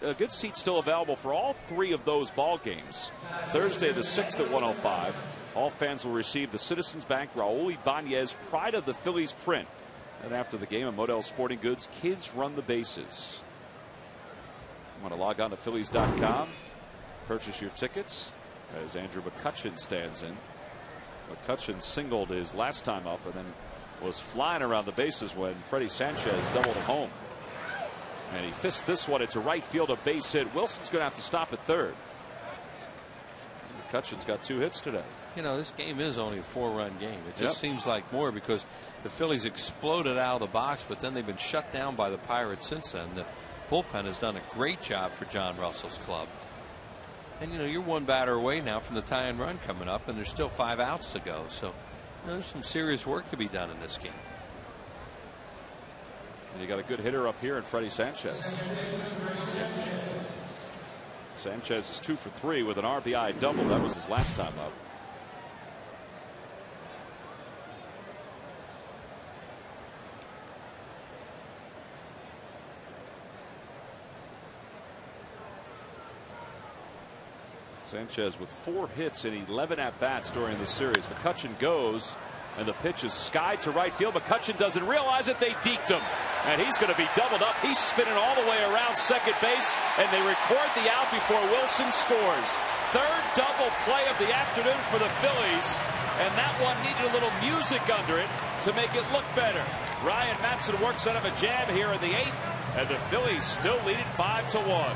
a good seat still available for all 3 of those ball games. Thursday the 6th at 105. All fans will receive the Citizens Bank Raul Ibanez Pride of the Phillies print. And after the game at Modell Sporting Goods, kids run the bases. You want to log on to Phillies.com, purchase your tickets. As Andrew McCutchen stands in. McCutchen singled his last time up and then was flying around the bases when Freddie Sanchez doubled him home. And he fists this one into right field, a base hit. Wilson's going to have to stop at third. McCutchen's got 2 hits today. You know, this game is only a 4-run game. It just seems like more because the Phillies exploded out of the box, but then they've been shut down by the Pirates since then. The bullpen has done a great job for John Russell's club. And, you know, you're 1 batter away now from the tie-in run coming up, and there's still 5 outs to go. So, you know, there's some serious work to be done in this game. And you got a good hitter up here in Freddie Sanchez. Sanchez is 2 for 3 with an RBI double. That was his last time up. Sanchez with 4 hits in 11 at-bats during the series. McCutchen goes, and the pitch is skied to right field. McCutchen doesn't realize it. They deked him, and he's going to be doubled up. He's spinning all the way around second base, and they record the out before Wilson scores. 3rd double play of the afternoon for the Phillies, and that one needed a little music under it to make it look better. Ryan Madsen works out of a jam here in the 8th, and the Phillies still lead it 5-1.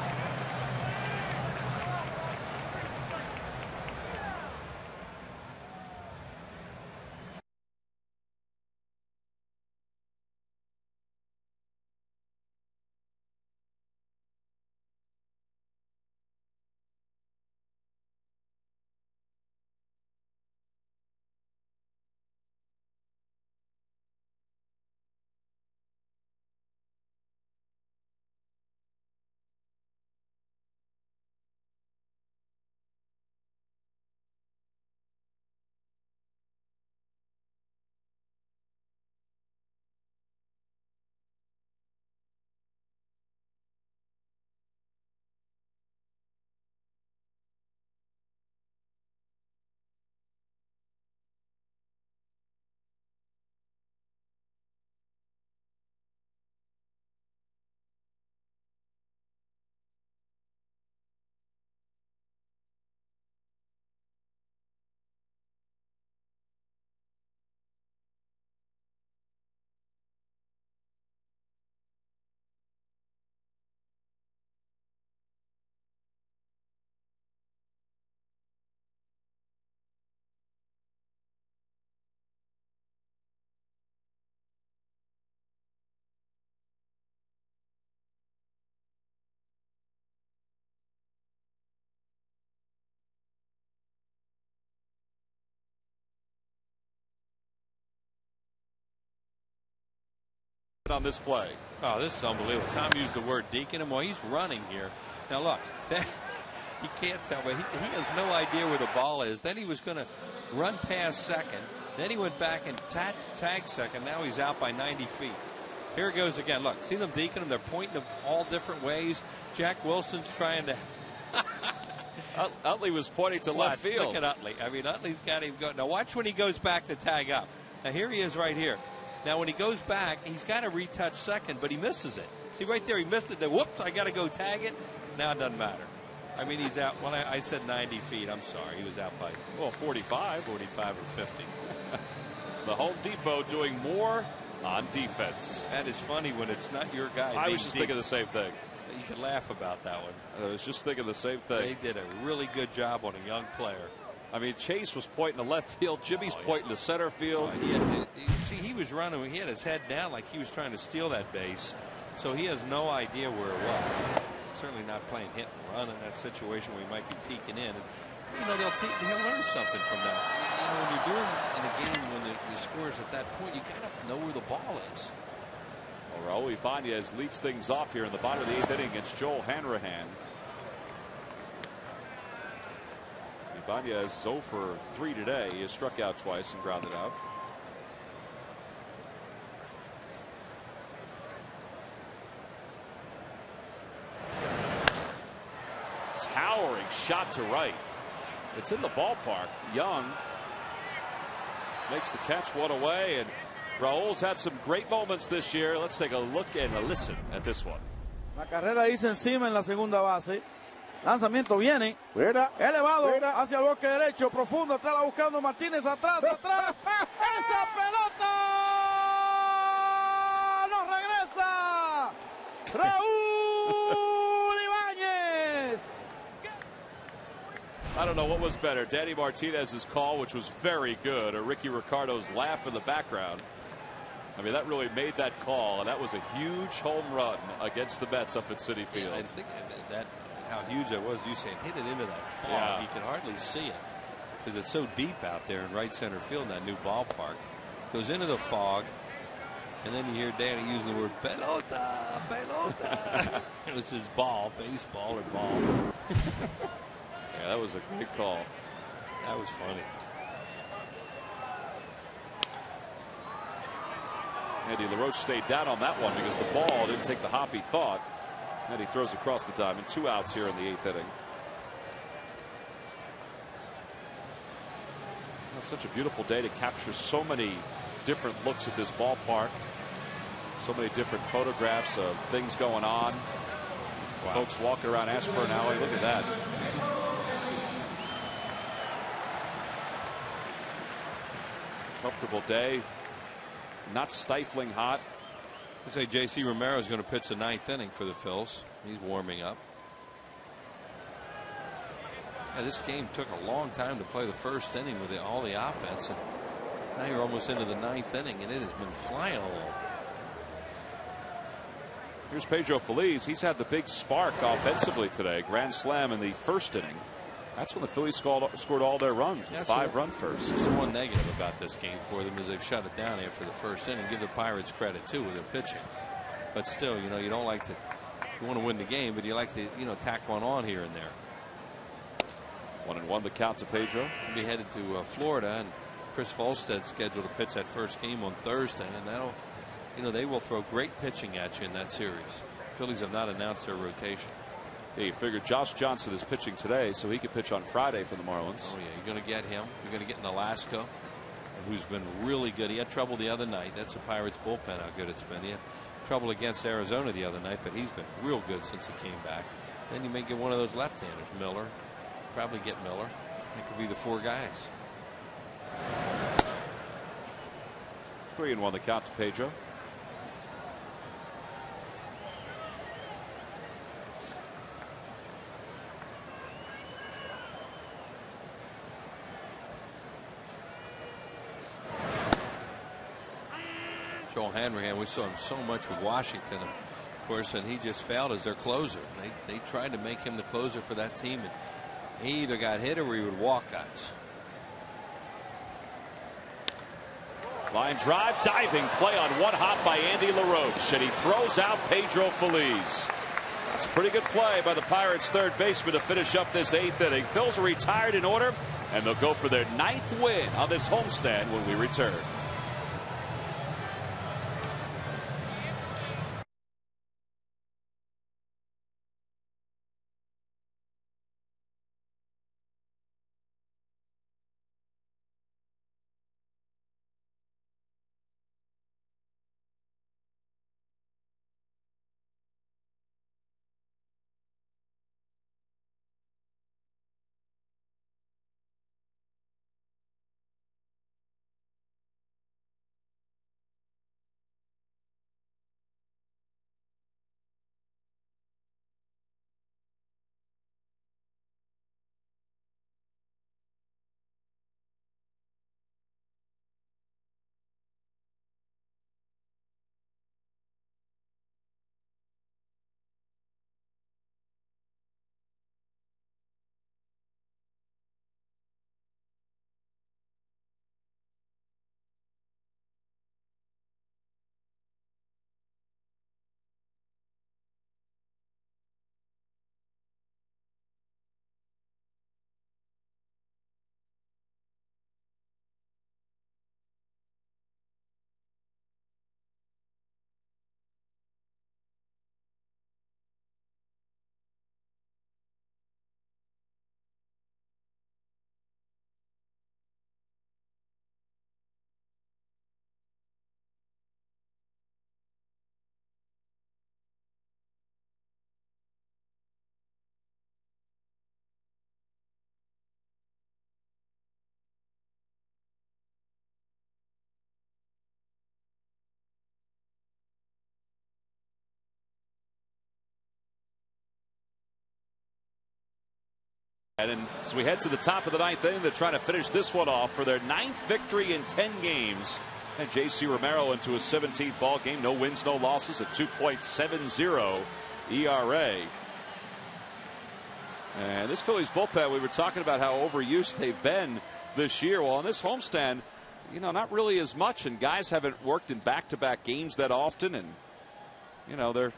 on this play. Oh, this is unbelievable. Tom used the word deacon him. Well, he's running here. Now, look, you can't tell, but he has no idea where the ball is. Then he was going to run past second. Then he went back and tagged second. Now he's out by 90 feet. Here it goes again. Look, see them deacon him? They're pointing them all different ways. Jack Wilson's trying to. Utley was pointing to left field. Look at Utley. I mean, Utley's got him going. Now, watch when he goes back to tag up. Now, here he is right here. Now, when he goes back, he's got to retouch second, but he misses it. See, right there, he missed it. Then, whoops, I got to go tag it. Now it doesn't matter. I mean, he's out. Well, I said 90 feet. I'm sorry. He was out by, 45. 45 or 50. The Home Depot doing more on defense. That is funny when it's not your guy. I was just thinking the same thing. You can laugh about that one. I was just thinking the same thing. They did a really good job on a young player. I mean, Chase was pointing to left field. Jimmy's pointing to center field. See, he was running. He had his head down like he was trying to steal that base. So he has no idea where it was. Certainly not playing hit and run in that situation where he might be peeking in. And, you know, he'll learn something from that. You know, when you're doing in a game when the score is at that point, you got to know where the ball is. Well, Raul Ibanez leads things off here in the bottom of the 8th inning against Joel Hanrahan. Ibanez 0 for 3 today. He has struck out twice and grounded out. Towering shot to right. It's in the ballpark. Young makes the catch, one away, and Raul's had some great moments this year. Let's take a look and a listen at this one. La carrera dice encima en la segunda base. Lanzamiento viene. Elevado hacia el bosque derecho. Profundo. Atrás la buscando Martínez. Atrás. ¡Esa pelota! ¡Nos regresa! Raúl Ibáñez. I don't know what was better, Danny Martinez's call, which was very good, or Ricky Ricardo's laugh in the background. I mean, that really made that call, and that was a huge home run against the Mets up at Citi Field. Yeah, I think that how huge that was. You saying hit it into that fog. Yeah. You can hardly see it because it's so deep out there in right center field in that new ballpark. Goes into the fog, and then you hear Danny use the word pelota, pelota. Which is ball, baseball, or ball. Yeah, that was a great call. That was funny. Andy LaRoche stayed down on that one because the ball didn't take the hop he thought. And he throws across the diamond. 2 outs here in the 8th inning. That's such a beautiful day to capture so many different looks at this ballpark. So many different photographs of things going on. Wow. Folks walking around Ashburn Alley. Look at that. Comfortable day. Not stifling hot. I'd say J.C. Romero is going to pitch the 9th inning for the Phils. He's warming up. Yeah, this game took a long time to play the first inning with all the offense, and now you're almost into the 9th inning, and it has been flying along. Here's Pedro Feliz. He's had the big spark offensively today. Grand slam in the first inning. That's when the Phillies scored all their runs. A 5-run first. That's the one negative about this game for them is they've shut it down after the first inning. Give the Pirates credit too with their pitching, but still, you know, you don't like to. You want to win the game, but you like to, you know, tack one on here and there. 1-1 the count to Pedro. He'll be headed to Florida, and Chris Volsted's scheduled to pitch that first game on Thursday, and that'll, you know, they will throw great pitching at you in that series. Phillies have not announced their rotation. Yeah, you figure Josh Johnson is pitching today, so he could pitch on Friday for the Marlins. Oh yeah, you're going to get him. You're going to get Nolasco, who's been really good. He had trouble the other night. That's the Pirates bullpen, how good it's been. He had trouble against Arizona the other night, but he's been real good since he came back. Then you may get one of those left-handers, Miller. Probably get Miller. It could be the 4 guys. 3-1 the count to Pedro. Joel Hanrahan, we saw him so much with Washington, of course, and he just failed as their closer. They tried to make him the closer for that team, and he either got hit or he would walk guys. Line drive, diving play on one hop by Andy LaRoche, and he throws out Pedro Feliz. That's a pretty good play by the Pirates' third baseman to finish up this 8th inning. Phils are retired in order, and they'll go for their 9th win on this homestand when we return. And then as we head to the top of the 9th inning, they're trying to finish this one off for their 9th victory in 10 games. And J.C. Romero into his 17th ball game. No wins, no losses, a 2.70 ERA. And this Phillies bullpen, we were talking about how overused they've been this year. Well, on this homestand, you know, not really as much. And guys haven't worked in back-to-back games that often. And, you know, they're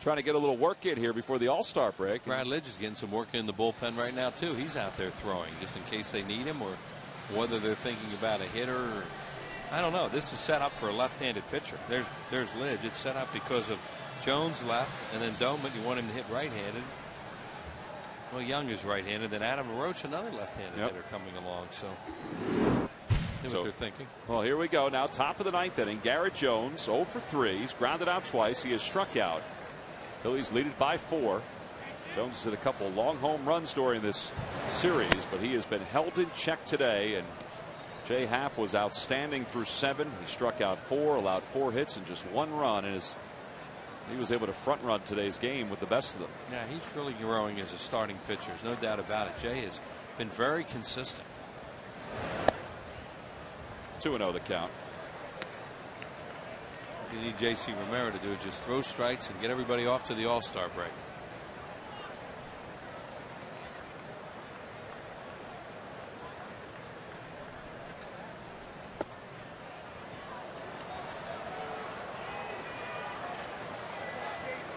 trying to get a little work in here before the All-Star break. Brad Lidge is getting some work in the bullpen right now, too. He's out there throwing just in case they need him, or whether they're thinking about a hitter. Or, I don't know. This is set up for a left-handed pitcher. There's Lidge. It's set up because of Jones left, and then Doman, you want him to hit right-handed. Well, Young is right-handed. Then Adam LaRoche, another left-handed hitter coming along. So, what they're thinking. Well, here we go. Now, top of the 9th inning. Garrett Jones, 0 for 3. He's grounded out twice. He has struck out. Phillies lead it by 4. Jones has hit a couple long home runs during this series, but he has been held in check today. And Jay Happ was outstanding through 7. He struck out 4, allowed 4 hits and just 1 run. And he was able to front run today's game with the best of them. Yeah, he's really growing as a starting pitcher. There's no doubt about it. Jay has been very consistent. 2-0 the count. You need J.C. Romero to do is just throw strikes and get everybody off to the All-Star break.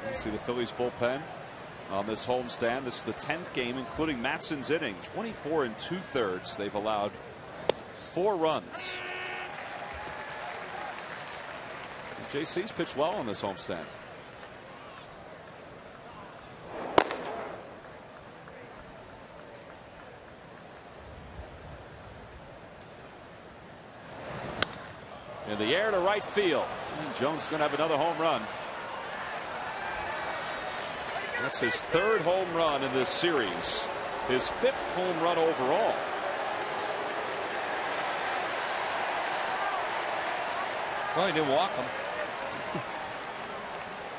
You see the Phillies bullpen on this homestand. This is the 10th game, including Matson's inning. 24 2/3. They've allowed 4 runs. JC's pitched well on this homestand. In the air to right field. Jones is going to have another home run. That's his 3rd home run in this series. His 5th home run overall. Well, he didn't walk him.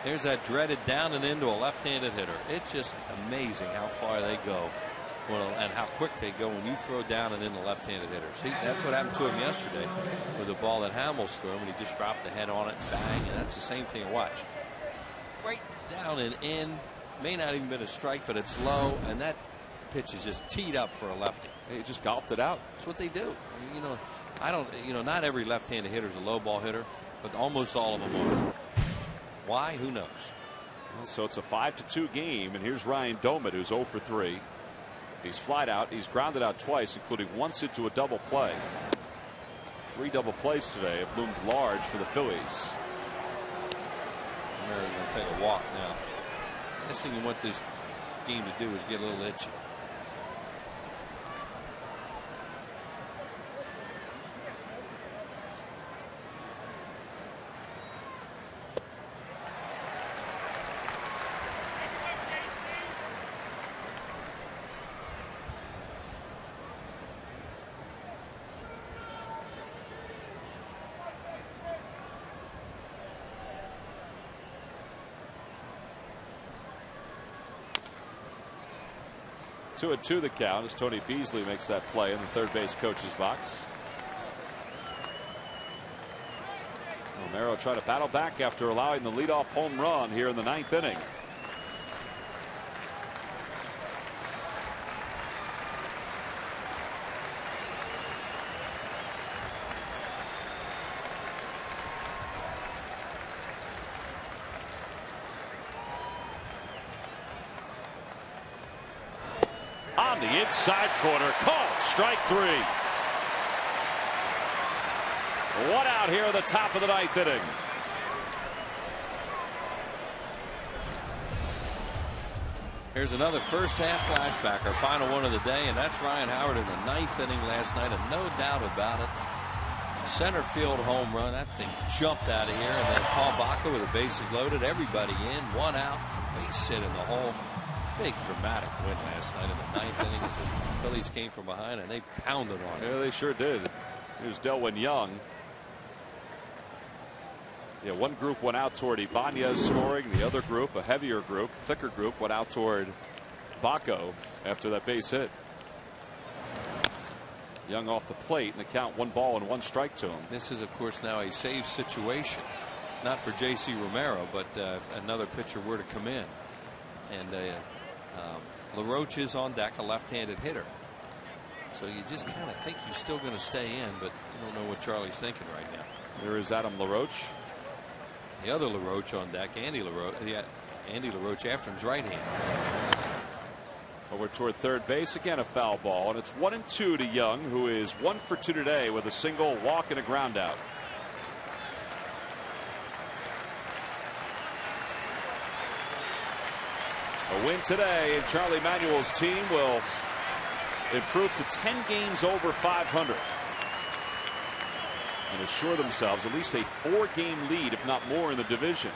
There's that dreaded down and into a left-handed hitter. It's just amazing how far they go, and how quick they go when you throw down and into left-handed hitters. That's what happened to him yesterday with the ball that Hamels threw him, and he just dropped the head on it and bang, and that's the same thing to watch. Right down and in, may not even been a strike, but it's low, and that pitch is just teed up for a lefty. He just golfed it out. That's what they do. You know, not every left-handed hitter is a low ball hitter, but almost all of them are. Why? Who knows? So it's a 5-2 game, and here's Ryan Domit, who's 0 for 3. He's flied out. He's grounded out twice, including once into a double play. 3 double plays today have loomed large for the Phillies. Ramirez going to take a walk now. The last thing you want this game to do is get a little itchy. Two and 2 the count as Tony Beasley makes that play in the third base coach's box. Romero trying to battle back after allowing the leadoff home run here in the 9th inning. On the inside corner, called strike 3. 1 out here at the top of the 9th inning. Here's another first half flashback, our final one of the day, and that's Ryan Howard in the 9th inning last night, and no doubt about it. Center field home run. That thing jumped out of here, and then Paul Baca with the bases loaded, everybody in, 1 out, base hit in the hole. Big dramatic win last night in the 9th inning as the Phillies came from behind and they pounded on it. Yeah, they sure did. Here's Delwyn Young. Yeah, one group went out toward Ibanez scoring. The other group, a heavier group, thicker group, went out toward Baco after that base hit. Young off the plate, and the count 1 ball and 1 strike to him. This is, of course, now a save situation, not for J.C. Romero, but if another pitcher were to come in. And LaRoche is on deck, a left-handed hitter. So you just kind of think he's still going to stay in, but you don't know what Charlie's thinking right now. There is Adam LaRoche. The other LaRoche on deck, Andy LaRoche. Yeah, Andy LaRoche after him's right-handed. Over toward third base, again a foul ball, and it's 1 and 2 to Young, who is 1 for 2 today with a single, walk, and a ground out. A win today, and Charlie Manuel's team will improve to 10 games over 500 and assure themselves at least a 4-game lead, if not more, in the division.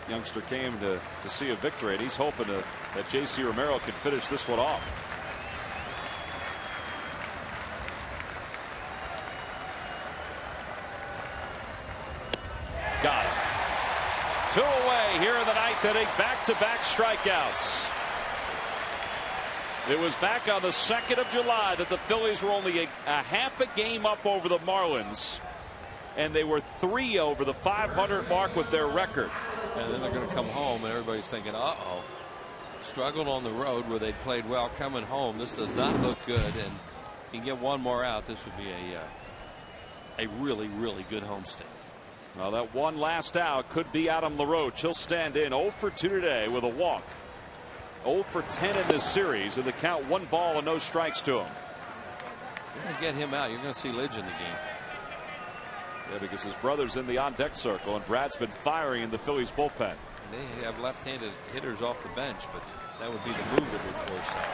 Youngster came to see a victory, and he's hoping that J.C. Romero could finish this one off. Got it. 2 away here in the 9th inning. Back-to-back strikeouts. It was back on the 2nd of July that the Phillies were only a half a game up over the Marlins, and they were 3 over the 500 mark with their record. And then they're going to come home, and everybody's thinking, uh-oh. Struggled on the road where they'd played well. Coming home, this does not look good. And you can get 1 more out. This would be a really, really good homestand. Well, that one last out could be Adam LaRoche. He'll stand in 0 for 2 today with a walk. 0 for 10 in this series, and the count 1 ball and no strikes to him. You're going to get him out. You're going to see Lidge in the game. Yeah, because his brother's in the on-deck circle, and Brad's been firing in the Phillies bullpen. They have left-handed hitters off the bench, but that would be the move that would force that.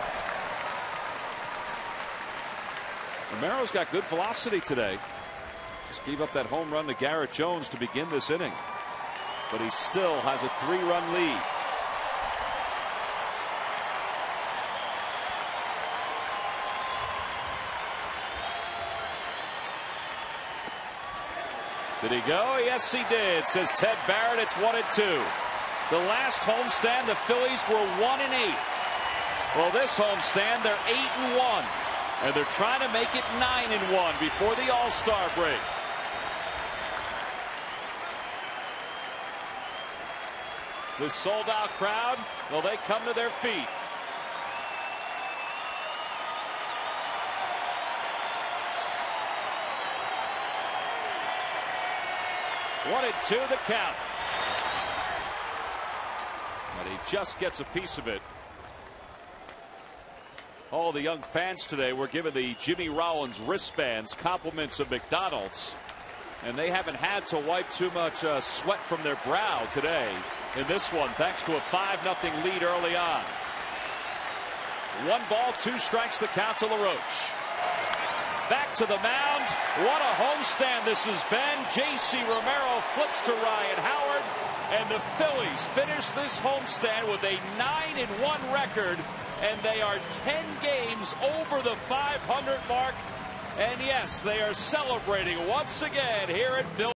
Romero's got good velocity today. Just gave up that home run to Garrett Jones to begin this inning, but he still has a 3-run lead. Did he go? Yes, he did, says Ted Barrett. It's 1 and 2. The last homestand, the Phillies were 1 and 8. Well, this homestand, they're 8 and 1. And they're trying to make it 9-1 before the All-Star break. This sold-out crowd, well, they come to their feet. One and two, the count. And he just gets a piece of it. All the young fans today were given the Jimmy Rollins wristbands, compliments of McDonald's. And they haven't had to wipe too much sweat from their brow today in this one, thanks to a 5-0 lead early on. 1 ball, 2 strikes, the count to LaRoche. Back to the mound. What a homestand this has been. J.C. Romero flips to Ryan Howard. And the Phillies finish this homestand with a 9-1 record. And they are 10 games over the 500 mark. And yes, they are celebrating once again here at Philly.